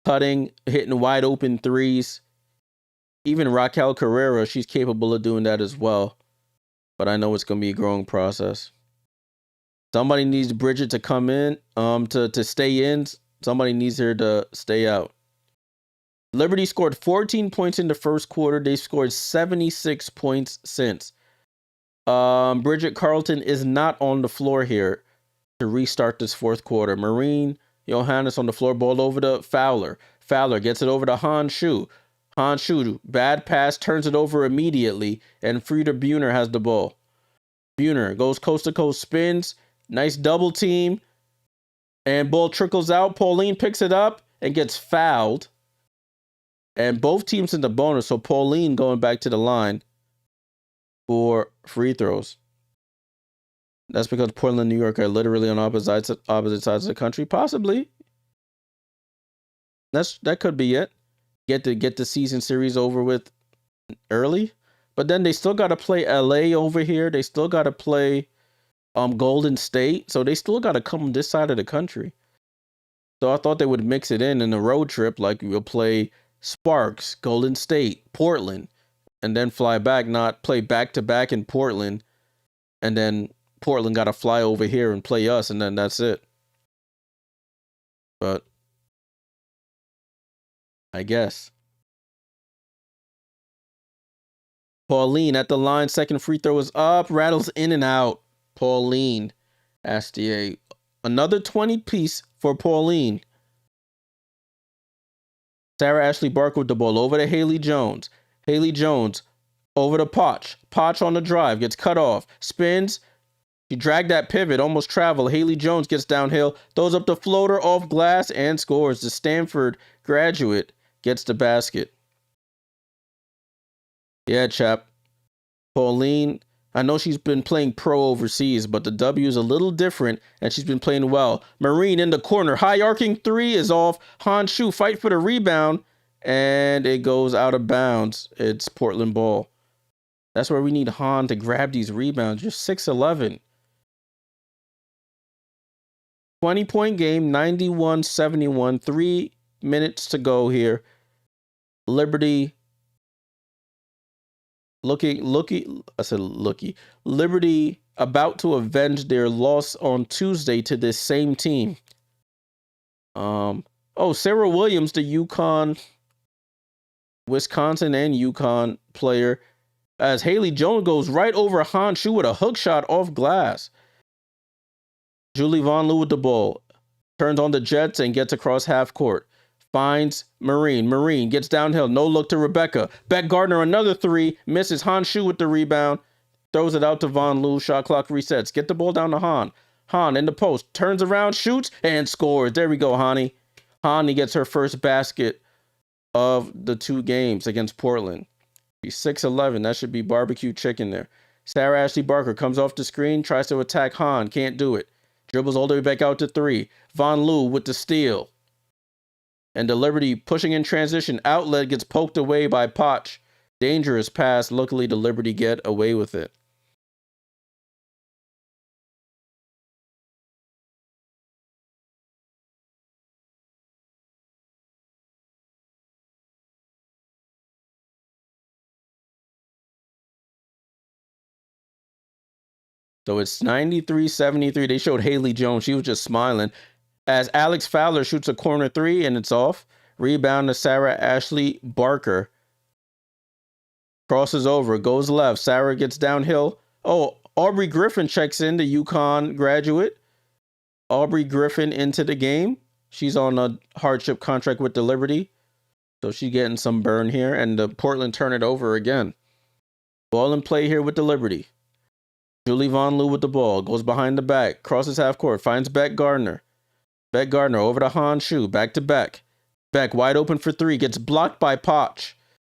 cutting, hitting wide open threes. Even Raquel Carrera, she's capable of doing that as well. But I know it's going to be a growing process. Somebody needs Bridget to come in, to stay in. Somebody needs her to stay out. Liberty scored 14 points in the first quarter. They scored 76 points since. Bridget Carlton is not on the floor here to restart this fourth quarter. Marine Johannes on the floor, ball over to Fowler. Fowler gets it over to Han Shu. Han Shu, bad pass, turns it over immediately, and Frieda Buhner has the ball. Buhner goes coast to coast, spins, nice double team, and ball trickles out. Pauline picks it up and gets fouled. And both teams in the bonus, so Pauline going back to the line for free throws. That's because Portland, New York are literally on opposite sides of the country. Possibly. That could be it. Get the season series over with early. But then they still got to play LA over here. They still got to play Golden State. So they still got to come this side of the country. So I thought they would mix it in a road trip. Like we'll play Sparks, Golden State, Portland, and then fly back, not play back-to-back in Portland. And then Portland got to fly over here and play us, and then that's it. But I guess. Pauline at the line. Second free throw is up. Rattles in and out. Pauline Astier. Another 20 piece for Pauline. Sarah Ashlee Barker with the ball over to Haley Jones. Haley Jones over to Poch. Poch on the drive. Gets cut off. Spins. She dragged that pivot. Almost traveled. Haley Jones gets downhill. Throws up the floater off glass and scores. The Stanford graduate gets the basket. Yeah, chap. Pauline, I know she's been playing pro overseas, but the W is a little different, and she's been playing well. Marine in the corner. High arcing three is off. Han Shu fight for the rebound, and it goes out of bounds. It's Portland ball. That's where we need Han to grab these rebounds. You're 6'11". 20-point game, 91-71. 3 minutes to go here. Liberty Liberty about to avenge their loss on Tuesday to this same team. Sarah Williams, the Wisconsin and UConn player, as Haley Jones goes right over Han Shu with a hook shot off glass. Julie Von Loo with the ball. Turns on the Jets and gets across half court. Finds Marine. Marine gets downhill. No look to Rebecca. Beck Gardner, another three. Misses. Han Shu with the rebound. Throws it out to Von Loo. Shot clock resets. Get the ball down to Han. Han in the post. Turns around, shoots, and scores. There we go, Hani. Hani gets her first basket of the 2 games against Portland. She's 6'11". That should be barbecue chicken there. Sarah Ashlee Barker comes off the screen. Tries to attack Han. Can't do it. Dribbles all the way back out to 3. Von Loo with the steal. And the Liberty pushing in transition. Outlet gets poked away by Poch. Dangerous pass. Luckily, the Liberty get away with it. So it's 93-73. They showed Haley Jones. She was just smiling. As Alex Fowler shoots a corner 3 and it's off. Rebound to Sarah Ashlee Barker. Crosses over, goes left. Sarah gets downhill. Aubrey Griffin checks in, the UConn graduate. Aubrey Griffin into the game. She's on a hardship contract with the Liberty. So she's getting some burn here. And the Portland turn it over again. Ball in play here with the Liberty. Julie Vonloo with the ball. Goes behind the back. Crosses half court. Finds Beck Gardner. Beck Gardner over to Han Shu. Back to Beck. Beck wide open for three. Gets blocked by Poch.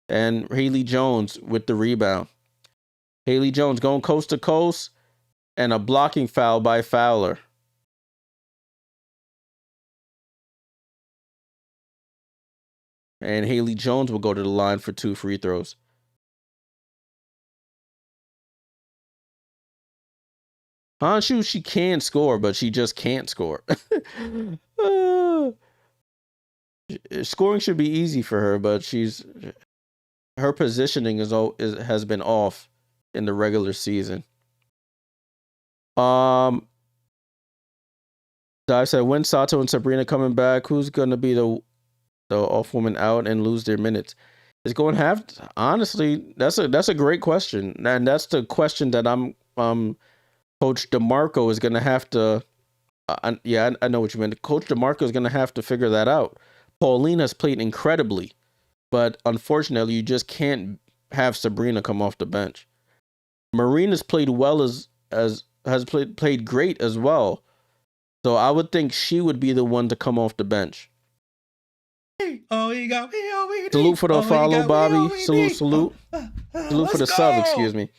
And Haley Jones with the rebound. Haley Jones going coast to coast. And a blocking foul by Fowler. And Haley Jones will go to the line for 2 free throws. Honshu, she can score, but she just can't score. Scoring should be easy for her, but her positioning has been off in the regular season. I said, when Sato and Sabrina coming back, who's gonna be the off woman out and lose their minutes? It's going to have to, honestly. That's a great question, and that's the question that Coach DeMarco is going to have to. I know what you meant. Coach DeMarco is going to have to figure that out. Pauline has played incredibly, but unfortunately, you just can't have Sabrina come off the bench. Marina's played well has played great as well. So I would think she would be the one to come off the bench. Salute for the follow, Bobby. Salute for the sub, excuse me.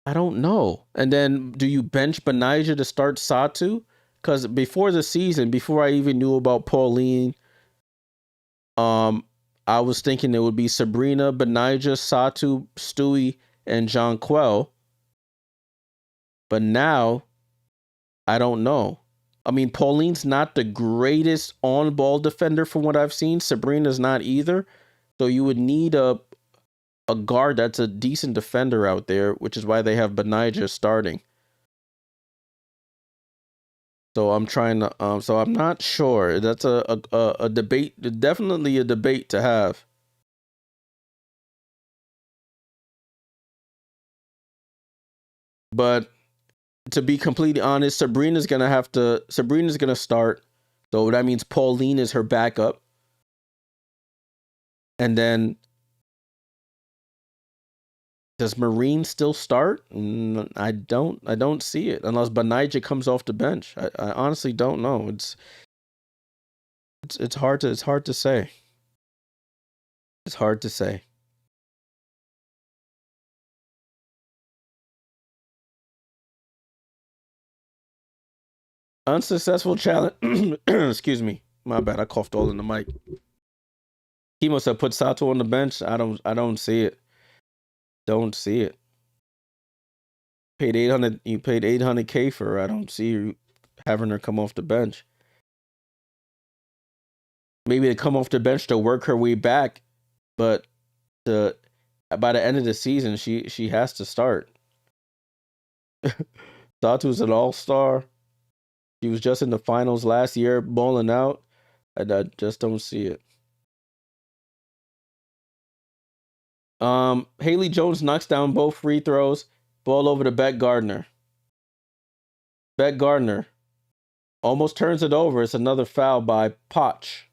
I don't know. And then do you bench Benijah to start Satu? Because before the season, before I even knew about Pauline, I was thinking it would be Sabrina, Benijah, Satu, Stewie, and Jonquel. But now, I don't know. I mean, Pauline's not the greatest on-ball defender from what I've seen. Sabrina's not either. So you would need a guard that's a decent defender out there, which is why they have Benijah starting. So I'm trying to. So I'm not sure. That's a debate. Definitely a debate to have. But to be completely honest, Sabrina's gonna start. So that means Pauline is her backup. And then does Marine still start? I don't see it unless Benijah comes off the bench. I honestly don't know. It's hard to say. It's hard to say. Unsuccessful challenge. Excuse me. My bad. I coughed all in the mic. He must have put Sato on the bench. I don't see it. Don't see it. Paid 800. You paid 800K for her. I don't see you having her come off the bench. Maybe to come off the bench to work her way back, but by the end of the season, she has to start. Satu's an all-star. She was just in the finals last year, balling out. I just don't see it. Haley Jones knocks down both free throws. Ball over to Beck Gardner. Beck Gardner almost turns it over. It's another foul by Poch.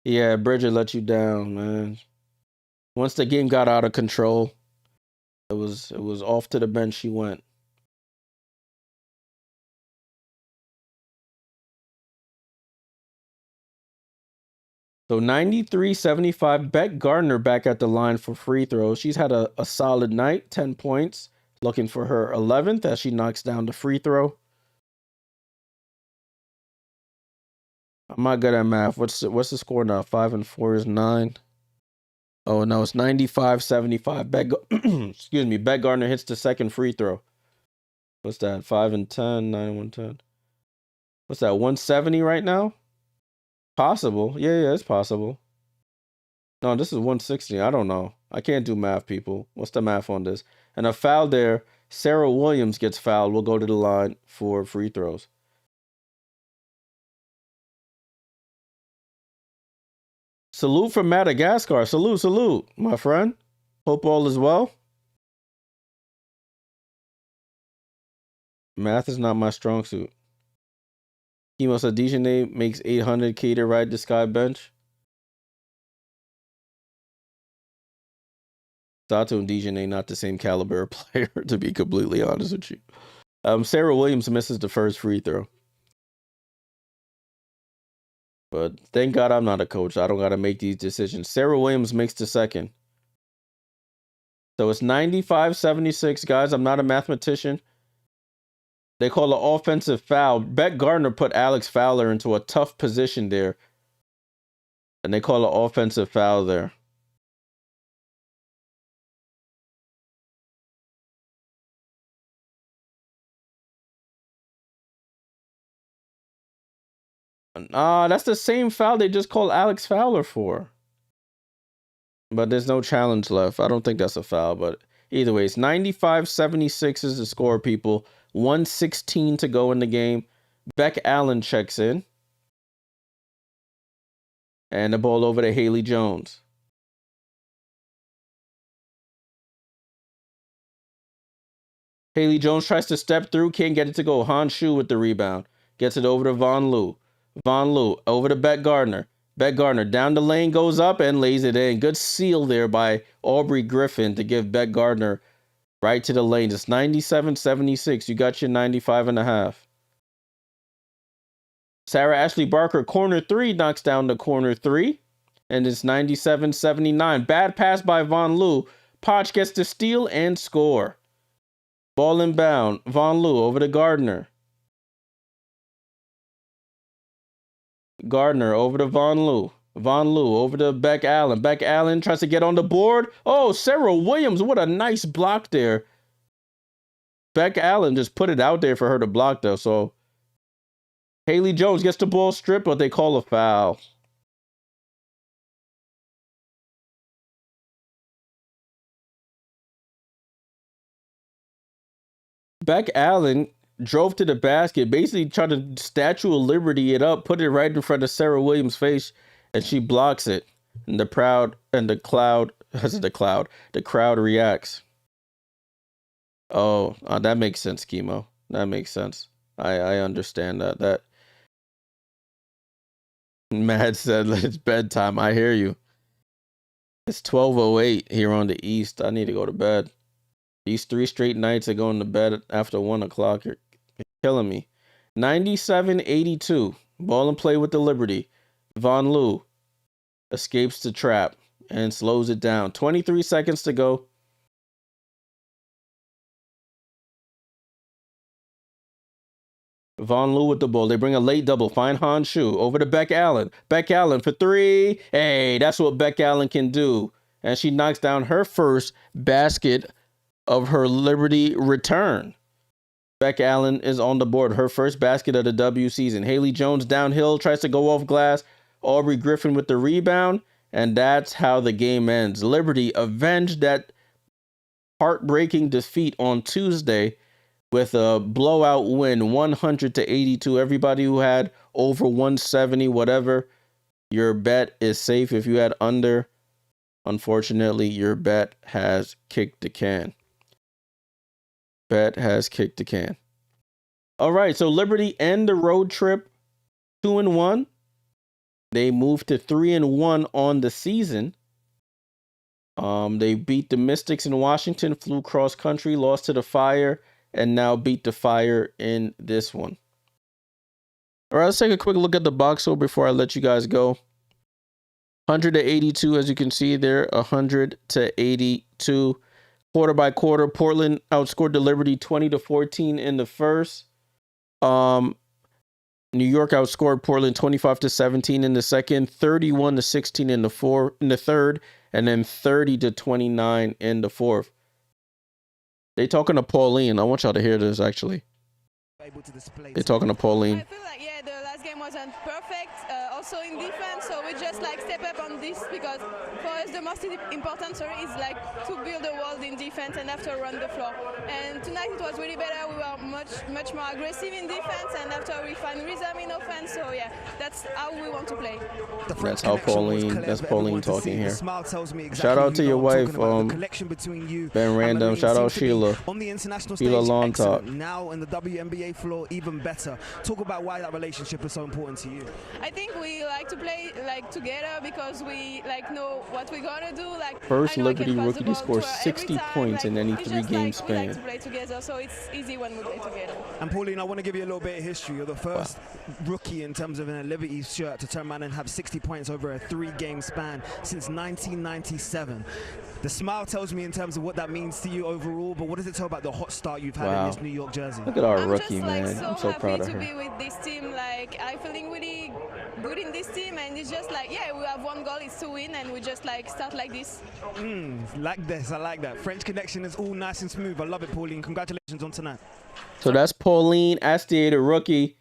Yeah, Bridget let you down, man. Once the game got out of control, it was off to the bench she went. So 93-75, Beck Gardner back at the line for free throws. She's had a solid night, 10 points. Looking for her 11th as she knocks down the free throw. I'm not good at math. What's the score now? 5 and 4 is 9. Oh no, it's 95-75. Excuse me. Beck Gardner hits the second free throw. What's that? 5 and 10, 9 and 110. What's that? 170 right now? Possible. Yeah, it's possible. No, this is 160. I don't know. I can't do math, people. What's the math on this? And a foul there. Sarah Williams gets fouled. We'll go to the line for free throws. Salute from Madagascar. Salute, my friend. Hope all is well. Math is not my strong suit. Kimo Sadijane makes 800K to ride the sky bench. Sato and DJ not the same caliber of player, to be completely honest with you. Sarah Williams misses the first free throw. But thank God I'm not a coach. I don't got to make these decisions. Sarah Williams makes the second. So it's 95-76, guys. I'm not a mathematician. They call an offensive foul. Beck Gardner put Alex Fowler into a tough position there. And they call an offensive foul there. That's the same foul they just called Alex Fowler for. But there's no challenge left. I don't think that's a foul, but either way, it's 95-76 is the score, people. 1:16 to go in the game. Beck Allen checks in. And the ball over to Haley Jones. Haley Jones tries to step through, can't get it to go. Han Shu with the rebound. Gets it over to Von Lu. Von Lu over to Beck Gardner. Beck Gardner down the lane, goes up and lays it in. Good seal there by Aubrey Griffin to give Beck Gardner right to the lane. It's 97-76. You got your 95.5. Sarah Ashlee Barker, corner three, knocks down the corner three. And it's 97-79. Bad pass by Von Lu. Poch gets the steal and score. Ball inbound. Von Lu over to Gardner. Gardner over to Von Lu. Von Lu over to Beck Allen. Beck Allen tries to get on the board. Oh, Sarah Williams. What a nice block there. Beck Allen just put it out there for her to block, though. So Haley Jones gets the ball stripped, but they call a foul. Beck Allen drove to the basket, basically tried to Statue of Liberty it up, put it right in front of Sarah Williams' face, and she blocks it. And the crowd reacts. Oh, that makes sense, Chemo. That makes sense. I understand that. That Mad said it's bedtime. I hear you. It's 12:08 here on the East. I need to go to bed. These 3 straight nights of going to bed after 1 o'clock are killing me. 97-82. Ball and play with the Liberty. Von Lu escapes the trap and slows it down. 23 seconds to go. Von Lu with the ball. They bring a late double. Find Han Shu. Over to Beck Allen. Beck Allen for 3. Hey, that's what Beck Allen can do. And she knocks down her first basket of her Liberty return. Beck Allen is on the board. Her first basket of the W season. Haley Jones downhill, tries to go off glass. Aubrey Griffin with the rebound. And that's how the game ends. Liberty avenged that heartbreaking defeat on Tuesday with a blowout win, 100-82. Everybody who had over 170, whatever, your bet is safe. If you had under, unfortunately, your bet has kicked the can. Bet has kicked the can. All right, so Liberty end the road trip 2-1. They moved to 3-1 on the season. They beat the Mystics in Washington, flew cross country, lost to the Fire, and now beat the Fire in this one. All right, let's take a quick look at the box score before I let you guys go. 100-82, as you can see there, 100-82. Quarter by quarter, Portland outscored the Liberty 20-14 in the first. New York outscored Portland 25-17 in the second, 31-16 in the third, and then 30-29 in the fourth. They talking to Pauline. I want y'all to hear this, actually. They're talking to Pauline. I feel like, yeah, the last game wasn't perfect, also in defense, so we just like step up on this because for us the most important is like to build a wall in defense and after run the floor. And tonight it was really better. We were much more aggressive in defense, and after we find rhythm in offense. So yeah, that's how we want to play. That's how Pauline. That's Pauline talking here. Shout out to your wife, Ben Random. Shout out Sheila. On the international Sheila stage, Long Talk. now in the WNBA floor, even better. Talk about why that relationship is so important to you. I think we we like to play like together because we like know what we're gonna do. Like First I know I can Liberty pass rookie the to ball score to her every 60 time. points Like in any it's just three-game like we like to span. play together, so it's easy when we play together. And Pauline, I want to give you a little bit of history. You're the first rookie in terms of in a Liberty shirt to turn around and have 60 points over a 3-game span since 1997. The smile tells me in terms of what that means to you overall, but what does it tell about the hot start you've had in this New York jersey? Look at our I'm rookie, just like man. I'm so happy proud of to her. be with this team. Like I'm feeling really good in this team, and it's just like yeah, we have one goal, it's to win, and we just like start like this. Like this, I like that. French connection is all nice and smooth. I love it, Pauline. Congratulations on tonight. So that's Pauline Ashlee, the rookie,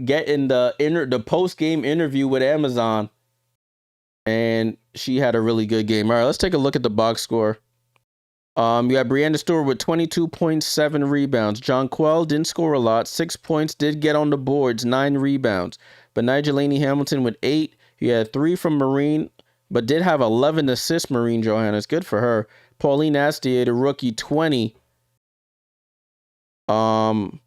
getting the post-game interview with Amazon. And she had a really good game. All right, let's take a look at the box score. You got Brianna Stewart with 22.7 rebounds. John Quell didn't score a lot. 6 points, did get on the boards, 9 rebounds. But Nigelani Hamilton with 8. He had 3 from Marine, but did have 11 assists, Marine Johannes. Good for her. Pauline Ashlee, the rookie, 20. 20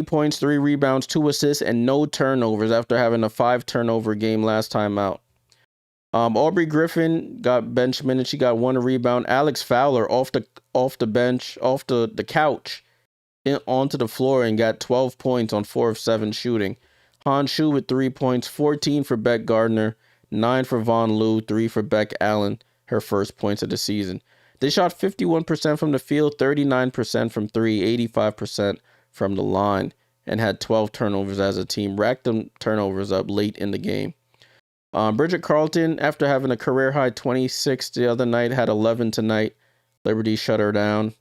points, 3 rebounds, 2 assists, and no turnovers after having a 5-turnover game last time out. Aubrey Griffin got bench minutes. She got 1 rebound. Alex Fowler off the bench, off the couch, onto the floor and got 12 points on 4 of 7 shooting. Han Shu with 3 points, 14 for Beck Gardner, 9 for Von Lou, 3 for Beck Allen, her first points of the season. They shot 51% from the field, 39% from 3, 85% from the line, and had 12 turnovers as a team. Racked them turnovers up late in the game. Bridget Carlton, after having a career-high 26 the other night, had 11 tonight. Liberty shut her down.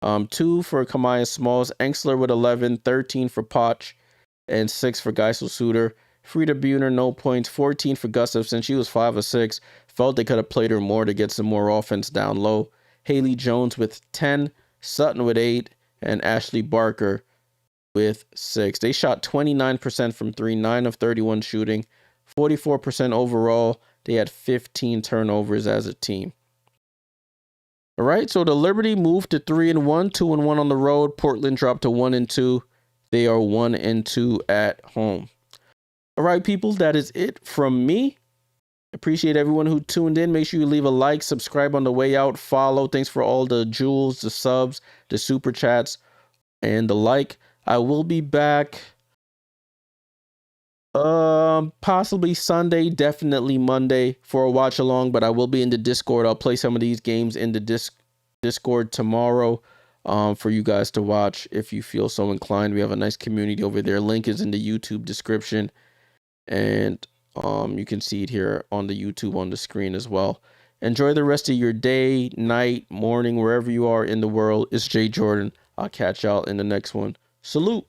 2 for Kamaya Smalls. Engsler with 11, 13 for Potch, and 6 for Geisel Suter. Frida Buhner, no points, 14 for Gustafson. She was 5 of 6. Felt they could have played her more to get some more offense down low. Haley Jones with 10, Sutton with 8, and Ashlee Barker with 6. They shot 29% from 3, 9 of 31 shooting, 44% overall. They had 15 turnovers as a team. All right, so the Liberty moved to 3-1, 2-1 on the road. Portland dropped to 1-2. They are 1-2 at home. All right, people, that is it from me. Appreciate everyone who tuned in. Make sure you leave a like, subscribe on the way out, follow. Thanks for all the jewels, the subs, the super chats, and the like. I will be back possibly Sunday, definitely Monday for a watch along, but I will be in the Discord. I'll play some of these games in the Discord tomorrow for you guys to watch if you feel so inclined. We have a nice community over there. Link is in the YouTube description, and you can see it here on the YouTube on the screen as well. Enjoy the rest of your day, night, morning, wherever you are in the world. It's Jay Jordan. I'll catch y'all in the next one. Salute.